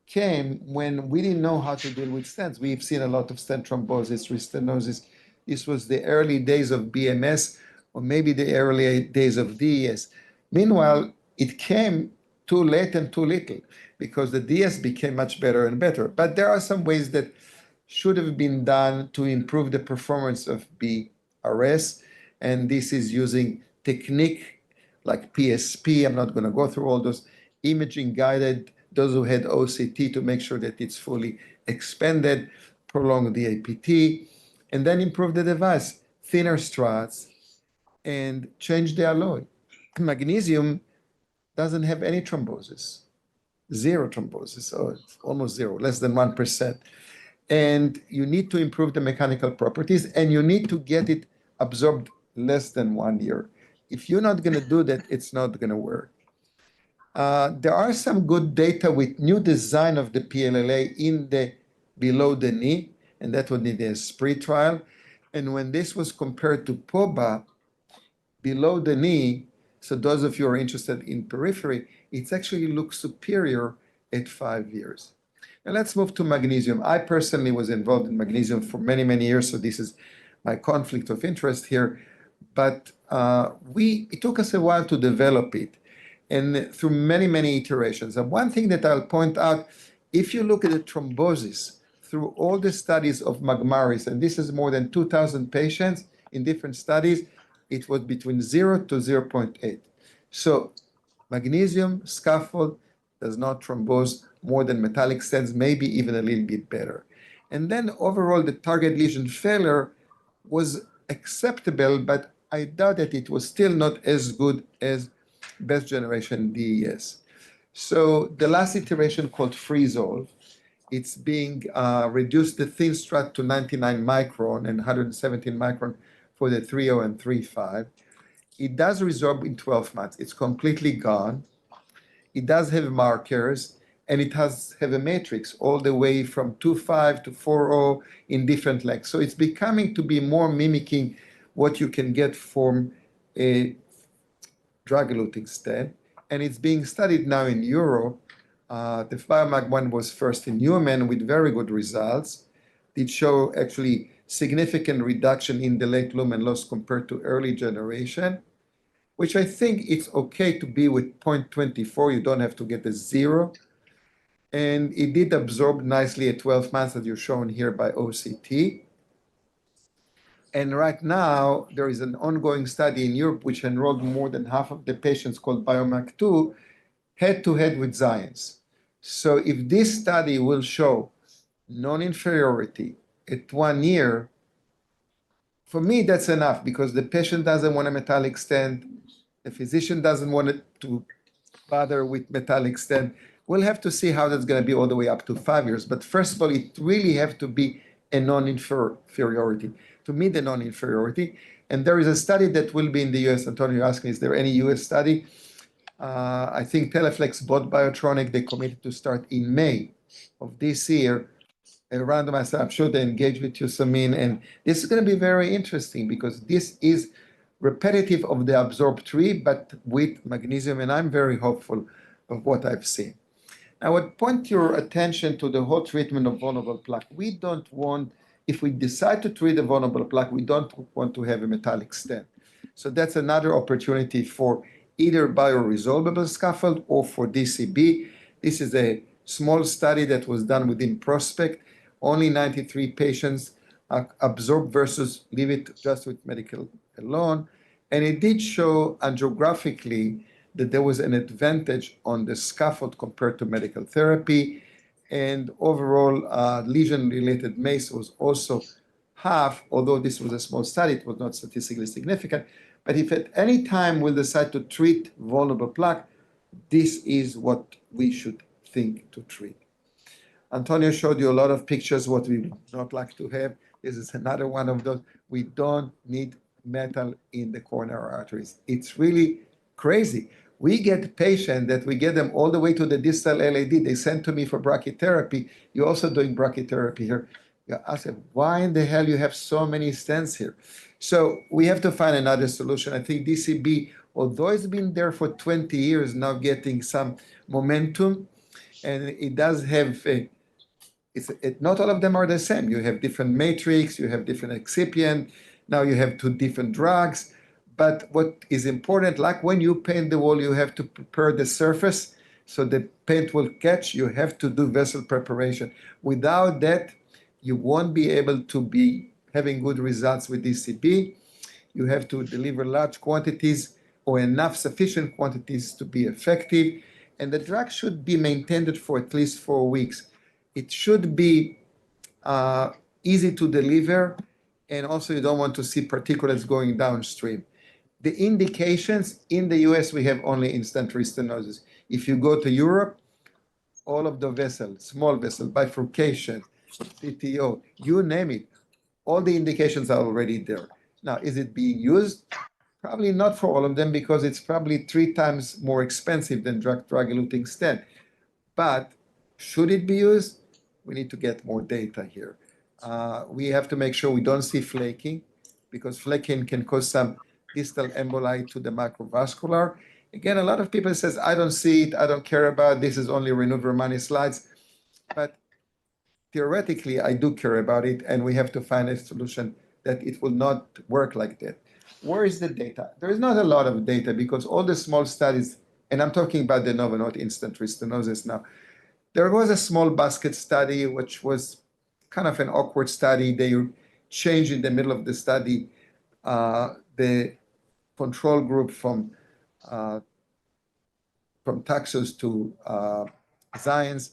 came when we didn't know how to deal with stents. We've seen a lot of stent thrombosis, restenosis. This was the early days of BMS, or maybe the early days of DES. Meanwhile, it came too late and too little because the DS became much better and better. But there are some ways that should have been done to improve the performance of BRS. And this is using technique like PSP. I'm not going to go through all those imaging guided, those who had OCT to make sure that it's fully expanded, prolong the APT, and then improve the device, thinner struts, and change the alloy. Magnesium doesn't have any thrombosis, zero thrombosis, or almost zero, less than 1%. And you need to improve the mechanical properties, and you need to get it absorbed less than 1 year. If you're not going to do that, it's not going to work. There are some good data with new design of the PLLA in the below the knee, and that would need the Esprit trial. And when this was compared to POBA below the knee, so those of you who are interested in periphery, it actually looks superior at 5 years. Now let's move to magnesium. I personally was involved in magnesium for many, many years, so this is my conflict of interest here. But it took us a while to develop it, and through many, many iterations. And one thing that I'll point out, if you look at the thrombosis through all the studies of Magmaris, and this is more than 2,000 patients in different studies, it was between 0 to 0.8. So magnesium scaffold does not thrombose more than metallic stents, maybe even a little bit better. And then overall, the target lesion failure was acceptable, but I doubt that it was still not as good as best generation DES. So the last iteration called Freezol, it's being reduced the thin strut to 99 micron and 117 micron for the 3.0 and 3.5. It does resorb in 12 months. It's completely gone. It does have markers, and it has a matrix all the way from 2.5 to 4.0 in different lengths. So it's becoming to be more mimicking what you can get from a drug-eluting stent, and it's being studied now in Europe. The Biomag one was first in human with very good results. It showed actually significant reduction in the late lumen loss compared to early generation, which I think it's okay to be with 0.24. You don't have to get a 0. And it did absorb nicely at 12 months, as you're shown here by OCT. And right now, there is an ongoing study in Europe which enrolled more than half of the patients called Biomac 2 head-to-head with Zions. So if this study will show non-inferiority at 1 year, for me, that's enough because the patient doesn't want a metallic stent. The physician doesn't want it to bother with metallic stent. We'll have to see how that's going to be all the way up to 5 years. But first of all, it really have to be a non-inferiority. To meet the non-inferiority. And there is a study that will be in the US. Antonio asked me, is there any US study? I think Teleflex bought Biotronic. They committed to start in May of this year. A randomized, I'm sure they engage with you, Samin. And this is going to be very interesting because this is repetitive of the absorb tree, but with magnesium. And I'm very hopeful of what I've seen. I would point your attention to the whole treatment of vulnerable plaque. We don't want, if we decide to treat a vulnerable plaque, we don't want to have a metallic stent. So that's another opportunity for either bioresorbable scaffold or for DCB. This is a small study that was done within Prospect. Only 93 patients absorb versus leave it just with medical alone. And it did show angiographically that there was an advantage on the scaffold compared to medical therapy. And overall, lesion-related MACE was also half, although this was a small study, it was not statistically significant. But if at any time we'll decide to treat vulnerable plaque, this is what we should think to treat. Antonio showed you a lot of pictures, what we would not like to have. This is another one of those. We don't need metal in the coronary arteries. It's really crazy. We get patients that we get them all the way to the distal LAD. They send to me for brachytherapy. You're also doing brachytherapy here. I said, why in the hell you have so many stents here? So we have to find another solution. I think DCB, although it's been there for 20 years, now getting some momentum. And it does have, not all of them are the same. You have different matrix, you have different excipient. Now you have 2 different drugs. But what is important, like when you paint the wall, you have to prepare the surface so the paint will catch. You have to do vessel preparation. Without that, you won't be able to be having good results with DCB. You have to deliver large quantities or enough sufficient quantities to be effective. And the drug should be maintained for at least 4 weeks. It should be easy to deliver. And also you don't want to see particulates going downstream. The indications in the US, we have only in-stent restenosis. If you go to Europe, all of the vessels, small vessel, bifurcation, PTO, you name it, all the indications are already there. Now, is it being used? Probably not for all of them because it's probably 3 times more expensive than drug-eluting stent. But should it be used? We need to get more data here. We have to make sure we don't see flaking because flaking can cause some distal emboli to the microvascular. Again, a lot of people says, I don't see it, I don't care about it, this is only Renew-Vermani slides. But theoretically, I do care about it, and we have to find a solution that it will not work like that. Where is the data? There is not a lot of data because all the small studies, and I'm talking about de novo, not instant restenosis now. There was a small basket study, which was kind of an awkward study. They changed in the middle of the study the control group from Taxus to Zions,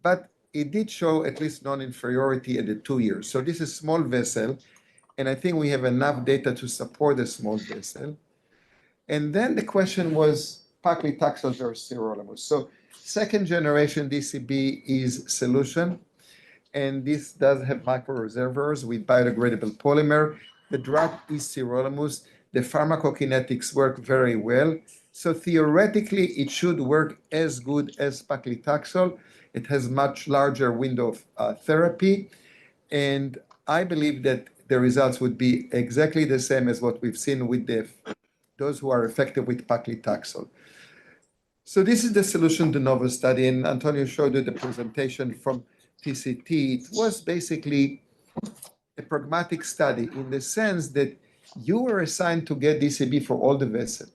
but it did show at least non-inferiority at the 2 years. So this is small vessel, and I think we have enough data to support a small vessel. And then the question was paclitaxel versus sirolimus. So second generation DCB is solution, and this does have micro reservoirs with biodegradable polymer. The drug is sirolimus. The pharmacokinetics work very well. So theoretically, it should work as good as paclitaxel. It has much larger window of therapy. And I believe that the results would be exactly the same as what we've seen with those who are effective with paclitaxel. So this is the solution de novo study, and Antonio showed you the presentation from TCT. It was basically a pragmatic study in the sense that you were assigned to get DCB for all the vessels.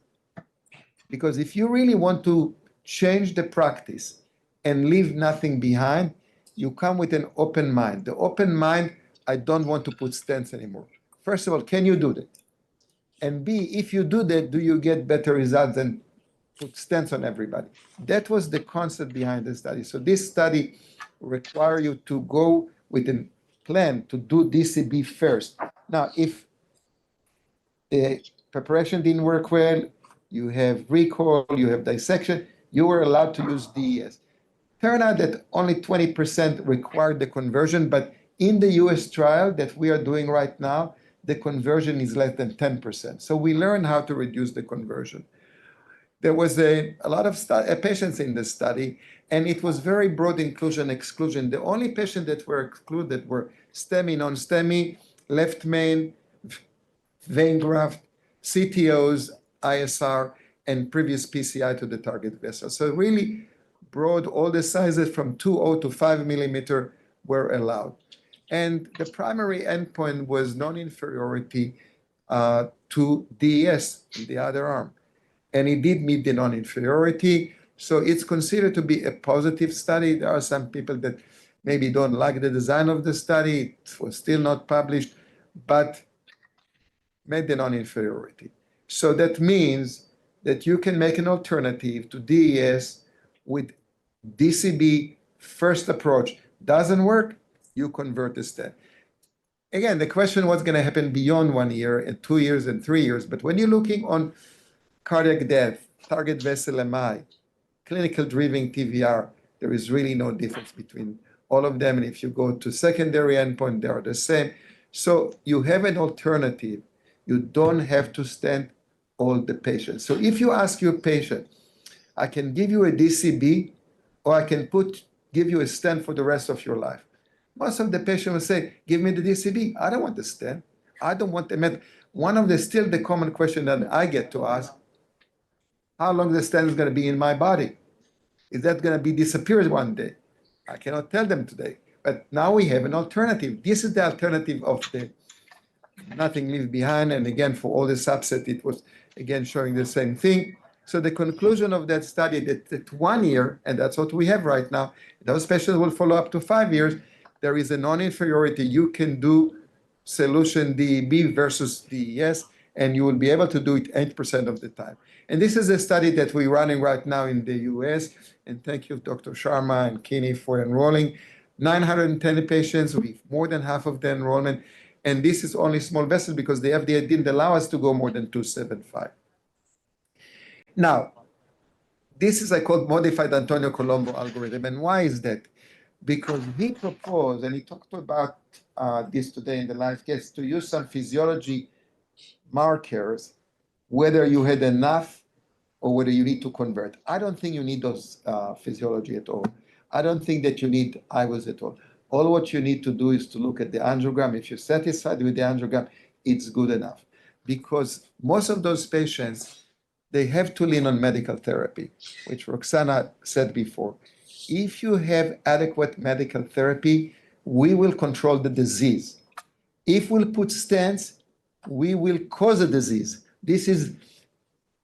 Because if you really want to change the practice and leave nothing behind, you come with an open mind. The open mind, I don't want to put stents anymore. First of all, can you do that? And B, if you do that, do you get better results than put stents on everybody? That was the concept behind the study. So this study requires you to go with a plan to do DCB first. Now, if the preparation didn't work well, you have recall, you have dissection, you were allowed to use DES. Turned out that only 20% required the conversion, but in the US trial that we are doing right now, the conversion is less than 10%. So we learned how to reduce the conversion. There was a lot of patients in the study, and it was very broad inclusion exclusion. The only patients that were excluded were STEMI, non-STEMI, left main, vein graft, CTOs, ISR, and previous PCI to the target vessel. So really broad, all the sizes from 2.0 to 5 millimeter were allowed. And the primary endpoint was non-inferiority to DES in the other arm. And it did meet the non-inferiority. So it's considered to be a positive study. There are some people that maybe don't like the design of the study. It was still not published, but made the non-inferiority. So that means that you can make an alternative to DES with DCB first approach. Doesn't work, you convert the stent. Again, the question what's going to happen beyond 1 year and 2 years and 3 years. But when you're looking on cardiac death, target vessel MI, clinical driven TVR, there is really no difference between all of them. And if you go to secondary endpoint, they are the same. So you have an alternative. You don't have to stent all the patients. So if you ask your patient, I can give you a DCB or I can give you a stent for the rest of your life. Most of the patients will say, give me the DCB. I don't want the stent. I don't want the med. One of the still the common question that I get to ask, how long the stent is going to be in my body? Is that going to be disappeared one day? I cannot tell them today. But now we have an alternative. This is the alternative of the nothing leaves behind. And again, for all the subset, it was again showing the same thing. So the conclusion of that study that at 1 year, and that's what we have right now, those patients will follow up to 5 years. There is a non-inferiority. You can do solution DEB versus DES, and you will be able to do it 8% of the time. And this is a study that we're running right now in the US. And thank you, Dr. Sharma and Kini, for enrolling 910 patients with more than half of the enrollment. And this is only small vessel because the FDA didn't allow us to go more than 275. Now, this is I call modified Antonio Colombo algorithm. And why is that? Because he proposed, and he talked about this today in the live case, to use some physiology markers whether you had enough or whether you need to convert. I don't think you need those physiology at all. I don't think that you need IVUS at all. All what you need to do is to look at the angiogram. If you're satisfied with the angiogram, it's good enough. Because most of those patients, they have to lean on medical therapy, which Roxana said before. If you have adequate medical therapy, we will control the disease. If we'll put stents, we will cause a disease. This is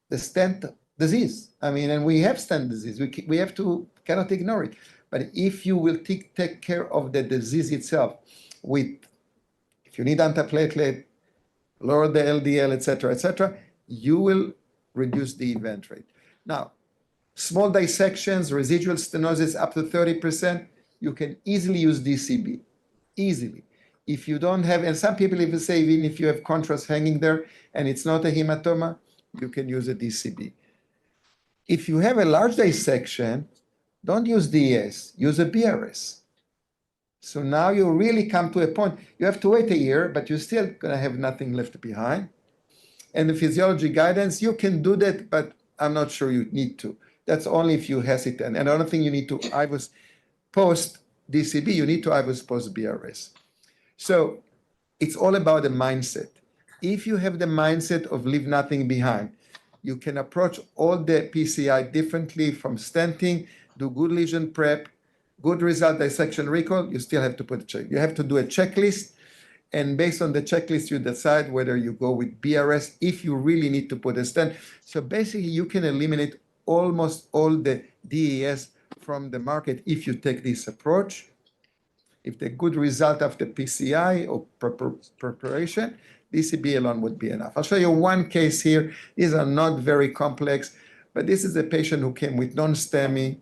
the stent disease. I mean, and we have stent disease. We have to, cannot ignore it. But if you will take care of the disease itself with, if you need antiplatelet, lower the LDL, etc., you will reduce the event rate. Now, small dissections, residual stenosis up to 30%, you can easily use DCB, easily. If you don't have, and some people even say, even if you have contrast hanging there and it's not a hematoma, you can use a DCB. If you have a large dissection, don't use DES, use a BRS. So now you really come to a point, you have to wait a year, but you're still gonna have nothing left behind. And the physiology guidance, you can do that, but I'm not sure you need to. That's only if you hesitate. And I don't think you need to IVUS post DCB, you need to IVUS post BRS. So it's all about the mindset. If you have the mindset of leave nothing behind, you can approach all the PCI differently from stenting, do good lesion prep, good result dissection recall, you still have to put a check. You have to do a checklist, and based on the checklist, you decide whether you go with BRS if you really need to put a stent. So basically, you can eliminate almost all the DES from the market if you take this approach. If the good result of the PCI or preparation, DCB alone would be enough. I'll show you one case here. These are not very complex, but this is a patient who came with non-STEMI.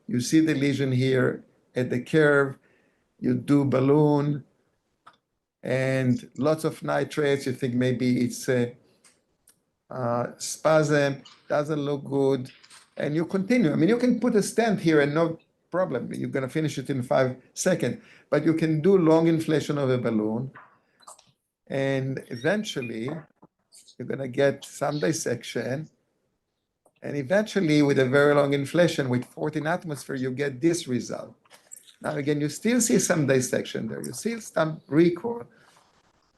You see the lesion here at the curve. You do balloon and lots of nitrates. You think maybe it's a spasm, doesn't look good, and you continue. I mean, you can put a stent here and no problem. You're going to finish it in 5 seconds, but you can do long inflation of a balloon, and eventually you're going to get some dissection, and eventually with a very long inflation with 14 atmosphere, you get this result. Now again, you still see some dissection there. You see some recoil.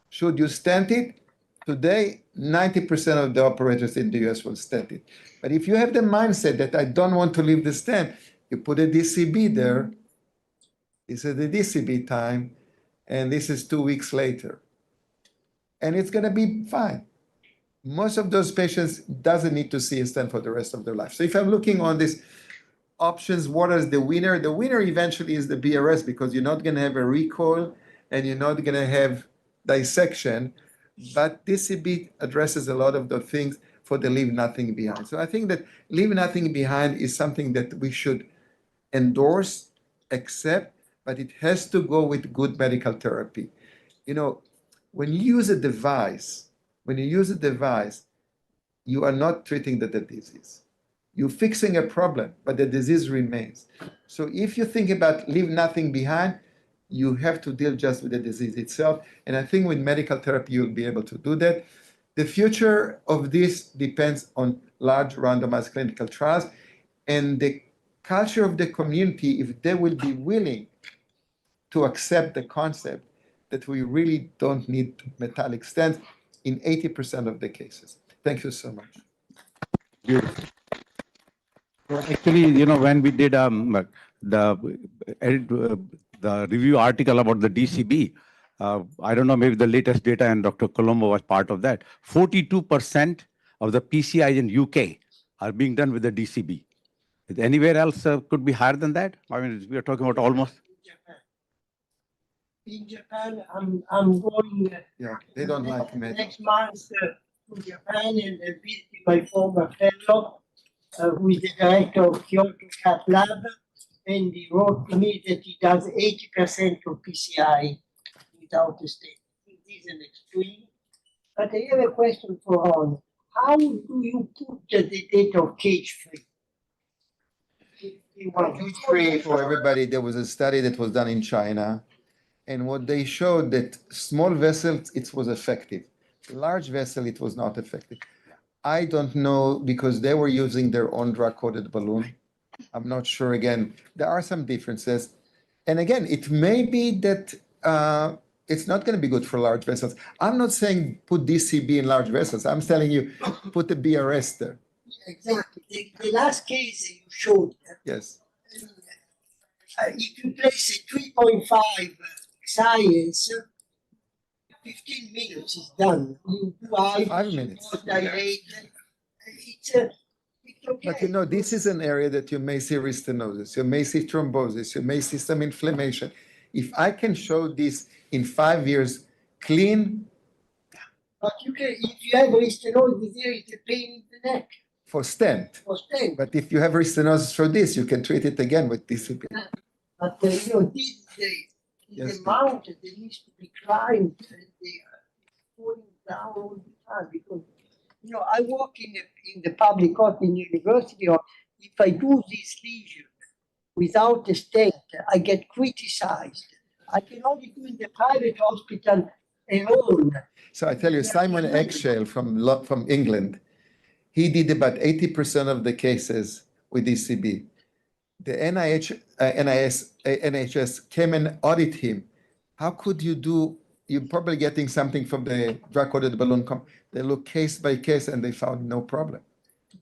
Should you stent it? Today, 90% of the operators in the US will stent it. But if you have the mindset that I don't want to leave the stent, you put a DCB there. This is the DCB time, and this is 2 weeks later. And it's going to be fine. Most of those patients doesn't need to see a stent for the rest of their life. So if I'm looking on these options, what is the winner? The winner eventually is the BRS, because you're not going to have a recoil and you're not going to have dissection. But DCB addresses a lot of the things for the leave nothing behind. So I think that leave nothing behind is something that we should endorse, accept, but it has to go with good medical therapy. You know, when you use a device, you are not treating the disease. You're fixing a problem, but the disease remains. So if you think about leave nothing behind, you have to deal just with the disease itself. And I think with medical therapy, you'll be able to do that. The future of this depends on large randomized clinical trials and the culture of the community, if they will be willing to accept the concept that we really don't need metallic stents in 80% of the cases. Thank you so much. Beautiful. Well, actually, you know, when we did the review article about the DCB, I don't know, maybe the latest data, and Dr. Colombo was part of that. 42% of the PCI in UK are being done with the DCB. Is anywhere else could be higher than that? I mean, we are talking about almost. In Japan, I'm going Yeah, they don't like metal. next month to Japan and visit my former fellow who is the director of Cardiac Cath lab, and he wrote to me that he does 80% of PCI without a stent. It is an extreme. But I have a question for Ron. How do you put the data of cage-free? Cage-free for everybody, there was a study that was done in China, and what they showed that small vessels, it was effective. Large vessel, it was not effective. I don't know because they were using their own drug-coated balloon. I'm not sure. Again, there are some differences. And again, it may be that it's not going to be good for large vessels. I'm not saying put DCB in large vessels. I'm telling you, put the BRS there. Exactly. The last case you showed, Yes. if you place a 3.5 science, 15 minutes is done. You do 5 minutes. dilate. It's okay. But you know, this is an area that you may see restenosis, you may see thrombosis, you may see some inflammation. If I can show this in 5 years clean. But you can, if you have restenosis, there is a pain in the neck. For stent. For stent. But if you have restenosis for this, you can treat it again with DCB. But you know, this is a mountain that needs to be climbed, and they are falling down all the time because, you know, I work in the public hospital in university, or if I do this lesion without a stent, I get criticized. I can only do in the private hospital alone. So I tell you, Simon Eggshell from England, he did about 80% of the cases with DCB. The NHS came and audited him. How could you do? You're probably getting something from the drug-coated balloon. They look case by case and they found no problem.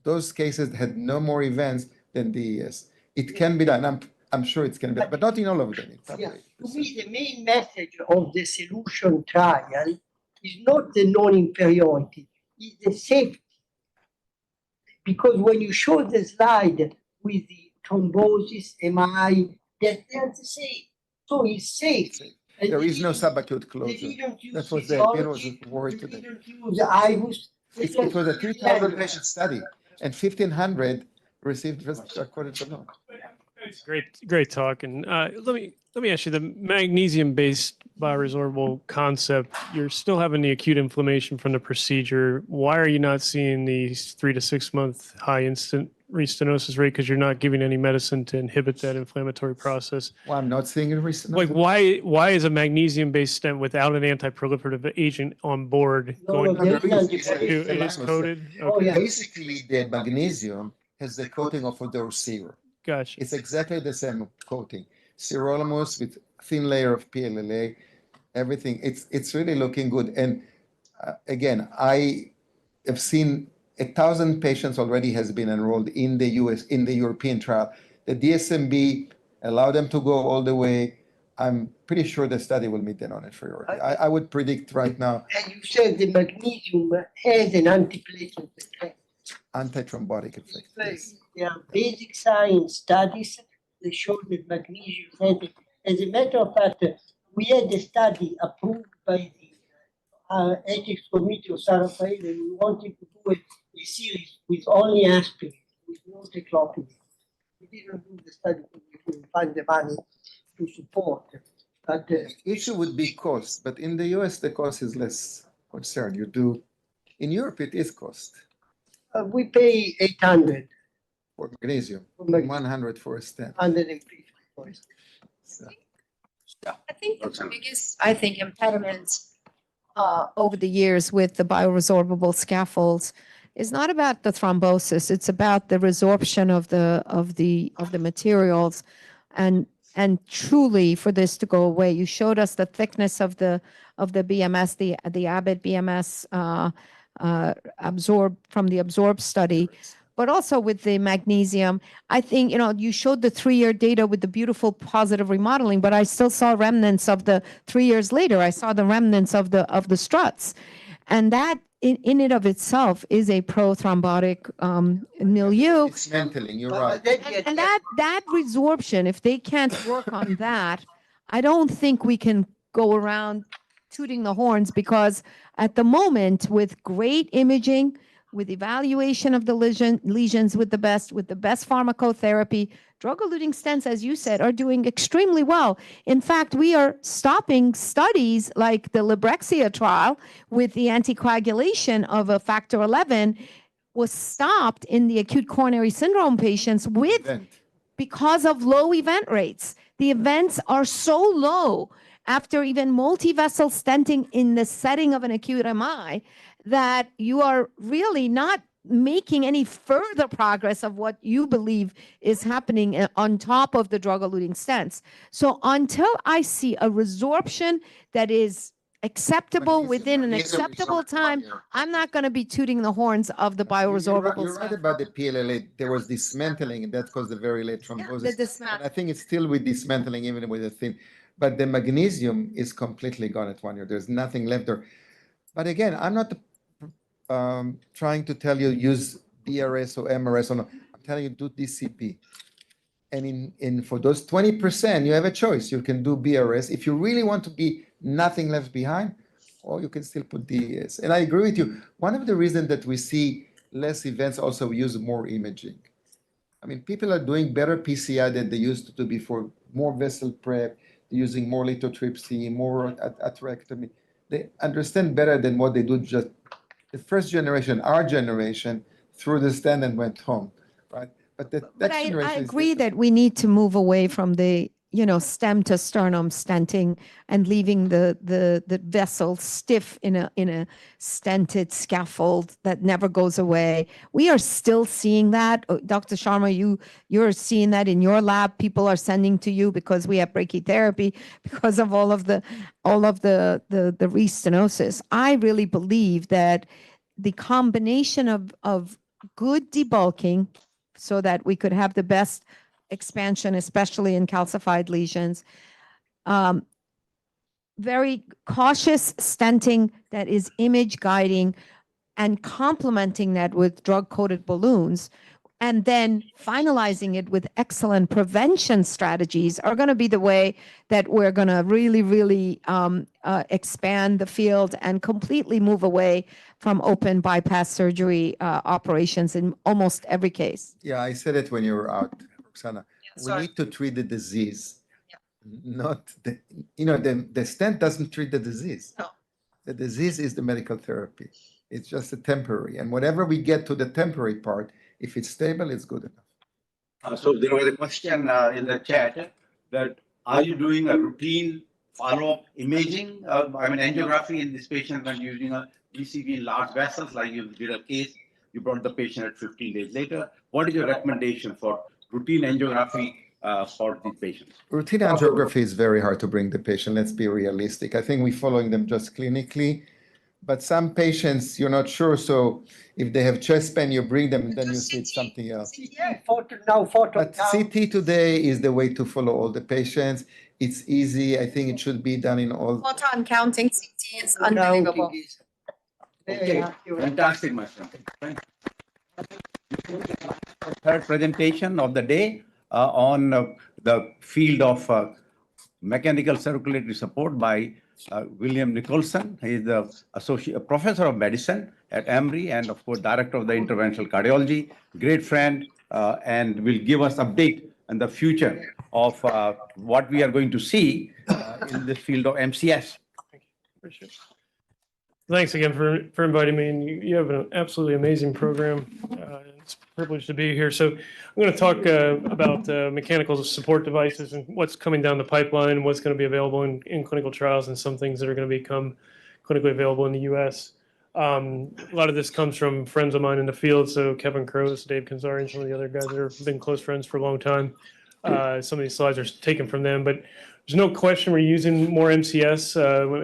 Those cases had no more events than DES. It can be done. I'm sure it can be done, but not in all of them. Yeah. To me, the main message of the solution trial is not the non-inferiority, it's the safety. Because when you show the slide with the thrombosis, MI, they're the same. So it's safe. And there is no subacute closure. That was the idea, was worried today. It was a 3,000 patient study, and 1,500 received drug-coated balloon. Great talk. And let me ask you, the magnesium-based bioresorbable concept, you're still having the acute inflammation from the procedure. Why are you not seeing the 3 to 6 month high instant restenosis rate? Because you're not giving any medicine to inhibit that inflammatory process. Well, I'm not seeing a restenosis. Like, why is a magnesium-based stent without an anti-proliferative agent on board it is coated? Okay. Basically, the magnesium has the coating of Odor-Zero. Gotcha. It's exactly the same coating. Sirolimus with thin layer of PLLA, everything. It's really looking good. And again, I have seen 1,000 patients already has been enrolled in the US, in the European trial. The DSMB allowed them to go all the way. I'm pretty sure the study will meet the non-inferiority. I would predict right now. And you said the magnesium has an antiplatelet effect. Antithrombotic effect. Yes. There are basic science studies that show that magnesium has it. As a matter of fact, we had a study approved by the ethics committee of San Rafael, and we wanted to do a series with only aspirin, with no teclopidine. We didn't do the study because we couldn't find the money to support. But the issue would be cost, but in the US, the cost is less concerned. You do, in Europe, it is cost. We pay 800 for magnesium, 100 for a stent. 150 for a stent. I think the biggest, impediment over the years with the bioresorbable scaffolds is not about the thrombosis. It's about the resorption of the materials, and truly for this to go away. You showed us the thickness of the BMS, the Abbott BMS absorbed from the absorb study, but also with the magnesium. I think, you showed the 3-year data with the beautiful positive remodeling, but I still saw remnants of the 3 years later. I saw the remnants of the struts, and that in and of itself is a prothrombotic milieu. It's mantling, you're right. And that resorption, if they can't work on that, I don't think we can go around tooting the horns, because at the moment, with great imaging, with evaluation of the lesions with the best pharmacotherapy, drug-eluting stents, as you said, are doing extremely well. In fact, we are stopping studies like the Librexia trial with the anticoagulation of a factor 11 was stopped in the acute coronary syndrome patients because of low event rates. The events are so low after even multi-vessel stenting in the setting of an acute MI that you are really not making any further progress of what you believe is happening on top of the drug-eluting stents. So until I see a resorption that is acceptable within an acceptable time, I'm not going to be tooting the horns of the bioresorbable. You're right about the PLLA. There was dismantling, and that caused the very late thrombosis. And I think it's still with dismantling, even with the thin. But the magnesium is completely gone at 1 year. There's nothing left there. But again, I'm not trying to tell you use BRS or MRS or no. I'm telling you do DCP. And in for those 20%, you have a choice. You can do BRS if you really want to be nothing left behind, or you can still put DES. And I agree with you. One of the reasons that we see less events also we use more imaging. I mean, people are doing better PCI than they used to do before, more vessel prep, using more lithotripsy, more atherotomy. They understand better than what they do just the first generation, our generation, threw the stent and went home, right? But I agree that we need to move away from the, stem to sternum stenting and leaving the vessel stiff in a stented scaffold that never goes away. We are still seeing that. Dr. Sharma, you're seeing that in your lab. People are sending to you because we have brachytherapy, because of all of the restenosis. I really believe that the combination of good debulking, so that we could have the best expansion, especially in calcified lesions. Very cautious stenting that is image guiding and complementing that with drug-coated balloons, and then finalizing it with excellent prevention strategies are going to be the way that we're going to really, really expand the field and completely move away from open bypass surgery operations in almost every case. Yeah, I said it when you were out, Roxana. We need to treat the disease, not the stent doesn't treat the disease. No. The disease is the medical therapy. It's just a temporary. And whenever we get to the temporary part, if it's stable, it's good enough. So there was a question in the chat that are you doing a routine follow-up imaging, angiography in this patient when using a DCB in large vessels, like you did a case, you brought the patient at 15 days later. What is your recommendation for routine angiography for these patients? Routine angiography is very hard to bring the patient. Let's be realistic. I think we're following them just clinically. But some patients, you're not sure. So if they have chest pain, you bring them and then you see something else. But CT today is the way to follow all the patients. It's easy. I think it should be done in all. Photon counting CT is unbelievable. Okay, fantastic, my friend. Thank you. Third presentation of the day on the field of mechanical circulatory support by William Nicholson. He is the associate professor of medicine at Emory and, of course, director of the interventional cardiology. Great friend, and will give us update on the future of what we are going to see in the field of MCS. Appreciate it. Thanks again for inviting me. And you have an absolutely amazing program. It's a privilege to be here. So I'm going to talk about mechanical support devices and what's coming down the pipeline and what's going to be available in clinical trials and some things that are going to become clinically available in the U.S. A lot of this comes from friends of mine in the field. So Kevin Crows, Dave Kanzari, and some of the other guys that have been close friends for a long time. Some of these slides are taken from them, but there's no question we're using more MCS,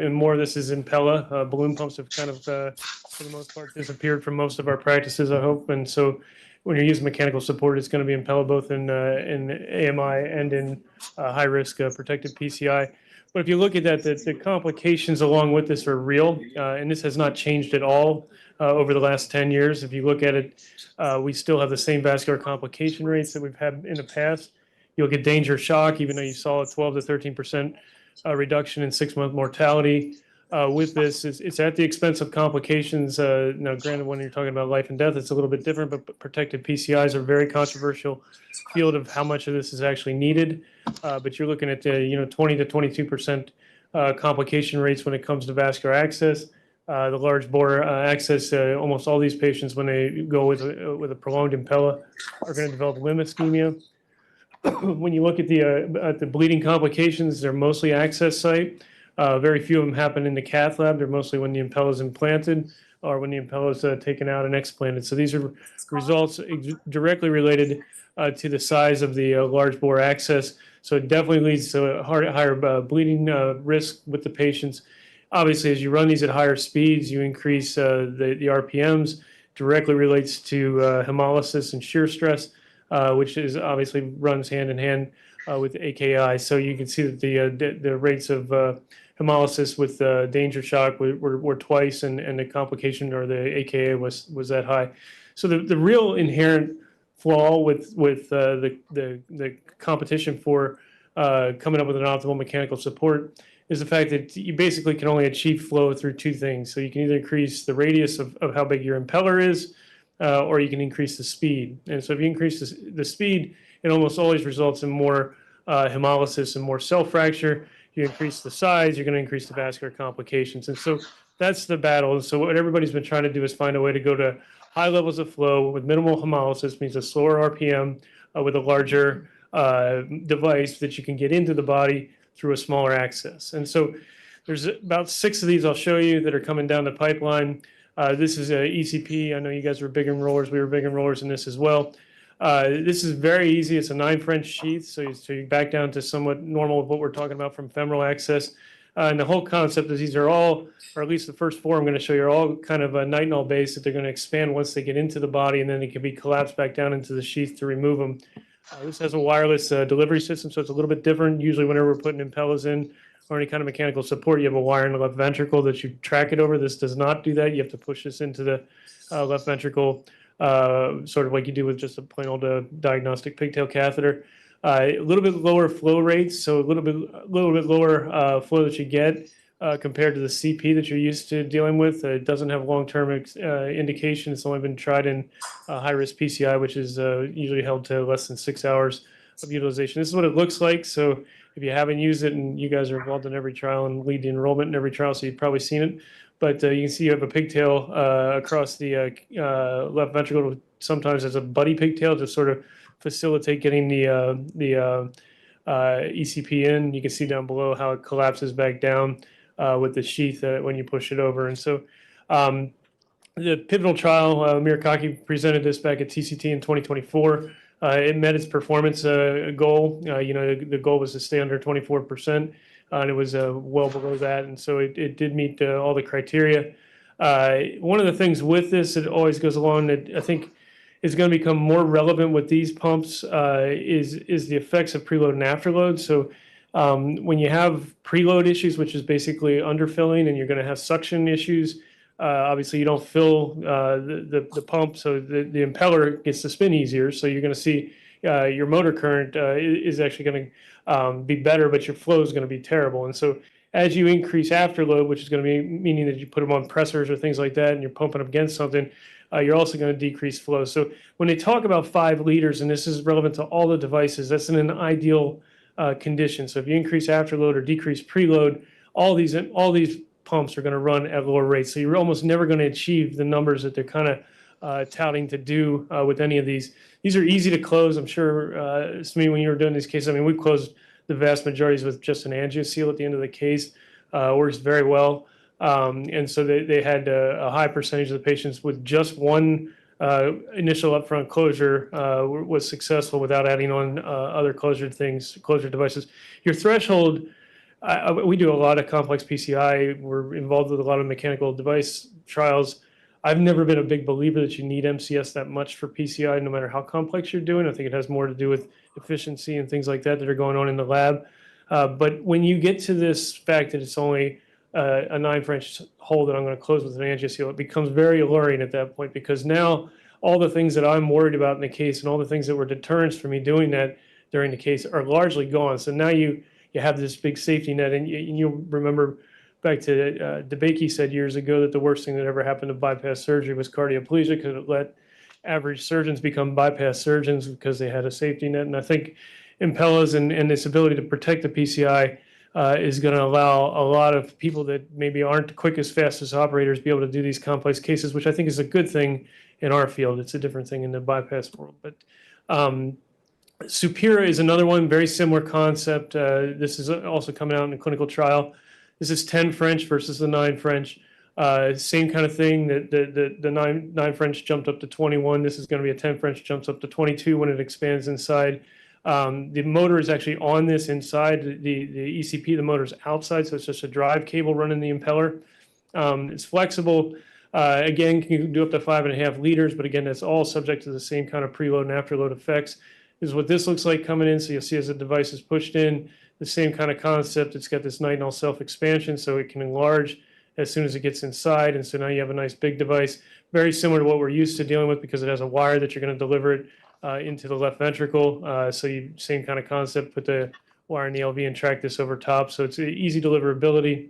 and more of this is Impella. Balloon pumps have kind of, for the most part, disappeared from most of our practices, I hope. And so when you're using mechanical support, it's going to be Impella both in AMI and in high-risk protected PCI. But if you look at that, the complications along with this are real, and this has not changed at all over the last 10 years. If you look at it, we still have the same vascular complication rates that we've had in the past. You'll get danger shock, even though you saw a 12 to 13% reduction in 6-month mortality. With this, it's at the expense of complications. Now, granted, when you're talking about life and death, it's a little bit different, but protected PCIs are a very controversial field of how much of this is actually needed. But you're looking at 20 to 22% complication rates when it comes to vascular access. The large bore access, almost all these patients, when they go with a prolonged Impella, are going to develop limb ischemia. When you look at the bleeding complications, they're mostly access site. Very few of them happen in the cath lab. They're mostly when the Impella is implanted. or when the impella is taken out and explanted. So these are results directly related to the size of the large bore access. So it definitely leads to a higher bleeding risk with the patients. Obviously, as you run these at higher speeds, you increase the RPMs, directly relates to hemolysis and shear stress, which is obviously runs hand in hand with AKI. So you can see that the rates of hemolysis with danger shock were twice, and the complication or the AKA was that high. So the real inherent flaw with the competition for coming up with an optimal mechanical support is the fact that you basically can only achieve flow through two things. So you can either increase the radius of how big your impeller is, or you can increase the speed. And so if you increase the speed, it almost always results in more hemolysis and more cell fracture. You increase the size, you're going to increase the vascular complications. And so that's the battle. And so what everybody's been trying to do is find a way to go to high levels of flow with minimal hemolysis, means a slower RPM with a larger device that you can get into the body through a smaller access. And so there's about 6 of these I'll show you that are coming down the pipeline. This is a ECP. I know you guys were big enrollers. We were big enrollers in this as well. This is very easy. It's a 9 French sheath, so you back down to somewhat normal of what we're talking about from femoral access. And the whole concept is these are all, or at least the first 4 I'm going to show you, are all kind of a nitinol based that they're going to expand once they get into the body, and then they can be collapsed back down into the sheath to remove them. This has a wireless delivery system, so it's a little bit different. Usually whenever we're putting impellas in or any kind of mechanical support, you have a wire in the left ventricle that you track it over. This does not do that. You have to push this into the left ventricle, sort of like you do with just a plain old diagnostic pigtail catheter. A little bit lower flow rates, so a little bit lower flow that you get compared to the CP that you're used to dealing with. It doesn't have long-term indication. It's only been tried in high-risk PCI, which is usually held to less than 6 hours of utilization. This is what it looks like. So if you haven't used it, and you guys are involved in every trial and lead the enrollment in every trial, so you've probably seen it. But you can see you have a pigtail across the left ventricle, sometimes as a buddy pigtail to sort of facilitate getting the ECP in. You can see down below how it collapses back down with the sheath when you push it over. And so the pivotal trial, Mirakaki presented this back at TCT in 2024. It met its performance goal. The goal was to stay under 24%, and it was well below that. And so it did meet all the criteria. One of the things with this, it always goes along, that I think is going to become more relevant with these pumps is the effects of preload and afterload. So when you have preload issues, which is basically underfilling, and you're going to have suction issues, obviously you don't fill the pump, so the impeller gets to spin easier. So you're going to see your motor current is actually going to be better, but your flow is going to be terrible. And so as you increase afterload, which is going to be meaning that you put them on pressors or things like that, and you're pumping up against something, you're also going to decrease flow. So when they talk about 5 liters, and this is relevant to all the devices, that's in an ideal condition. So if you increase afterload or decrease preload, all these pumps are going to run at lower rates. So you're almost never going to achieve the numbers that they're kind of touting to do with any of these. These are easy to close. I'm sure, Smee, when you were doing these cases, I mean, we've closed the vast majorities with just an angio-seal at the end of the case. Works very well. And so they had a high percentage of the patients with just one initial upfront closure was successful without adding on other closure devices. Your threshold, we do a lot of complex PCI. We're involved with a lot of mechanical device trials. I've never been a big believer that you need MCS that much for PCI, no matter how complex you're doing. I think it has more to do with efficiency and things like that that are going on in the lab. But when you get to this fact that it's only a 9 French hole that I'm going to close with an angio-seal, it becomes very alluring at that point, because now all the things that I'm worried about in the case and all the things that were deterrents for me doing that during the case are largely gone. So now you have this big safety net, and you'll remember back to DeBakey said years ago that the worst thing that ever happened to bypass surgery was cardioplegia, because it let average surgeons become bypass surgeons because they had a safety net. And I think Impellas and this ability to protect the PCI is going to allow a lot of people that maybe aren't the quickest, fastest operators be able to do these complex cases, which I think is a good thing in our field. It's a different thing in the bypass world. But Supera is another one, very similar concept. This is also coming out in a clinical trial. This is 10 French versus the 9 French. Same kind of thing. The 9 French jumped up to 21. This is going to be a 10 French jumps up to 22 when it expands inside. The motor is actually on this inside. The ECP, the motor's outside, so it's just a drive cable running the impeller. It's flexible. Again, can do up to 5.5 liters, but again, that's all subject to the same kind of preload and afterload effects. This is what this looks like coming in. So you'll see as the device is pushed in, the same kind of concept. It's got this nitinol self-expansion, so it can enlarge as soon as it gets inside. And so now you have a nice big device, very similar to what we're used to dealing with because it has a wire that you're going to deliver it into the left ventricle. So you same kind of concept, put the wire in the LV and track this over top. So it's easy deliverability.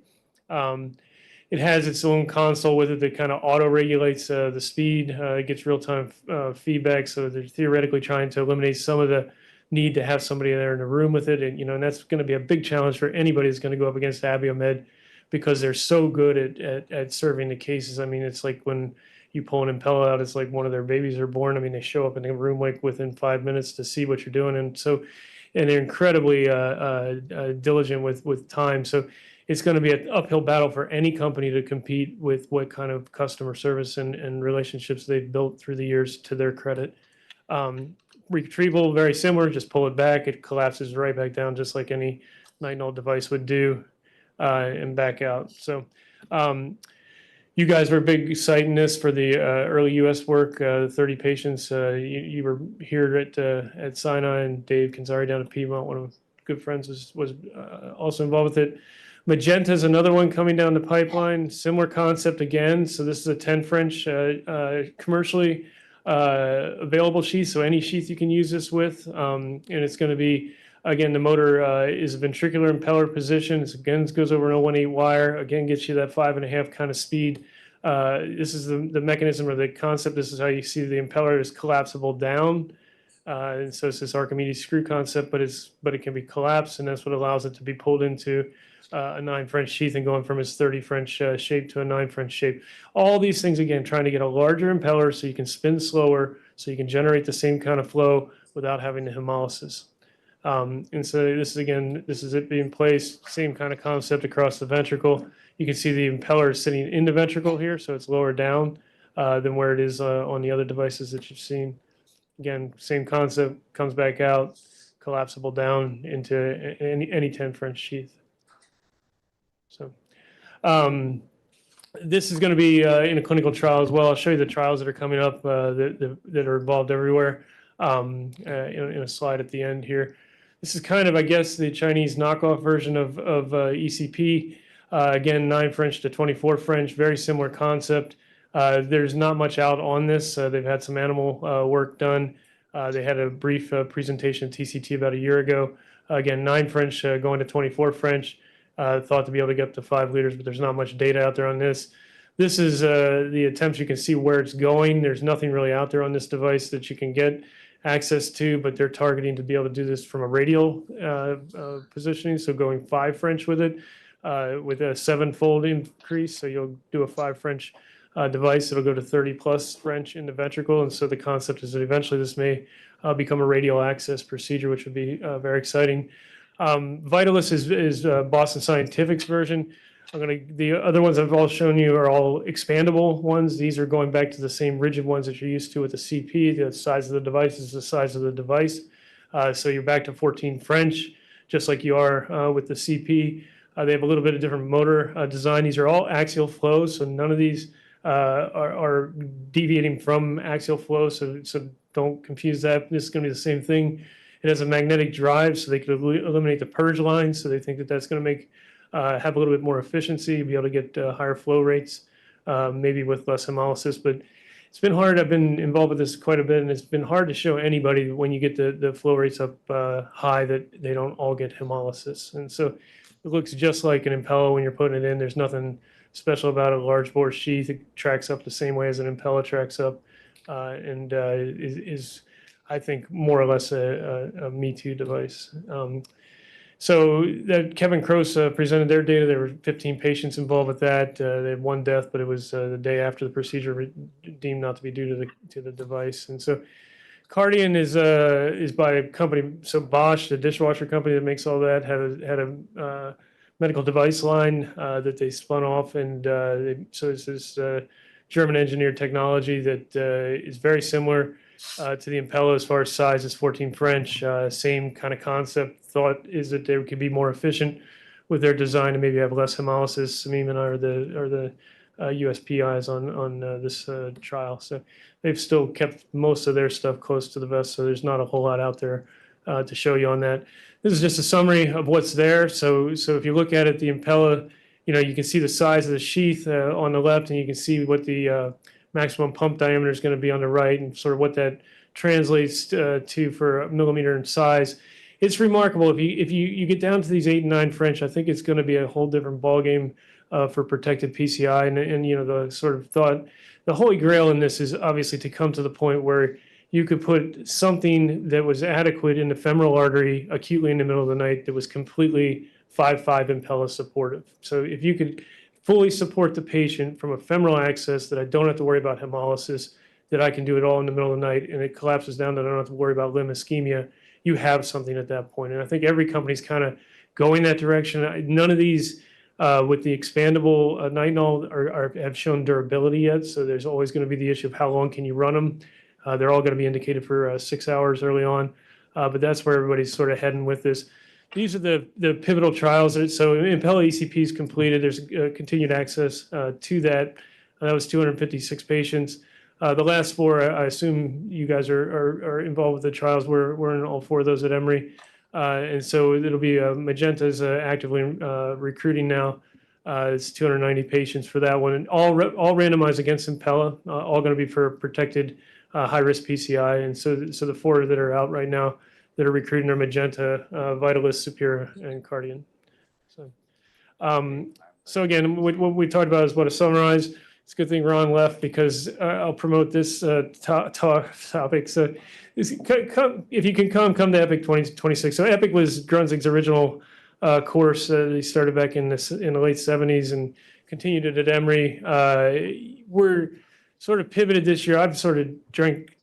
It has its own console with it that kind of auto regulates the speed. It gets real-time feedback. So they're theoretically trying to eliminate some of the need to have somebody there in the room with it. And, and that's going to be a big challenge for anybody that's going to go up against Abiomed because they're so good at serving the cases. I mean, it's like when you pull an Impella out, it's like one of their babies are born. I mean, they show up in the room like within 5 minutes to see what you're doing. And they're incredibly diligent with time. So it's going to be an uphill battle for any company to compete with what kind of customer service and relationships they've built through the years to their credit. Retrieval, very similar, just pull it back. It collapses right back down just like any nitinol device would do and back out. So you guys were a big site in this for the early US work, 30 patients. You were here at Sinai, and Dave Kanzari down at Piedmont, one of my good friends, was also involved with it. Magenta is another one coming down the pipeline, similar concept again. So this is a 10 French commercially available sheath. So any sheath you can use this with. And it's going to be, again, the motor is a ventricular impeller position. It again goes over an 018 wire, again gets you that 5.5 kind of speed. This is the mechanism or the concept. This is how you see the impeller is collapsible down. And so it's this Archimedes screw concept, but it can be collapsed, and that's what allows it to be pulled into a 9 French sheath and going from its 30 French shape to a 9 French shape. All these things, again, trying to get a larger impeller so you can spin slower, so you can generate the same kind of flow without having the hemolysis. And so this is it being placed, same kind of concept across the ventricle. You can see the impeller is sitting in the ventricle here, so it's lower down than where it is on the other devices that you've seen. Again, same concept, comes back out, collapsible down into any 10 French sheath. So this is going to be in a clinical trial as well. I'll show you the trials that are coming up that are involved everywhere in a slide at the end here. This is kind of, I guess, the Chinese knockoff version of ECP. Again, 9 French to 24 French, very similar concept. There's not much out on this. They've had some animal work done. They had a brief presentation at TCT about a year ago. Again, 9 French going to 24 French. Thought to be able to get up to 5 liters, but there's not much data out there on this. This is the attempts. You can see where it's going. There's nothing really out there on this device that you can get access to, but they're targeting to be able to do this from a radial positioning. So going 5 French with it, with a 7-fold increase. So you'll do a 5 French device. It'll go to 30 plus French in the ventricle. And so the concept is that eventually this may become a radial access procedure, which would be very exciting. Vitalis is Boston Scientific's version. The other ones I've all shown you are all expandable ones. These are going back to the same rigid ones that you're used to with the CP. The size of the device is the size of the device. So you're back to 14 French, just like you are with the CP. They have a little bit of different motor design. These are all axial flows, so none of these are deviating from axial flow. So don't confuse that. This is going to be the same thing. It has a magnetic drive, so they could eliminate the purge lines. So they think that that's going to make have a little bit more efficiency, be able to get higher flow rates, maybe with less hemolysis. But it's been hard. I've been involved with this quite a bit, and it's been hard to show anybody when you get the flow rates up high that they don't all get hemolysis. And so it looks just like an Impella when you're putting it in. There's nothing special about a large bore sheath. It tracks up the same way as an Impella tracks up, and is I think more or less a Me Too device. So that Kevin Kroos presented their data. There were 15 patients involved with that. They had 1 death, but it was the day after the procedure, deemed not to be due to the device. And so Cardian is by a company. So Bosch, the dishwasher company that makes all that, had a medical device line that they spun off. And so it's this German engineered technology that is very similar to the Impella as far as size. It's 14 French, same kind of concept. Thought is that they could be more efficient with their design and maybe have less hemolysis. Samim and I are the USPIs on this trial. So they've still kept most of their stuff close to the vest. So there's not a whole lot out there to show you on that. This is just a summary of what's there. So if you look at it, the Impella, you can see the size of the sheath on the left, and you can see what the maximum pump diameter is going to be on the right, and sort of what that translates to for a millimeter in size. It's remarkable. If you get down to these 8 and 9 French, I think it's going to be a whole different ballgame for protected PCI. And the sort of thought, the holy grail in this is obviously to come to the point where you could put something that was adequate in the femoral artery acutely in the middle of the night that was completely 5.5 Impella supportive. So if you could fully support the patient from a femoral access that I don't have to worry about hemolysis, that I can do it all in the middle of the night and it collapses down that I don't have to worry about limb ischemia, you have something at that point. And I think every company's kind of going that direction. None of these with the expandable nitinol have shown durability yet. So there's always going to be the issue of how long can you run them. They're all going to be indicated for 6 hours early on. But that's where everybody's sort of heading with this. These are the pivotal trials. So Impella ECP is completed. There's continued access to that. That was 256 patients. The last 4, I assume you guys are involved with the trials. We're in all 4 of those at Emory. And so it'll be Magenta is actively recruiting now. It's 290 patients for that one. And all randomized against Impella, all going to be for protected high-risk PCI. And so the 4 that are out right now that are recruiting are Magenta, Vitalis, Superior, and Cardian. So again, what we talked about is what to summarize. It's a good thing Ron left because I'll promote this topic. So if you can come to Epic 2026. So Epic was Grunzig's original course. They started back in the late 70s and continued it at Emory. We're sort of pivoted this year. I've sort of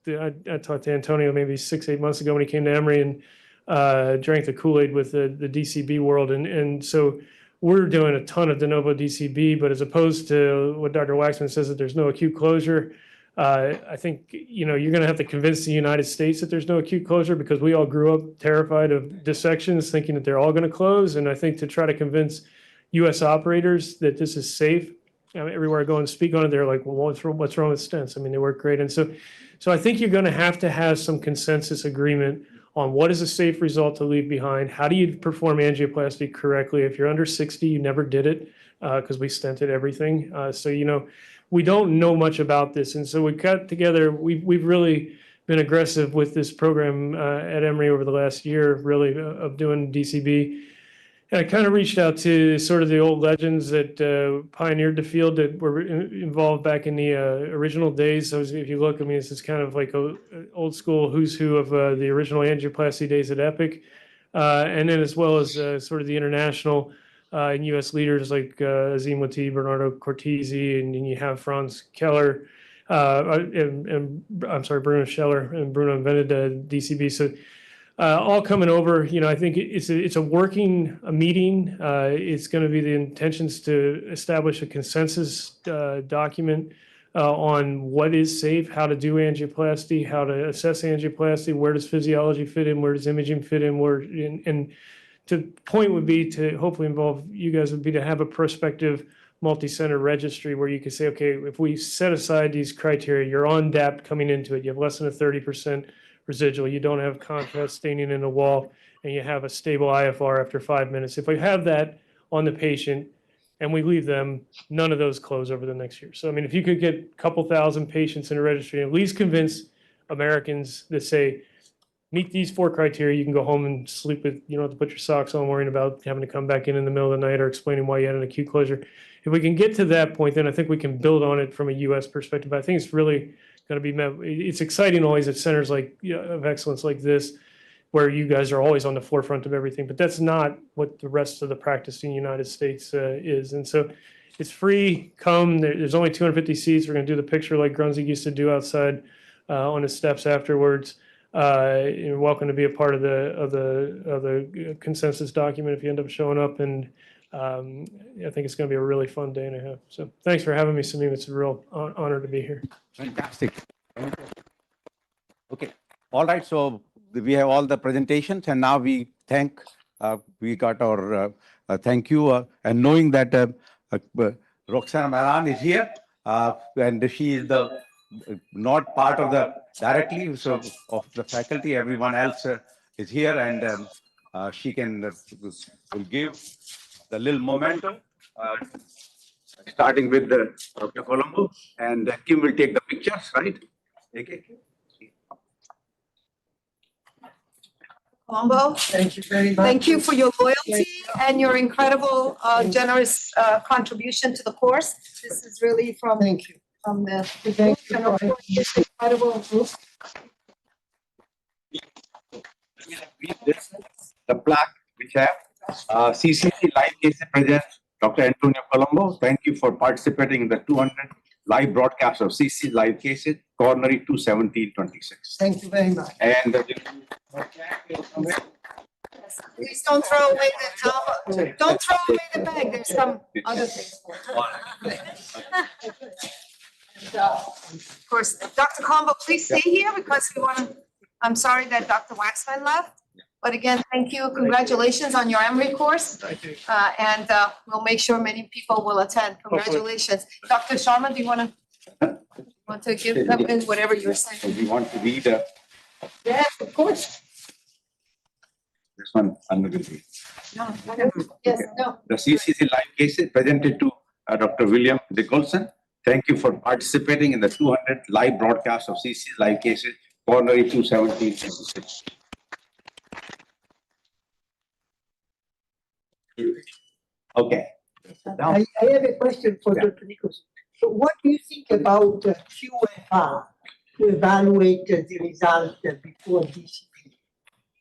I talked to Antonio maybe 6-8 months ago when he came to Emory and drank the Kool-Aid with the DCB world. And so we're doing a ton of de novo DCB, but as opposed to what Dr. Waxman says that there's no acute closure, I think you're going to have to convince the United States that there's no acute closure because we all grew up terrified of dissections, thinking that they're all going to close. And I think to try to convince U.S. operators that this is safe, everywhere I go and speak on it, they're like, well, what's wrong with stents? I mean, they work great. And so I think you're going to have some consensus agreement on what is a safe result to leave behind. How do you perform angioplasty correctly? If you're under 60, you never did it because we stented everything. So, we don't know much about this. And so we got together, we've really been aggressive with this program at Emory over the last year, really, of doing DCB. And I kind of reached out to sort of the old legends that pioneered the field that were involved back in the original days. So if you look, I mean, this is kind of like a old school who's who of the original angioplasty days at Epic. And then as well as sort of the international and U.S. leaders like Azim Wati, Bernardo Cortese, and then you have Franz Keller, and I'm sorry, Bruno Scheller, and Bruno invented DCB. So all coming over, I think it's a working meeting. It's going to be the intentions to establish a consensus document on what is safe, how to do angioplasty, how to assess angioplasty, where does physiology fit in, where does imaging fit in, and the point would be to hopefully involve you guys would be to have a prospective multi-center registry where you could say, okay, if we set aside these criteria, you're on DAPT coming into it, you have less than a 30% residual, you don't have contrast staining in the wall, and you have a stable IFR after 5 minutes. If we have that on the patient and we leave them, none of those close over the next year. So, I mean, if you could get a couple thousand patients in a registry, at least convince Americans that say, meet these 4 criteria, you can go home and sleep with, you don't have to put your socks on worrying about having to come back in the middle of the night or explaining why you had an acute closure. If we can get to that point, then I think we can build on it from a U.S. perspective. But I think it's really going to be met. It's exciting always at centers like of excellence like this, where you guys are always on the forefront of everything. But that's not what the rest of the practice in the United States is. And so it's free. Come. There's only 250 seats. We're going to do the picture like Grunzig used to do outside on the steps afterwards. You're welcome to be a part of the consensus document if you end up showing up. And I think it's going to be a really fun day and a half. So thanks for having me, Samim. It's a real honor to be here. Fantastic. Okay. All right. So we have all the presentations, and now we got our thank you, and knowing that Roxana Maran is here, and she is the not part of the directly so of the faculty. Everyone else is here, and she can will give the little momentum, starting with Dr. Colombo, and Kim will take the pictures, right? Okay. Colombo, Thank you very much. thank you for your loyalty and your incredible, generous contribution to the course. This is really from the group, and of course this incredible group. The plaque which have CCC live case presents Dr. Antonio Colombo. Thank you for participating in the 200 live broadcast of CCC live cases, coronary 21726. Thank you very much. And Please don't throw away the, don't throw away the bag. There's some other things. And, of course, Dr. Colombo, please stay here because we want to, I'm sorry that Dr. Waxman left. But again, thank you. Congratulations on your Emory course. Thank you. And we'll make sure many people will attend. Congratulations. Dr. Sharma, do you want to give them in whatever you're saying? we want to read Yes, of course. this one. I'm going to read. No, yes, no. The CCC live cases presented to Dr. William Nicholson. Thank you for participating in the 200 live broadcast of CCC live cases, coronary 21726. Okay. I have a question for Dr. Nicholson. So what do you think about QFR to evaluate the result before DCP?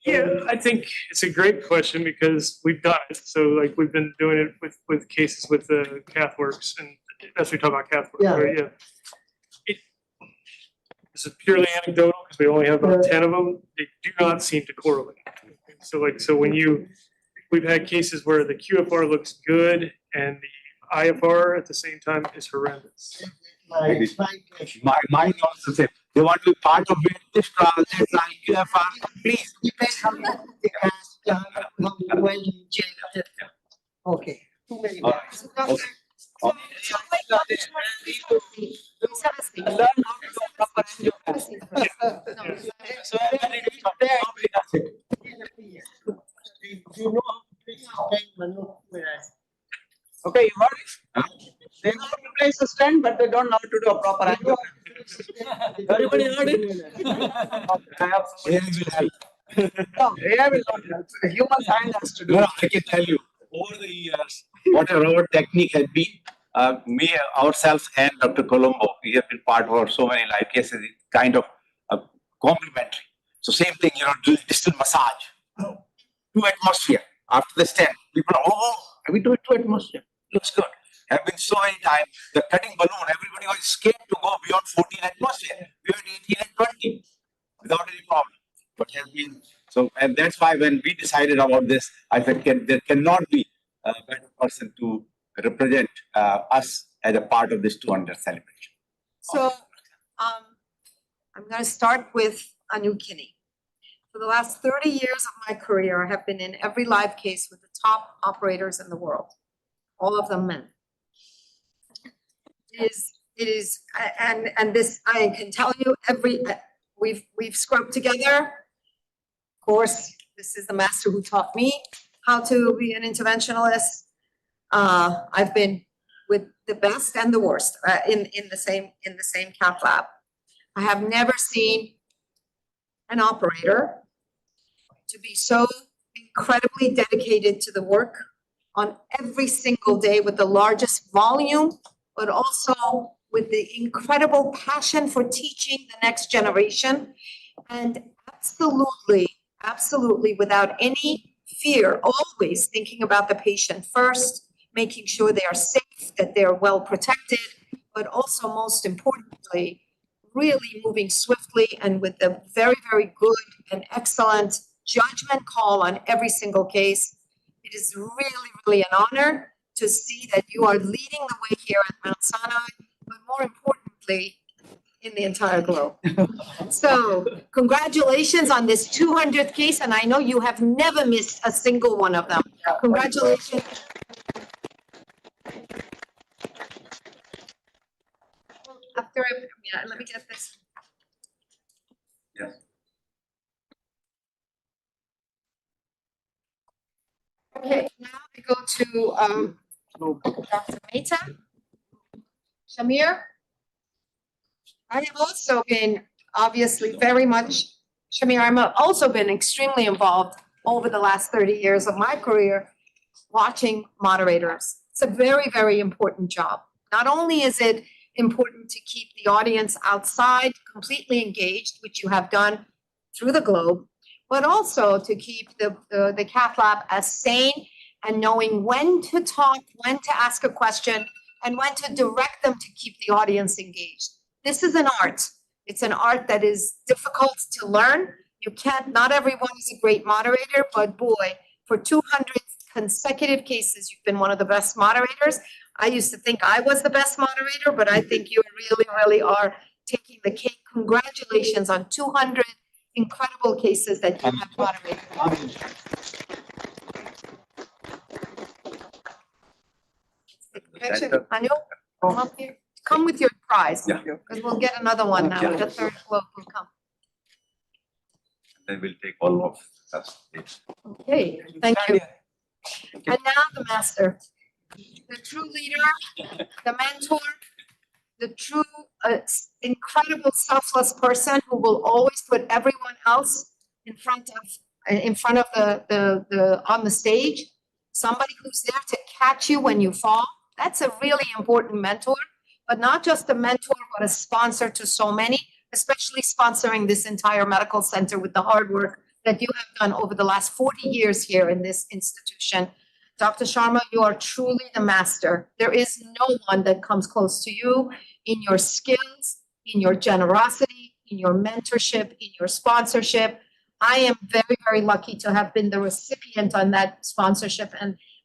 Yeah, I think it's a great question because we've done it. So like we've been doing it with cases with the CathWorks, and that's what we talk about CathWorks, Yeah. right? Yeah. This is purely anecdotal because we only have about 10 of them. They do not seem to correlate. So when we've had cases where the QFR looks good and the IFR at the same time is horrendous. Mine also said they want to be part of it. This trial, that trial, QFR, please. Depends how the cast done, how well you injected. Okay. Too many words. Okay, you heard it? They know how to place a stent, but they don't know how to do a proper angiogram. Everybody heard it? No, AI will not help. A human hand has to do No, it. I can tell you, over the years, whatever our technique has been, me, ourselves, and Dr. Colombo, we have been part of so many live cases, it's kind of complementary. So same thing, doing distal massage, 2 atmosphere after the stent. People are, we do it 2 atmosphere. Looks good. Have been so many times, the cutting balloon, everybody was scared to go beyond 14 atmosphere. We had 18 and 20 without any problem. But has been so, and that's why when we decided about this, I said there cannot be a better person to represent us as a part of this 200 celebration. So I'm going to start with Anu Kinney. For the last 30 years of my career, I have been in every live case with the top operators in the world, all of them men. It is, and this I can tell you, we've scrubbed together. Of course, this is the master who taught me how to be an interventionalist. I've been with the best and the worst in the same cath lab. I have never seen an operator to be so incredibly dedicated to the work on every single day with the largest volume, but also with the incredible passion for teaching the next generation, and absolutely without any fear, always thinking about the patient first, making sure they are safe, that they're well protected, but also most importantly, really moving swiftly and with a very, very good and excellent judgment call on every single case. It is really, really an honor to see that you are leading the way here at Mount Sinai, but more importantly, in the entire globe. So congratulations on this 200th case, and I know you have never missed a single one of them. Congratulations. After let me get this. Yes. Okay, now I go to Dr. Mehta. Shamir. I have also been obviously very much, Shamir, I've also been extremely involved over the last 30 years of my career watching moderators. It's a very, very important job. Not only is it important to keep the audience outside completely engaged, which you have done through the globe, but also to keep the cath lab as sane and knowing when to talk, when to ask a question, and when to direct them to keep the audience engaged. This is an art. It's an art that is difficult to learn. You can't, not everyone is a great moderator, but boy, for 200 consecutive cases, you've been one of the best moderators. I used to think I was the best moderator, but I think you really, really are taking the cake. Congratulations on 200 incredible cases that you have moderated. Anu, come up here. Come with your prize, because we'll get another one now. The third float will come. Then we'll take all of us. Okay, thank you. And now the master, the true leader, the mentor, the true incredible selfless person who will always put everyone else in front of the on the stage. Somebody who's there to catch you when you fall. That's a really important mentor. But not just a mentor, but a sponsor to so many, especially sponsoring this entire medical center with the hard work that you have done over the last 40 years here in this institution. Dr. Sharma, you are truly the master. There is no one that comes close to you in your skills, in your generosity, in your mentorship, in your sponsorship. I am very, very lucky to have been the recipient on that sponsorship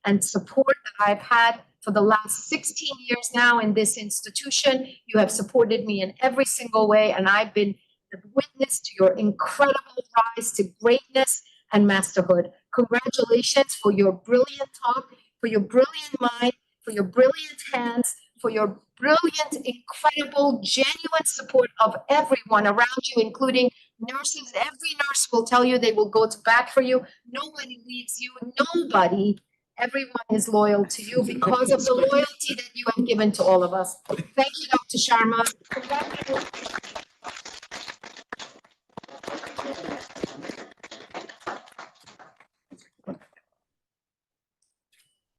and support that I've had for the last 16 years now in this institution. You have supported me in every single way, and I've been the witness to your incredible rise to greatness and masterhood. Congratulations for your brilliant talk, for your brilliant mind, for your brilliant hands, for your brilliant, incredible, genuine support of everyone around you, including nurses. Every nurse will tell you they will go to bat for you. Nobody leaves you. Nobody. Everyone is loyal to you because of the loyalty that you have given to all of us. Thank you, Dr. Sharma. Congratulations.